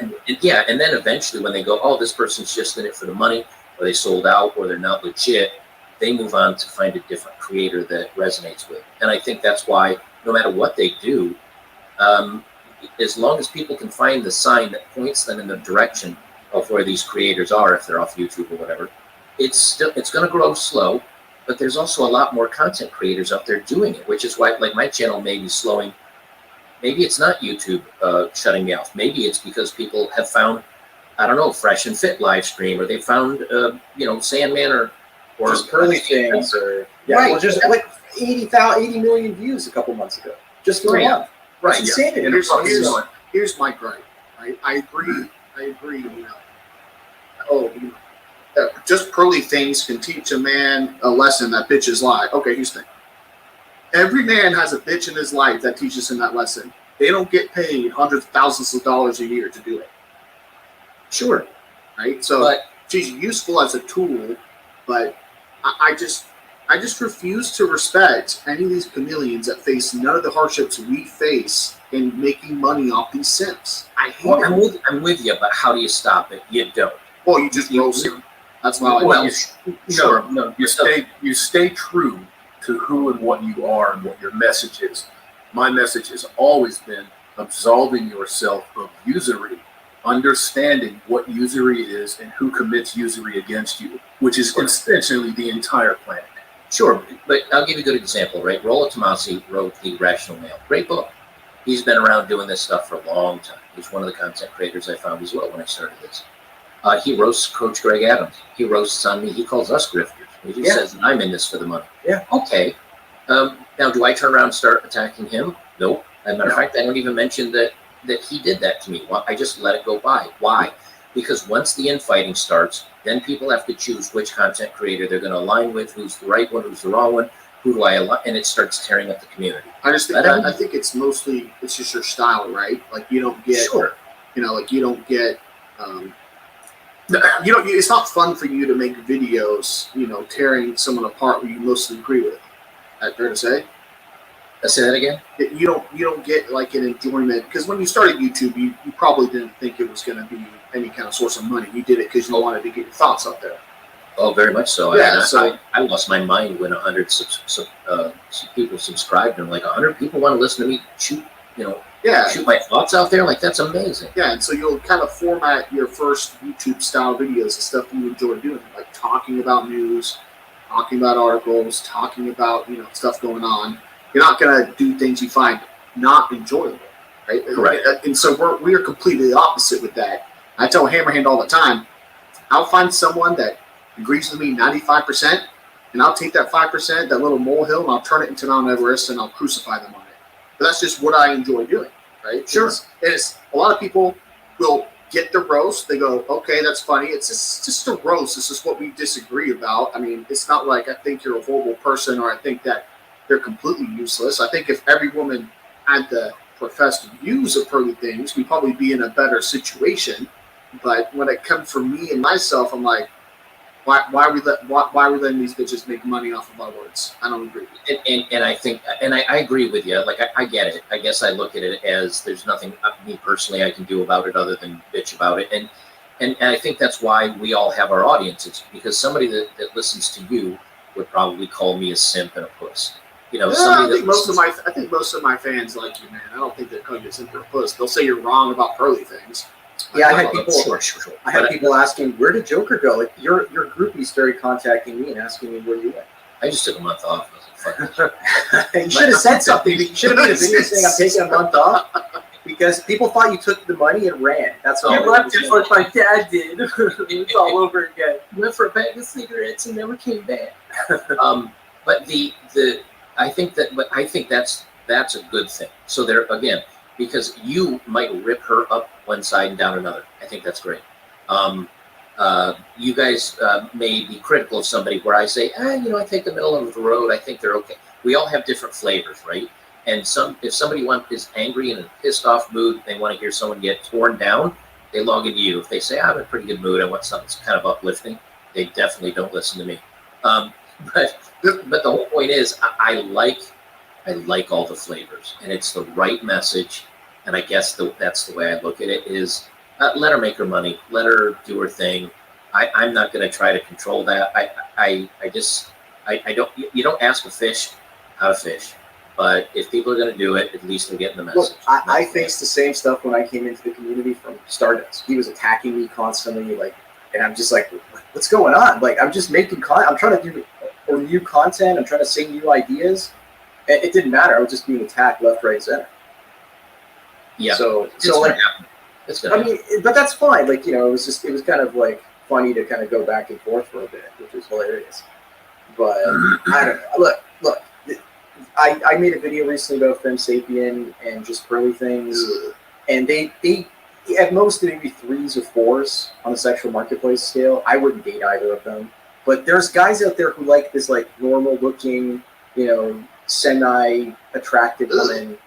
Yeah, and then eventually when they go, oh, this person's just in it for the money, or they sold out, or they're not legit, they move on to find a different creator that resonates with. And I think that's why no matter what they do, as long as people can find the sign that points them in the direction of where these creators are, if they're off YouTube or whatever, it's going to grow slow. But there's also a lot more content creators out there doing it, which is why, like, my channel may be slowing. Maybe it's not YouTube shutting me off. Maybe it's because people have found, I don't know, Fresh and Fit live stream, or they found, Sandman or just Pearly things, or right. Well, just like 80 million views a couple months ago, just for a month. Right. It's insanity. And here's my gripe. I agree. Just Pearly things can teach a man a lesson that bitches lie. Okay, here's the thing. Every man has a bitch in his life that teaches him that lesson. They don't get paid hundreds of thousands of dollars a year to do it. Sure. Right? So she's useful as a tool, but I just refuse to respect any of these chameleons that face none of the hardships we face in making money off these simps. I hate it. I'm with you, but how do you stop it? You don't. Well, you just roast them. That's why you stay true to who and what you are and what your message is. My message has always been absolving yourself of usury, understanding what usury is and who commits usury against you, which is essentially the entire planet. Sure, but I'll give you a good example, right? Rollo Tomasi wrote The Rational Male. Great book. He's been around doing this stuff for a long time. He's one of the content creators I found as well when I started this. He roasts Coach Greg Adams. He roasts on me. He calls us grifters. He just says, I'm in this for the money. Yeah. Okay. Now, do I turn around and start attacking him? Nope. As a matter of fact, I don't even mention that he did that to me. Well, I just let it go by. Why? Because once the infighting starts, then people have to choose which content creator they're going to align with, who's the right one, who's the wrong one, who do I align, and it starts tearing up the community. I think it's mostly, it's just your style, right? Like you don't get, it's not fun for you to make videos, tearing someone apart who you mostly agree with. Is that fair to say? Say that again? You don't get like an enjoyment, because when you started YouTube, you probably didn't think it was going to be any kind of source of money. You did it because you wanted to get your thoughts out there. Oh, very much so. Yeah, I lost my mind when 100 people subscribed, and like 100 people want to listen to me shoot my thoughts out there. Like, that's amazing. Yeah, and so you'll kind of format your first YouTube style videos and stuff that you enjoy doing, like talking about news, talking about articles, talking about stuff going on. You're not going to do things you find not enjoyable, right? Correct. And so we are completely the opposite with that. I tell Hammerhand all the time, I'll find someone that agrees with me 95%, and I'll take that 5%, that little molehill, and I'll turn it into Mount Everest, and I'll crucify them on it. But that's just what I enjoy doing, right? Sure. It's a lot of people will get the roast. They go, okay, that's funny. It's just a roast. This is what we disagree about. I mean, it's not like I think you're a horrible person or I think that they're completely useless. I think if every woman had the professed views of Pearly things, we'd probably be in a better situation. But when it comes from me and myself, I'm like, why are we letting these bitches make money off of our words? I don't agree. And I think, and I agree with you. Like, I get it. I guess I look at it as there's nothing me personally I can do about it other than bitch about it. And I think that's why we all have our audiences, because somebody that listens to you would probably call me a simp and a puss. I think most of my fans like you, man. I don't think they're calling you a simp or a puss. They'll say you're wrong about Pearly things. Yeah, I had people. Sure. I had people asking, "Where did Joker go?" Like your groupies started contacting me and asking me where you went. I just took a month off. You should have said something. You should have made a video saying I'm taking a month off, because people thought you took the money and ran. That's all. You left just like my dad did. It's all over again. Went for a bag of cigarettes and never came back. But I think that's a good thing. So there again, because you might rip her up one side and down another. I think that's great. You guys may be critical of somebody where I say, I take the middle of the road. I think they're okay. We all have different flavors, right? And if somebody is angry and in a pissed off mood, they want to hear someone get torn down, they log into you. If they say, I'm in a pretty good mood, I want something that's kind of uplifting, they definitely don't listen to me. But the whole point is, I like all the flavors, and it's the right message. And I guess that's the way I look at it is, let her make her money, let her do her thing. I'm not going to try to control that. I don't. You don't ask a fish how to fish, but if people are going to do it, at least they're getting the message. Look, I faced the same stuff when I came into the community from Stardust. He was attacking me constantly, and I'm just like, what's going on? Like, I'm just making content. I'm trying to do new content. I'm trying to say new ideas. It didn't matter. I was just being attacked left, right, center. Yeah. So I mean, but that's fine. Like, it was kind of like funny to kind of go back and forth for a bit, which was hilarious. But I don't know. Look. I made a video recently about Femme Sapien and just curly things, and they at most maybe 3s or 4s on the sexual marketplace scale. I wouldn't date either of them, but there's guys out there who like this like normal looking, semi-attractive woman.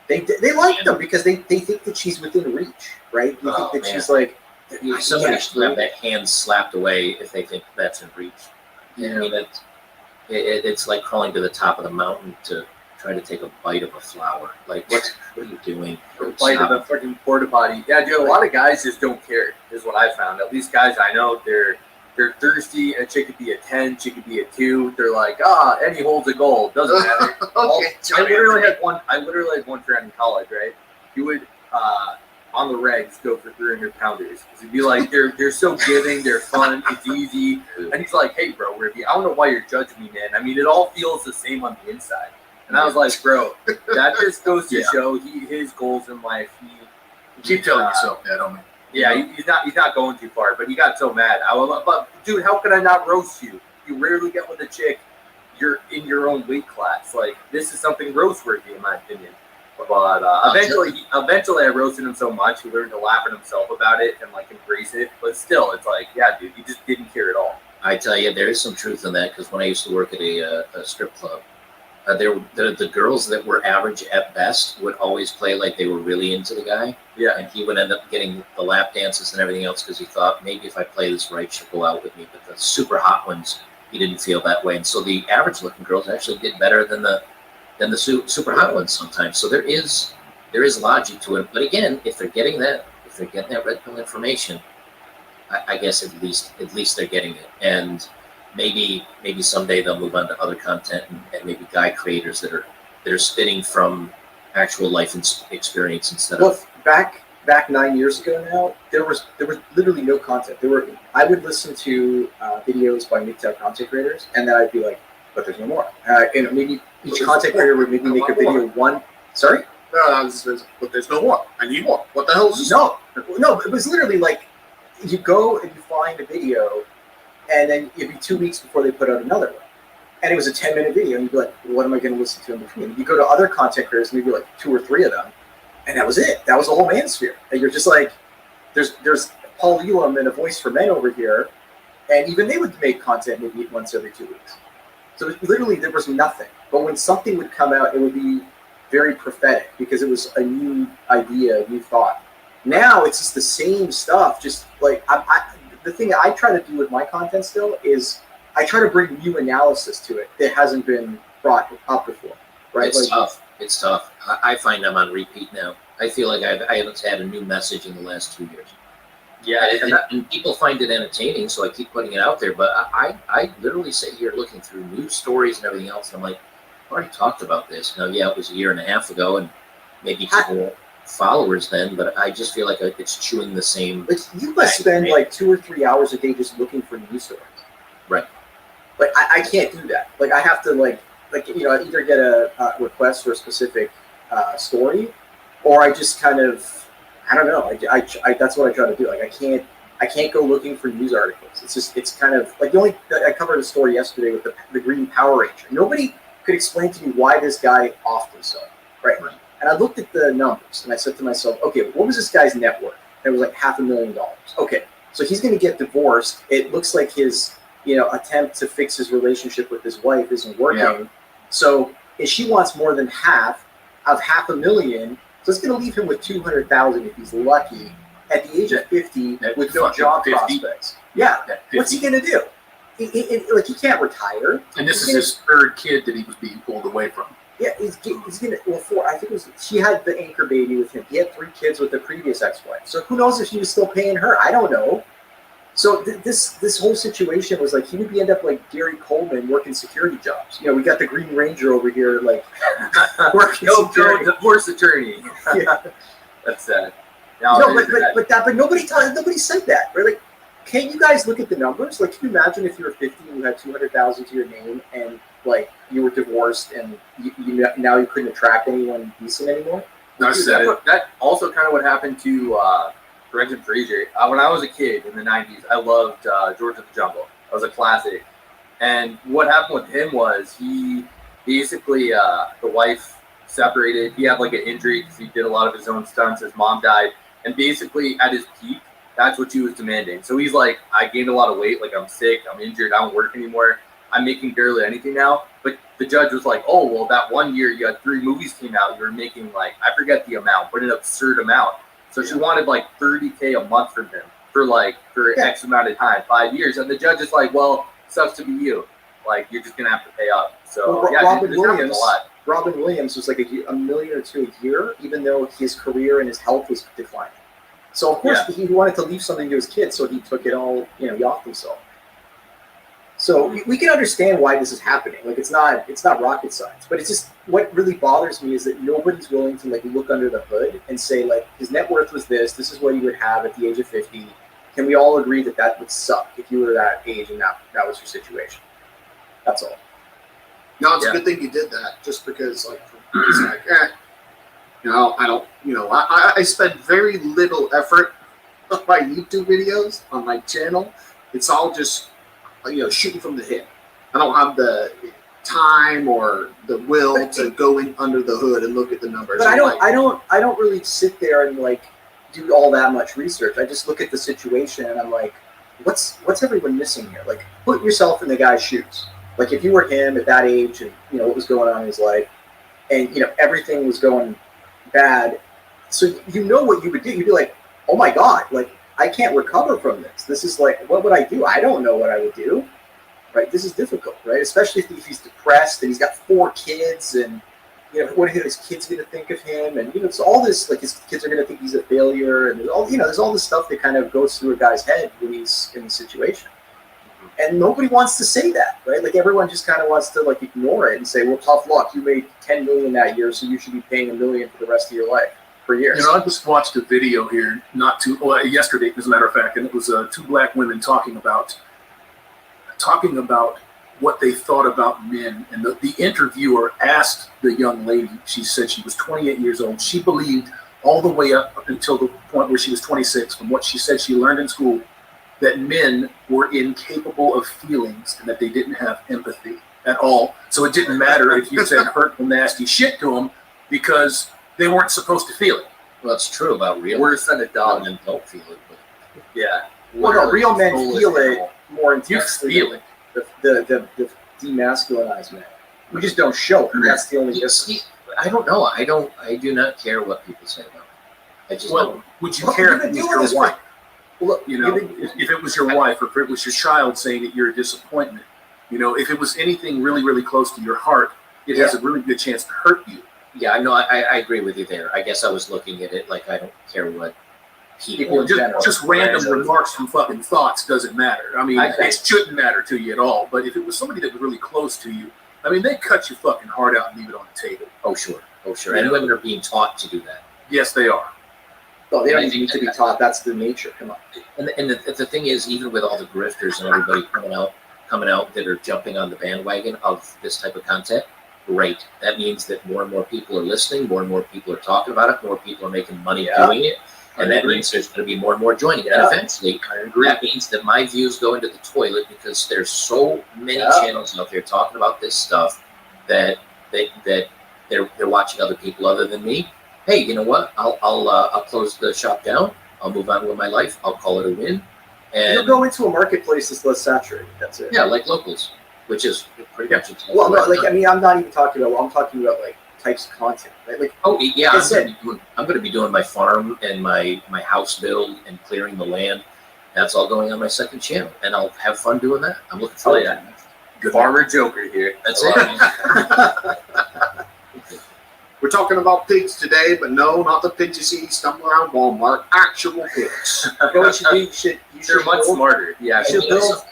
They like them because they think that she's within reach, right? They think that she's like somebody should have that hand slapped away if they think that's in reach. I mean, it's like crawling to the top of the mountain to try to take a bite of a flower. Like, what are you doing? A bite of a freaking porta potty. Yeah, dude, a lot of guys just don't care, is what I found. At least guys I know, they're thirsty. A chick could be a 10, chick could be a 2. They're like, any holds a goal. Doesn't matter. I literally had one friend in college, right? He would on the regs go for 300 pounders. He'd be like, they're so giving, they're fun, it's easy. And he's like, hey bro, Ricky, I don't know why you're judging me, man. I mean, it all feels the same on the inside. And I was like, bro, that just goes to show his goals in life. Keep telling yourself that, homie. Yeah, he's not going too far, but he got so mad. But dude, how could I not roast you? You rarely get with a chick you're in your own weight class. Like, this is something roast-worthy in my opinion. But eventually I roasted him so much he learned to laugh at himself about it and like embrace it. But still, it's like, yeah, dude, he just didn't care at all. I tell you, there is some truth in that because when I used to work at a strip club, the girls that were average at best would always play like they were really into the guy. Yeah. And he would end up getting the lap dances and everything else because he thought maybe if I play this right, she'll go out with me. But the super hot ones, he didn't feel that way. And so the average looking girls actually did better than the super hot ones sometimes. So there is logic to it. But again, if they're getting that red pill information, I guess at least they're getting it. And maybe someday they'll move on to other content and maybe guy creators that are spitting from actual life experience instead of back 9 years ago now, there was literally no content. I would listen to videos by MGTOW content creators, and then I'd be like, but there's no more. And maybe each content creator would maybe make a video one. Sorry? But there's no more. I need more. What the hell is this? No, it was literally like you go and you find a video, and then it'd be 2 weeks before they put out another one. And it was a 10-minute video, and you'd be like, what am I going to listen to in between? You go to other content creators, maybe like 2 or 3 of them, and that was it. That was the whole manosphere. And you're just like, there's Paul Elam and A Voice for Men over here, and even they would make content maybe once every 2 weeks. So literally there was nothing. But when something would come out, it would be very prophetic because it was a new idea, a new thought. Now it's just the same stuff. Just like the thing I try to do with my content still is I try to bring new analysis to it that hasn't been brought up before. Right? It's tough. It's tough. I find I'm on repeat now. I feel like I haven't had a new message in the last 2 years. Yeah, and people find it entertaining, so I keep putting it out there. But I literally sit here looking through news stories and everything else, and I'm like, I've already talked about this. Now, yeah, it was a year and a half ago, and maybe people weren't followers then, but I just feel like it's chewing the same. Like you must spend like 2 or 3 hours a day just looking for news stories. Right. Like I can't do that. Like I have to like either get a request for a specific story, or I just kind of. I don't know. I that's what I try to do. Like I can't go looking for news articles. It's kind of like I covered a story yesterday with the Green Power Ranger. Nobody could explain to me why this guy offed himself, right? And I looked at the numbers and I said to myself, okay, what was this guy's net worth? It was like $500,000. Okay, So he's going to get divorced. It looks like his, attempt to fix his relationship with his wife isn't working. Yeah. So if she wants more than half of $500,000, so it's going to leave him with $200,000 if he's lucky at the age of 50 with no job 50? prospects. Yeah. At 50? What's he going to do? He can't retire. And this is his third kid that he was being pulled away from. Yeah, he's gonna. Well, I think it was she had the anchor baby with him. He had 3 kids with the previous ex-wife. So who knows if he was still paying her? I don't know. So this whole situation was like he would end up like Gary Coleman working security jobs. We got the Green Ranger over here like working security. Divorce attorney. Yeah, that's sad. But nobody said that. Right? Like, can't you guys look at the numbers? Like, can you imagine if you were 50 and you had $200,000 to your name and like you were divorced and now you couldn't attract anyone decent anymore? That also kind of what happened to Brendan Fraser. When I was a kid in the 90s, I loved George of the Jungle. That was a classic. And what happened with him was he basically, the wife separated. He had like an injury because he did a lot of his own stunts. His mom died. And basically at his peak, that's what she was demanding. So he's like, I gained a lot of weight. Like, I'm sick. I'm injured. I don't work anymore. I'm making barely anything now. But the judge was like, oh, well, that one year you had 3 movies came out. You were making like, I forget the amount, but an absurd amount. So she wanted like $30K a month from him for X amount of time, 5 years. And the judge is like, well, sucks to be you. Like, you're just going to have to pay up. So Robin Williams was like $1 million or $2 million a year, even though his career and his health was declining. So of course he wanted to leave something to his kids, so he took it all, he offed himself. So we can understand why this is happening. Like, it's not rocket science, but it's just what really bothers me is that nobody's willing to like look under the hood and say like his net worth was this is what he would have at the age of 50. Can we all agree that would suck if you were that age and that was your situation? That's all. No, it's a good thing you did that, just because like it's like I don't I spend very little effort on my YouTube videos on my channel. It's all just shooting from the hip. I don't have the time or the will to go in under the hood and look at the numbers. But I don't really sit there and like do all that much research. I just look at the situation and I'm like, what's everyone missing here? Like, put yourself in the guy's shoes. Like, if you were him at that age and what was going on in his life and everything was going bad, so what you would do. You'd be like, oh my God, like I can't recover from this. This is like, what would I do? I don't know what I would do. Right? This is difficult, right? Especially if he's depressed and he's got 4 kids and what are his kids going to think of him? And it's all this, like, his kids are going to think he's a failure, and there's all this stuff that kind of goes through a guy's head when he's in the situation. And nobody wants to say that, right? Like, everyone just kind of wants to like ignore it and say, well, tough luck. You made $10 million that year, so you should be paying $1 million for the rest of your life per year. I just watched a video here yesterday, as a matter of fact, and it was 2 black women talking about what they thought about men. And the interviewer asked the young lady, she said she was 28 years old. She believed all the way up until the point where she was 26, from what she said she learned in school, that men were incapable of feelings and that they didn't have empathy at all. So it didn't matter if you said hurtful, nasty shit to them because they weren't supposed to feel it. Well, that's true about real men. Worse than a dog. Men don't feel it. But yeah. Well, no, real men feel it more intensely. You feel it. The demasculinized men. We just don't show it. That's the only difference. I don't know. I do not care what people say about it. I just don't. Would you care if it was your wife? Look, if it was your wife or if it was your child saying that you're a disappointment, if it was anything really, really close to your heart, it has a really good chance to hurt you. Yeah, no, I agree with you there. I guess I was looking at it like I don't care what people just random remarks from fucking thoughts doesn't matter. I mean, it shouldn't matter to you at all. But if it was somebody that was really close to you, I mean, they cut your fucking heart out and leave it on the table. Oh, sure. And women are being taught to do that. Yes, they are. Oh, they don't even need to be taught. That's the nature. Come on. And the thing is, even with all the grifters and everybody coming out that are jumping on the bandwagon of this type of content, great. That means that more and more people are listening, more and more people are talking about it, more people are making money doing it, and that means there's going to be more and more joining it. And eventually, that means that my views go into the toilet because there's so many channels out there talking about this stuff that they're watching other people other than me. Hey, you know what? I'll close the shop down. I'll move on with my life. I'll call it a win. You'll And go into a marketplace that's less saturated. That's it. yeah, like locals, which is pretty much exactly Well, what I've like done. I mean, I'm not even talking about. I'm talking about like types of content. Right? Like Oh yeah, I said, I'm going to be doing my farm and my house build and clearing the land. That's all going on my second channel, and I'll have fun doing that. I'm looking forward to it. Good Farmer Joker here. That's I it. We're talking about pigs today, but no, not the pigs you see stumbling around Walmart. Actual pigs. You know what you do? You should They're much smarter. Yeah, You should build.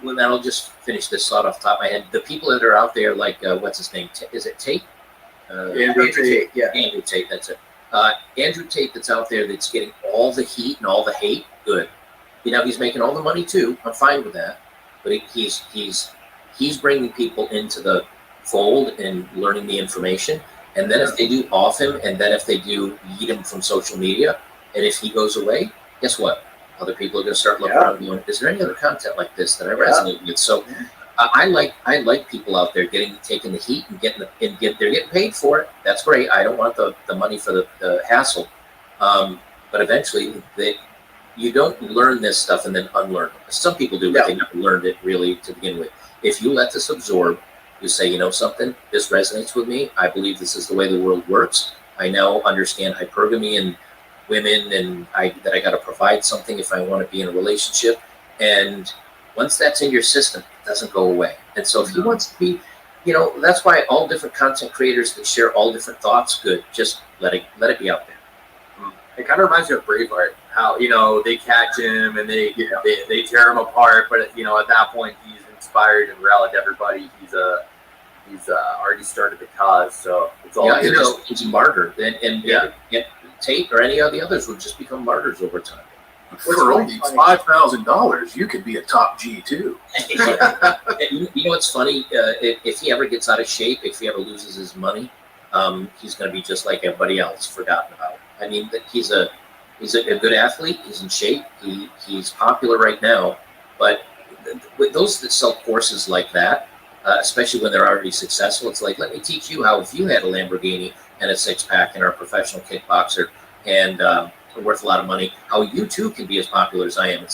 And I'll just finish this thought off the top of my head. The people that are out there, like what's his name? Is it Tate? Andrew Tate. Yeah. Andrew Tate. That's it. Andrew Tate that's out there that's getting all the heat and all the hate. Good. You know, he's making all the money too. I'm fine with that. But he's bringing people into the fold and learning the information. And then if they do off him, and then if they do yeet him from social media, and if he goes away, guess what? Other people are going to start looking around and going, is there any other content like this that I resonate with? So I like people out there taking the heat and they're getting paid for it. That's great. I don't want the money for the hassle. But eventually you don't learn this stuff and then unlearn it. Some people do, but they never learned it really to begin with. If you let this absorb, you say, you know something, this resonates with me. I believe this is the way the world works. I now understand hypergamy and women, and that I got to provide something if I want to be in a relationship. And once that's in your system, it doesn't go away. And so if he wants to be, you know, that's why all different content creators that share all different thoughts, good. Just let it be out there. It kind of reminds me of Braveheart, how, you know, they catch him and they tear him apart, but, you know, at that point he's inspired and rallied everybody. He's already started the cause, so it's all he's a martyr. And Tate or any of the others would just become martyrs over time. For only $5,000, you could be a top G too. You know what's funny? If he ever gets out of shape, if he ever loses his money, he's going to be just like everybody else, forgotten about. I mean, he's a good athlete. He's in shape. He's popular right now. But with those that sell courses like that, especially when they're already successful, it's like, let me teach you how, if you had a Lamborghini and a six-pack and are a professional kickboxer and worth a lot of money, how you too can be as popular as I am.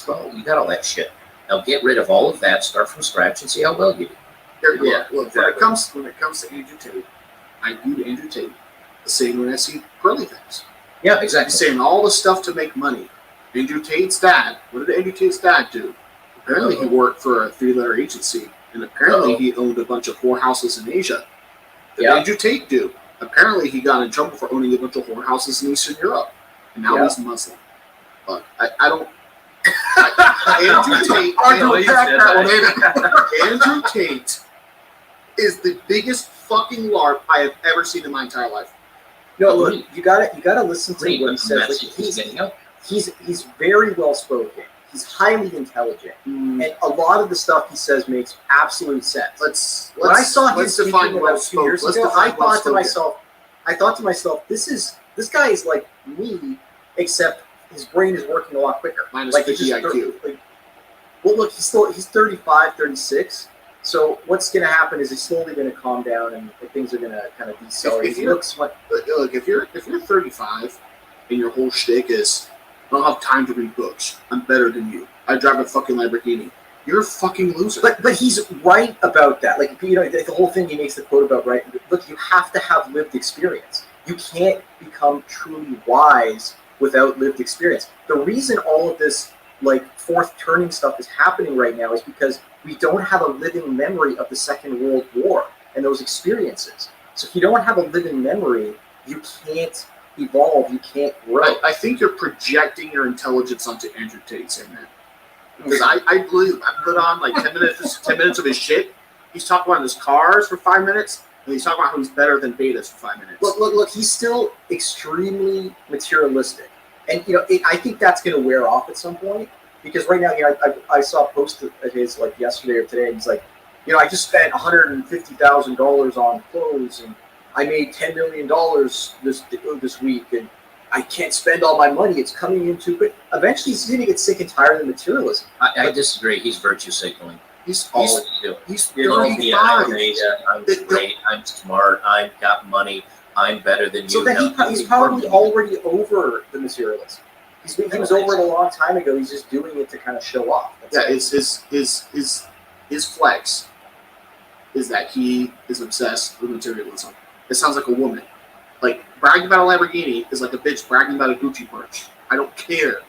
Well, you got all that shit. Now get rid of all of that, start from scratch, and see how well you do. Look, when it comes to Andrew Tate, I view Andrew Tate the same when I see Pearly things. Yeah, exactly. He's saying all the stuff to make money. Andrew Tate's dad, what did Andrew Tate's dad do? Apparently he worked for a 3-letter agency, and apparently he owned a bunch of whorehouses in Asia. What did Andrew Tate do? Apparently he got in trouble for owning a bunch of whorehouses in Eastern Europe, and now he's Muslim. But I don't. Andrew Tate is the biggest fucking LARP I have ever seen in my entire life. No, look, you gotta listen to what he says. Like, he's very well spoken. He's highly intelligent, and a lot of the stuff he says makes absolute sense. When I saw his speaking about 2 years ago, I thought to myself, this guy is like me, except his brain is working a lot quicker. Minus like 50 IQ. Well, look, he's 35, 36. So what's going to happen is he's slowly going to calm down, and things are going to kind of decelerate. If you're 35 and your whole shtick is, I don't have time to read books, I'm better than you, I drive a fucking Lamborghini, you're a fucking loser. But he's right about that. Like, you know, the whole thing he makes the quote about, right? Look, you have to have lived experience. You can't become truly wise without lived experience. The reason all of this like fourth turning stuff is happening right now is because we don't have a living memory of the Second World War and those experiences. So if you don't have a living memory, you can't evolve, you can't grow. I think you're projecting your intelligence onto Andrew Tate saying that. Because I put on like 10 minutes of his shit. He's talking about his cars for 5 minutes, and he's talking about how he's better than betas for 5 minutes. Look, he's still extremely materialistic. And, you know, I think that's going to wear off at some point. Because right now, you know, I saw a post of his like yesterday or today, and he's like, you know, I just spent $150,000 on clothes, and I made $10 million this week, and I can't spend all my money. It's coming into, but eventually he's going to get sick and tired of materialism. I disagree. He's virtue signaling. He's 35. I'm great. I'm smart. I've got money. I'm better than you. So then he's probably already over the materialism. He was over it a long time ago. He's just doing it to kind of show off. His flex is that he is obsessed with materialism. It sounds like a woman. Like, bragging about a Lamborghini is like a bitch bragging about a Gucci purse. I don't care.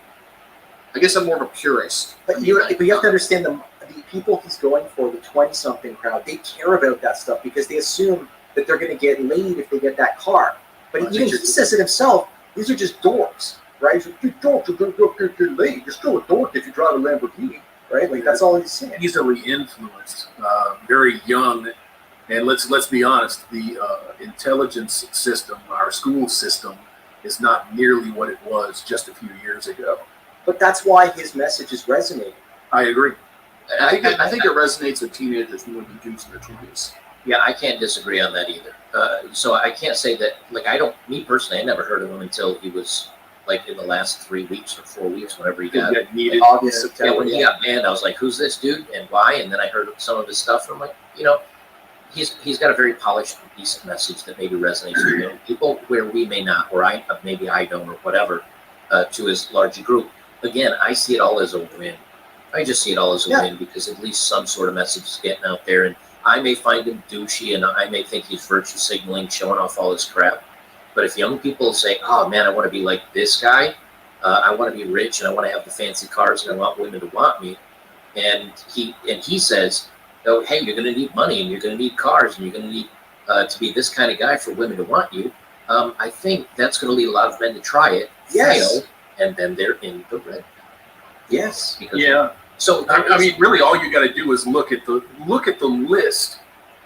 I guess I'm more of a purist. But you have to understand the people he's going for, the 20-something crowd, they care about that stuff because they assume that they're going to get laid if they get that car. But even he says it himself, these are just dorks, right? You dorks are going to get laid. You're still a dork if you drive a Lamborghini, right? Like, that's all he's saying. Easily influenced, very young. And let's be honest, the intelligence system, our school system, is not nearly what it was just a few years ago. But that's why his message is resonating. I agree. I think it resonates with teenagers more than dudes in their 20s. Yeah, I can't disagree on that either. So I can't say that, like, me personally, I never heard of him until he was, like, in the last 3 weeks or 4 weeks, whenever he got needed. August, September. Yeah, when he got banned, I was like, who's this dude and why? And then I heard some of his stuff, and I'm like, he's got a very polished, decent message that maybe resonates with young people where we may not, or maybe I don't, or whatever, to his larger group. Again, I see it all as a win. I just see it all as a win because at least some sort of message is getting out there. And I may find him douchey and I may think he's virtue signaling, showing off all his crap. But if young people say, oh man, I want to be like this guy, I want to be rich and I want to have the fancy cars and I want women to want me. And he says, oh, hey, you're going to need money and you're going to need cars and you're going to need to be this kind of guy for women to want you. I think that's going to lead a lot of men to try it, fail, and then they're in the red. Yes. Yeah. So I mean, really, all you got to do is look at the list,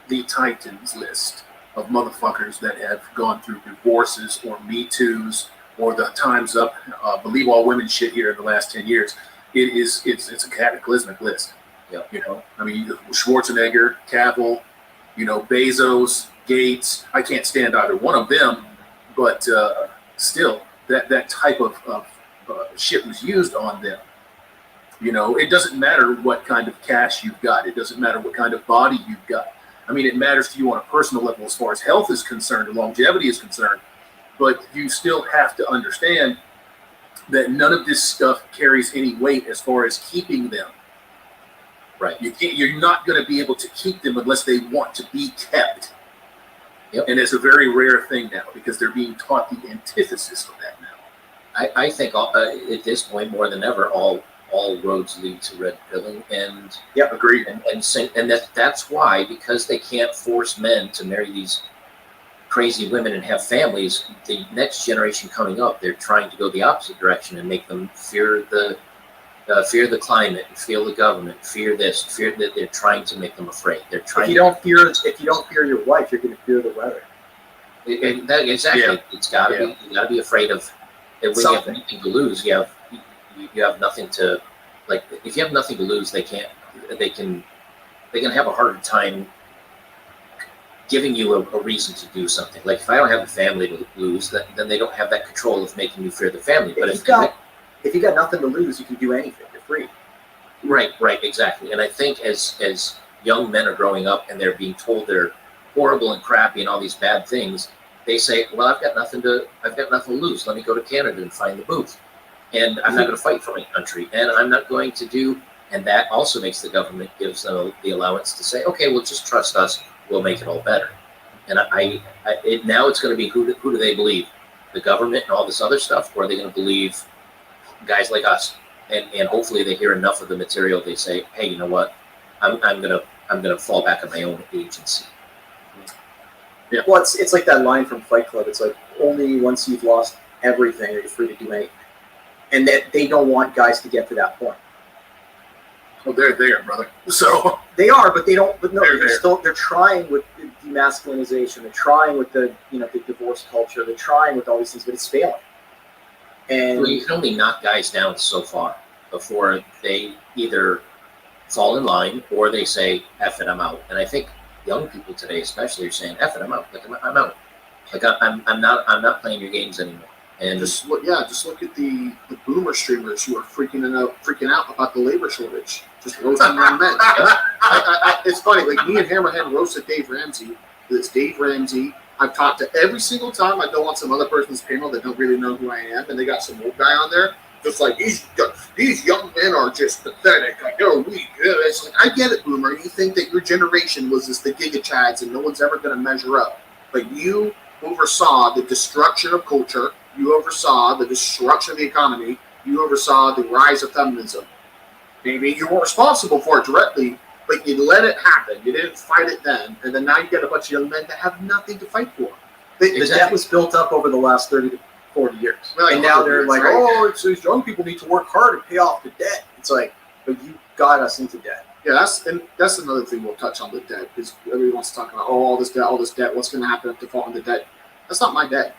the Titans list of motherfuckers that have gone through divorces or Me Too's or the Time's Up, believe all women shit here in the last 10 years. It's a cataclysmic list. Yeah. I mean, Schwarzenegger, Cavill, Bezos, Gates. I can't stand either one of them, but still, that type of shit was used on them. It doesn't matter what kind of cash you've got. It doesn't matter what kind of body you've got. I mean, it matters to you on a personal level as far as health is concerned and longevity is concerned, but you still have to understand that none of this stuff carries any weight as far as keeping them. Right. You're not going to be able to keep them unless they want to be kept. Yep. And it's a very rare thing now because they're being taught the antithesis of that now. I think at this point, more than ever, all roads lead to red pilling, and agreed. And that's why, because they can't force men to marry these crazy women and have families, the next generation coming up, they're trying to go the opposite direction and make them fear the climate, and fear the government, fear this, fear that. They're trying to make them afraid. They're trying. If you don't fear your wife, you're going to fear the weather. Exactly. Yeah. It's got to be. You got to be afraid of. When you have anything to lose, you have nothing to, like. If you have nothing to lose, they can have a harder time giving you a reason to do something. Like if I don't have a family to lose, then they don't have that control of making you fear the family. But if you got nothing to lose, you can do anything. You're free. Right, exactly. And I think as young men are growing up and they're being told they're horrible and crappy and all these bad things, they say, well, I've got nothing to lose. Let me go to Canada and find the booth. And I'm not going to fight for my country. And I'm not going to do, and that also makes the government gives them the allowance to say, okay, well, just trust us. We'll make it all better. And now it's going to be who do they believe? The government and all this other stuff, or are they going to believe guys like us? And hopefully they hear enough of the material. They say, hey, you know what? I'm gonna fall back on my own agency. Yeah. Well, it's like that line from Fight Club. It's like only once you've lost everything are you free to do anything. And that they don't want guys to get to that point. Well, they're there, brother. So they are, but they don't. But no, they're trying with the demasculinization. They're trying with the divorce culture. They're trying with all these things, but it's failing. And well, you can only knock guys down so far before they either fall in line or they say, F it, I'm out. And I think young people today especially are saying, F it, I'm out. Like I'm out. Like I'm not playing your games anymore. And just look at the boomer streamers who are freaking out about the labor shortage. Just roasting young men. It's funny, like me and Hammerhead roasted Dave Ramsey. It's Dave Ramsey. I've talked to every single time I go on some other person's panel that don't really know who I am, and they got some old guy on there. just like these young men are just pathetic. Like they're weak. It's like, I get it, Boomer. You think that your generation was just the Giga Chads and no one's ever going to measure up. But you oversaw the destruction of culture. You oversaw the destruction of the economy. You oversaw the rise of feminism. Maybe you weren't responsible for it directly, but you let it happen. You didn't fight it then. And then now you get a bunch of young men that have nothing to fight for. The debt was built up over the last 30 to 40 years. Like, and now they're years, like, right? oh, it's these young people need to work hard to pay off the debt. It's like, but you got us into debt. Yeah, that's another thing we'll touch on the debt, because everybody wants to talk about, all this debt, what's going to happen if default on the debt. That's not my debt.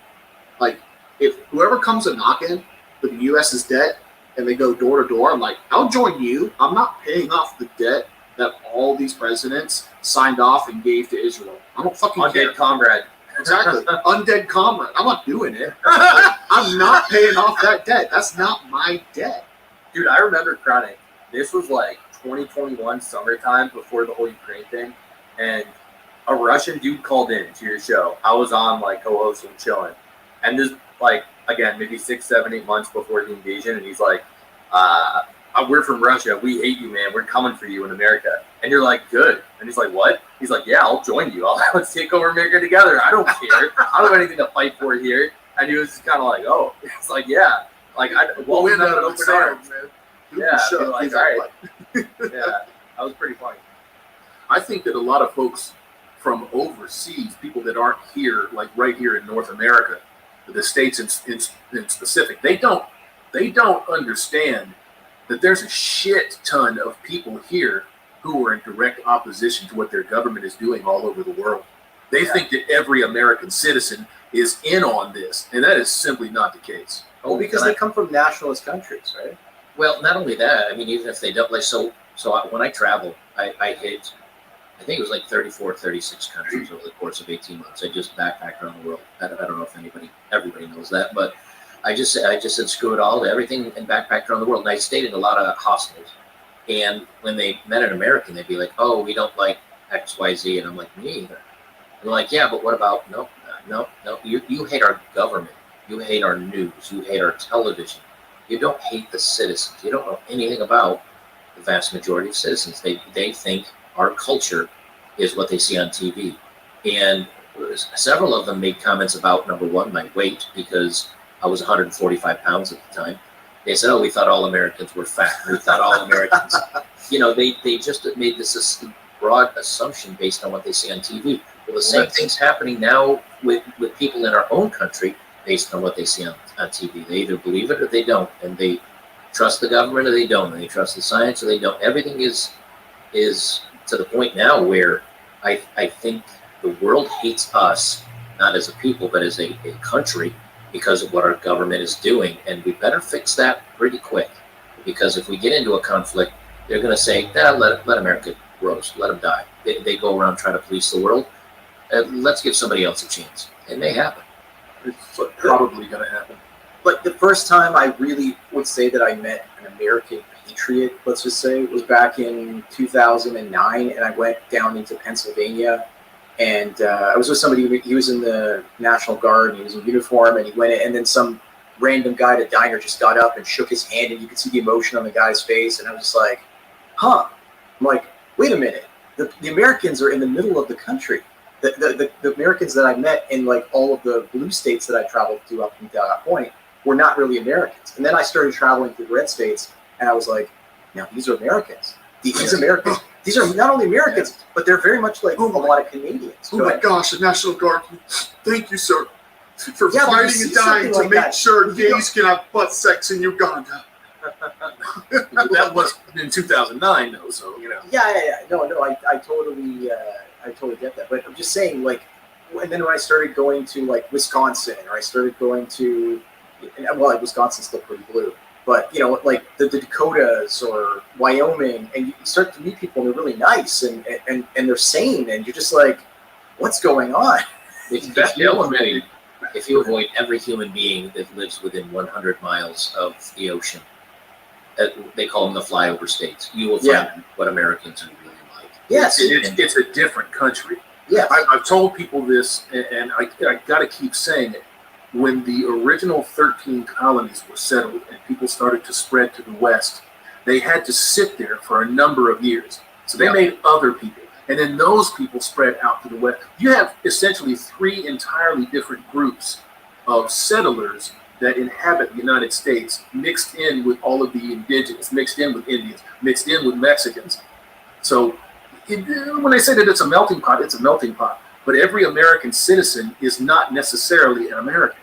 Like, if whoever comes a knocking with the U.S.'s debt and they go door to door, I'm like, I'll join you. I'm not paying off the debt that all these presidents signed off and gave to Israel. I don't fucking care. Undead comrade. Exactly. Undead comrade. I'm not doing it. I'm not paying off that debt. That's not my debt. Dude, I remember Chronic. This was like 2021 summertime before the whole Ukraine thing. And a Russian dude called in to your show. I was on like co-hosting, chilling. And this, like, again, maybe 6, 7, 8 months before the invasion. And he's like, we're from Russia. We hate you, man. We're coming for you in America. And you're like, good. And he's like, what? He's like, yeah, I'll join you. Let's take over America together. I don't care. I don't have anything to fight for here. And he was just kind of like, oh. It's like, yeah. Like, We'll win that out of the arms, man. Yeah. Sure. I'd be like, all right. Yeah. That was pretty funny. I think that a lot of folks from overseas, people that aren't here, like right here in North America, the states in specific, they don't understand that there's a shit ton of people here who are in direct opposition to what their government is doing all over the world. They think that every American citizen is in on this, and that is simply not the case. Well, because they come from nationalist countries, right? Well, not only that, I mean, even if they don't, like, when I travel, I hit, I think it was like 34, 36 countries over the course of 18 months. I just backpacked around the world. I don't know if everybody knows that, but I just said screw it all to everything and backpacked around the world. And I stayed in a lot of hostels. And when they met an American, they'd be like, oh, we don't like X, Y, Z. And I'm like, me either. And they're like, yeah, but what about, no. You hate our government. You hate our news. You hate our television. You don't hate the citizens. You don't know anything about the vast majority of citizens. They think our culture is what they see on TV. And several of them made comments about, number one, my weight, because I was 145 pounds at the time. They said, oh, we thought all Americans were fat. We thought all Americans, they just made this broad assumption based on what they see on TV. Well, the same thing's happening now with people in our own country based on what they see on TV. They either believe it or they don't. And they trust the government or they don't. And they trust the science or they don't. Everything is to the point now where I think the world hates us, not as a people, but as a country, because of what our government is doing. And we better fix that pretty quick, because if we get into a conflict, they're going to say, let America roast, let them die. They go around trying to police the world. Let's give somebody else a chance. It may happen. It's probably going to happen. But the first time I really would say that I met an American patriot, let's just say, was back in 2009, and I went down into Pennsylvania. And I was with somebody, he was in the National Guard, and he was in uniform, and he went in, and then some random guy at a diner just got up and shook his hand, and you could see the emotion on the guy's face, and I was just like, huh. I'm like, wait a minute. The Americans are in the middle of the country. The Americans that I met in like all of the blue states that I traveled to up until that point were not really Americans. And then I started traveling through the red states, and I was like, now these are Americans. These Americans. These are not only Americans, but they're very much like a lot of Canadians. Oh my gosh, the National Guard. Thank you, sir, for fighting and dying to make sure gays can have butt sex in Uganda. That was in 2009, though, so, Yeah. No, I totally get that. But I'm just saying, like, and then when I started going to, like, Wisconsin, or I started going to, well, like, Wisconsin's still pretty blue. But, like the Dakotas or Wyoming, and you start to meet people and they're really nice and they're sane, and you're just like, what's going on? If you avoid every human being that lives within 100 miles of the ocean, they call them the flyover states, you will find what Americans are really like. Yes. It's a different country. Yeah. I've told people this, and I got to keep saying it. when the original 13 colonies were settled and people started to spread to the west, they had to sit there for a number of years. So they made other people. And then those people spread out to the west. You have essentially 3 entirely different groups of settlers that inhabit the United States, mixed in with all of the indigenous, mixed in with Indians, mixed in with Mexicans. So when I say that it's a melting pot, it's a melting pot. But every American citizen is not necessarily an American.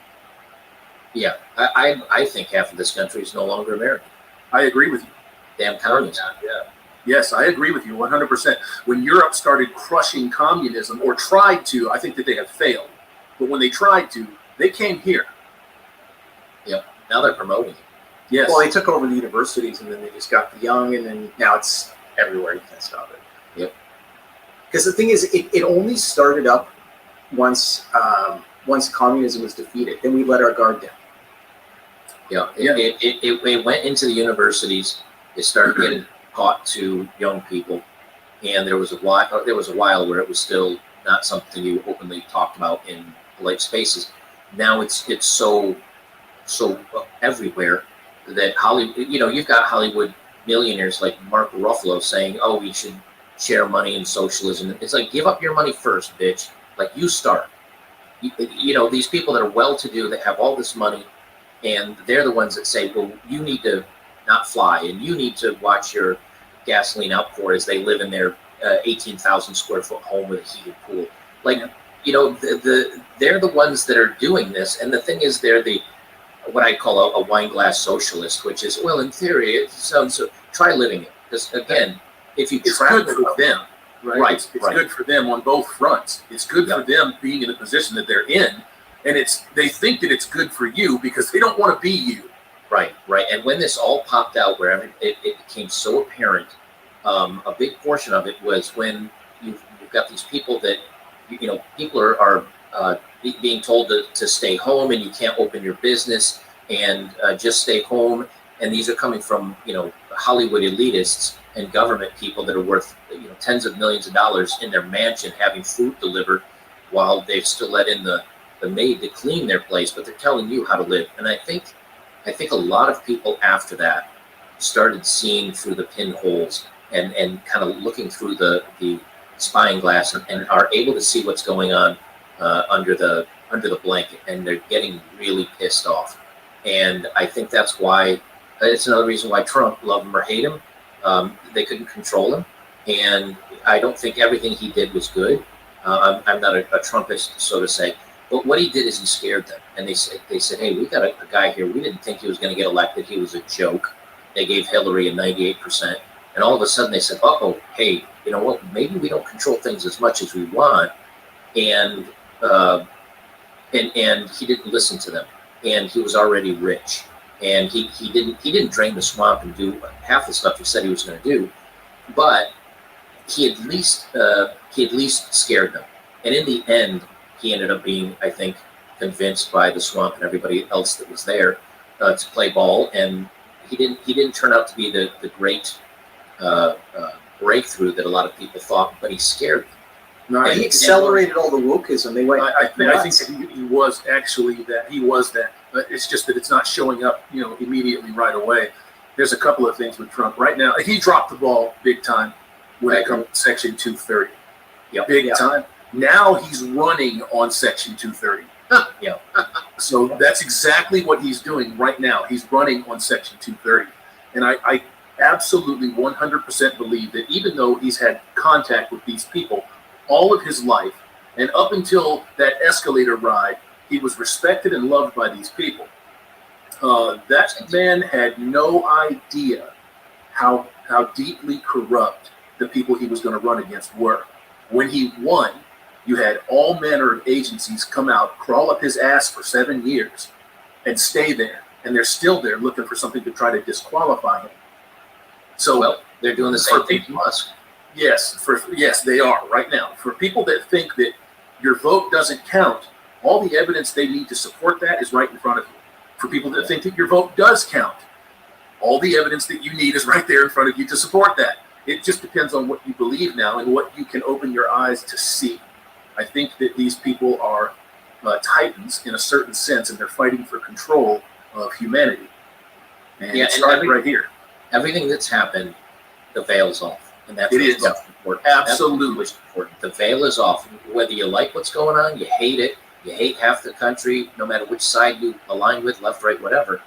Yeah, I think half of this country is no longer American. I agree with you. Damn communists. Yeah. Yes, I agree with you 100%. When Europe started crushing communism, or tried to, I think that they have failed. But when they tried to, they came here. Yep. Now they're promoting it. Yes. Well, they took over the universities, and then they just got the young, and then now it's everywhere. You can't stop it. Yep. Because the thing is, it only started up once communism was defeated. Then we let our guard down. Yeah. It went into the universities. It started getting taught to young people, and there was a while where it was still not something you openly talked about in polite spaces. Now it's so everywhere that Hollywood, you've got Hollywood millionaires like Mark Ruffalo saying, "Oh, we should share money in socialism." It's like, give up your money first, bitch. Like, you start. These people that are well-to-do, that have all this money, and they're the ones that say, "Well, you need to not fly, and you need to watch your gasoline outpour," as they live in their 18,000 square foot home with a heated pool. Like, they're the ones that are doing this. And the thing is, they're what I call a wine glass socialist, which is, well, in theory, it sounds so. Try living it, because again, if you it's travel good for them, right? It's right. good for them on both fronts. It's good for them being in the position that they're in, and they think that it's good for you because they don't want to be you. Right. And when this all popped out, where it became so apparent, a big portion of it was when you've got these people that, people are being told to stay home, and you can't open your business, and just stay home. And these are coming from, Hollywood elitists and government people that are worth, tens of millions of dollars in their mansion, having food delivered while they've still let in the maid to clean their place, but they're telling you how to live. And I think a lot of people after that started seeing through the pinholes and kind of looking through the spying glass, and are able to see what's going on under the blanket, and they're getting really pissed off. And I think that's why it's another reason why Trump, love him or hate him, they couldn't control him. And I don't think everything he did was good. I'm not a Trumpist, so to say. But what he did is he scared them. And they said, hey, we got a guy here. We didn't think he was going to get elected. He was a joke. They gave Hillary a 98%. And all of a sudden they said, uh-oh, hey, you know what? Maybe we don't control things as much as we want. And he didn't listen to them. And he was already rich. And he didn't drain the swamp and do half the stuff he said he was going to do. But he at least scared them. And in the end, he ended up being, I think, convinced by the swamp and everybody else that was there to play ball. And he didn't turn out to be the great breakthrough that a lot of people thought, but he scared them. No, he accelerated all the wokeism. They went. I think he was actually that. He was that. But it's just that it's not showing up, immediately right away. There's a couple of things with Trump right now. He dropped the ball big time when it comes to Section 230. Yep. Big time. Now he's running on Section 230. Yeah. So that's exactly what he's doing right now. He's running on Section 230. And I absolutely 100% believe that even though he's had contact with these people all of his life, and up until that escalator ride, he was respected and loved by these people. That man had no idea how deeply corrupt the people he was going to run against were. When he won, you had all manner of agencies come out, crawl up his ass for 7 years, and stay there. And they're still there looking for something to try to disqualify him. So they're doing the same thing to us. Yes, they are right now. For people that think that your vote doesn't count, all the evidence they need to support that is right in front of you. For people that think that your vote does count, all the evidence that you need is right there in front of you to support that. It just depends on what you believe now and what you can open your eyes to see. I think that these people are titans in a certain sense, and they're fighting for control of humanity. And Yeah, it and started right here. Everything that's happened, the veil's off, and that's It is. what's important. Absolutely. That's what's important. The veil is off. Whether you like what's going on, you hate it, you hate half the country, no matter which side you align with, left, right, whatever.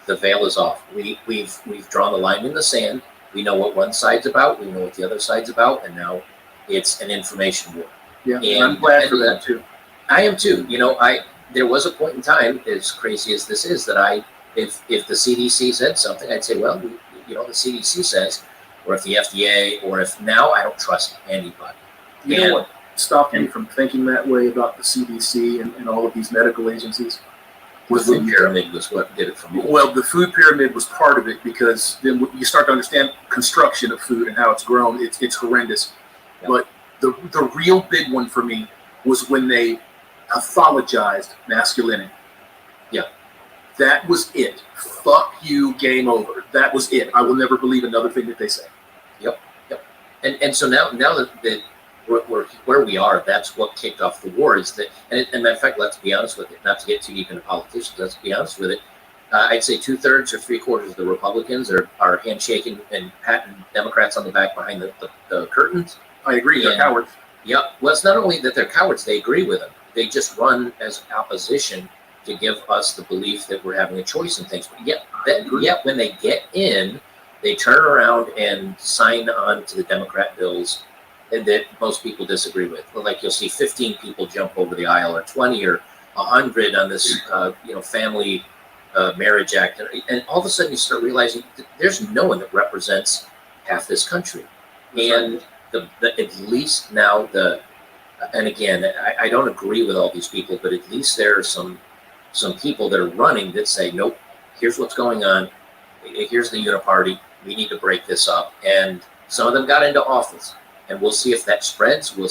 The veil is off. We've drawn the line in the sand. We know what one side's about. We know what the other side's about, and now it's an information war. Yeah, and I'm glad for that too. I am too. There was a point in time, as crazy as this is, that if the CDC said something, I'd say, well, the CDC says, or if the FDA, or if now I don't trust anybody. You know what stopped me from thinking that way about the CDC and all of these medical agencies? The food pyramid was what did it for me. Well, the food pyramid was part of it, because then you start to understand construction of food and how it's grown. It's horrendous. Yeah. But the real big one for me was when they pathologized masculinity. Yeah. That was it. Fuck you, game over. That was it. I will never believe another thing that they say. Yep. And so now that we're where we are, that's what kicked off the war. Is that, and in fact, let's be honest with it. Not to get too deep into politicians, let's be honest with it. I'd say 2/3 or 3/4 of the Republicans are handshaking and patting Democrats on the back behind the curtains. I agree. They're cowards. Yeah. Well, it's not only that they're cowards; they agree with them. They just run as opposition to give us the belief that we're having a choice in things. But yet when they get in, they turn around and sign on to the Democrat bills that most people disagree with. Like you'll see 15 people jump over the aisle, or 20 or 100 on this, family marriage act, and all of a sudden you start realizing that there's no one that represents half this country. And at least now and again, I don't agree with all these people, but at least there are some people that are running that say, nope, here's what's going on. Here's the uniparty. We need to break this up. And some of them got into office. And we'll see if that spreads. We'll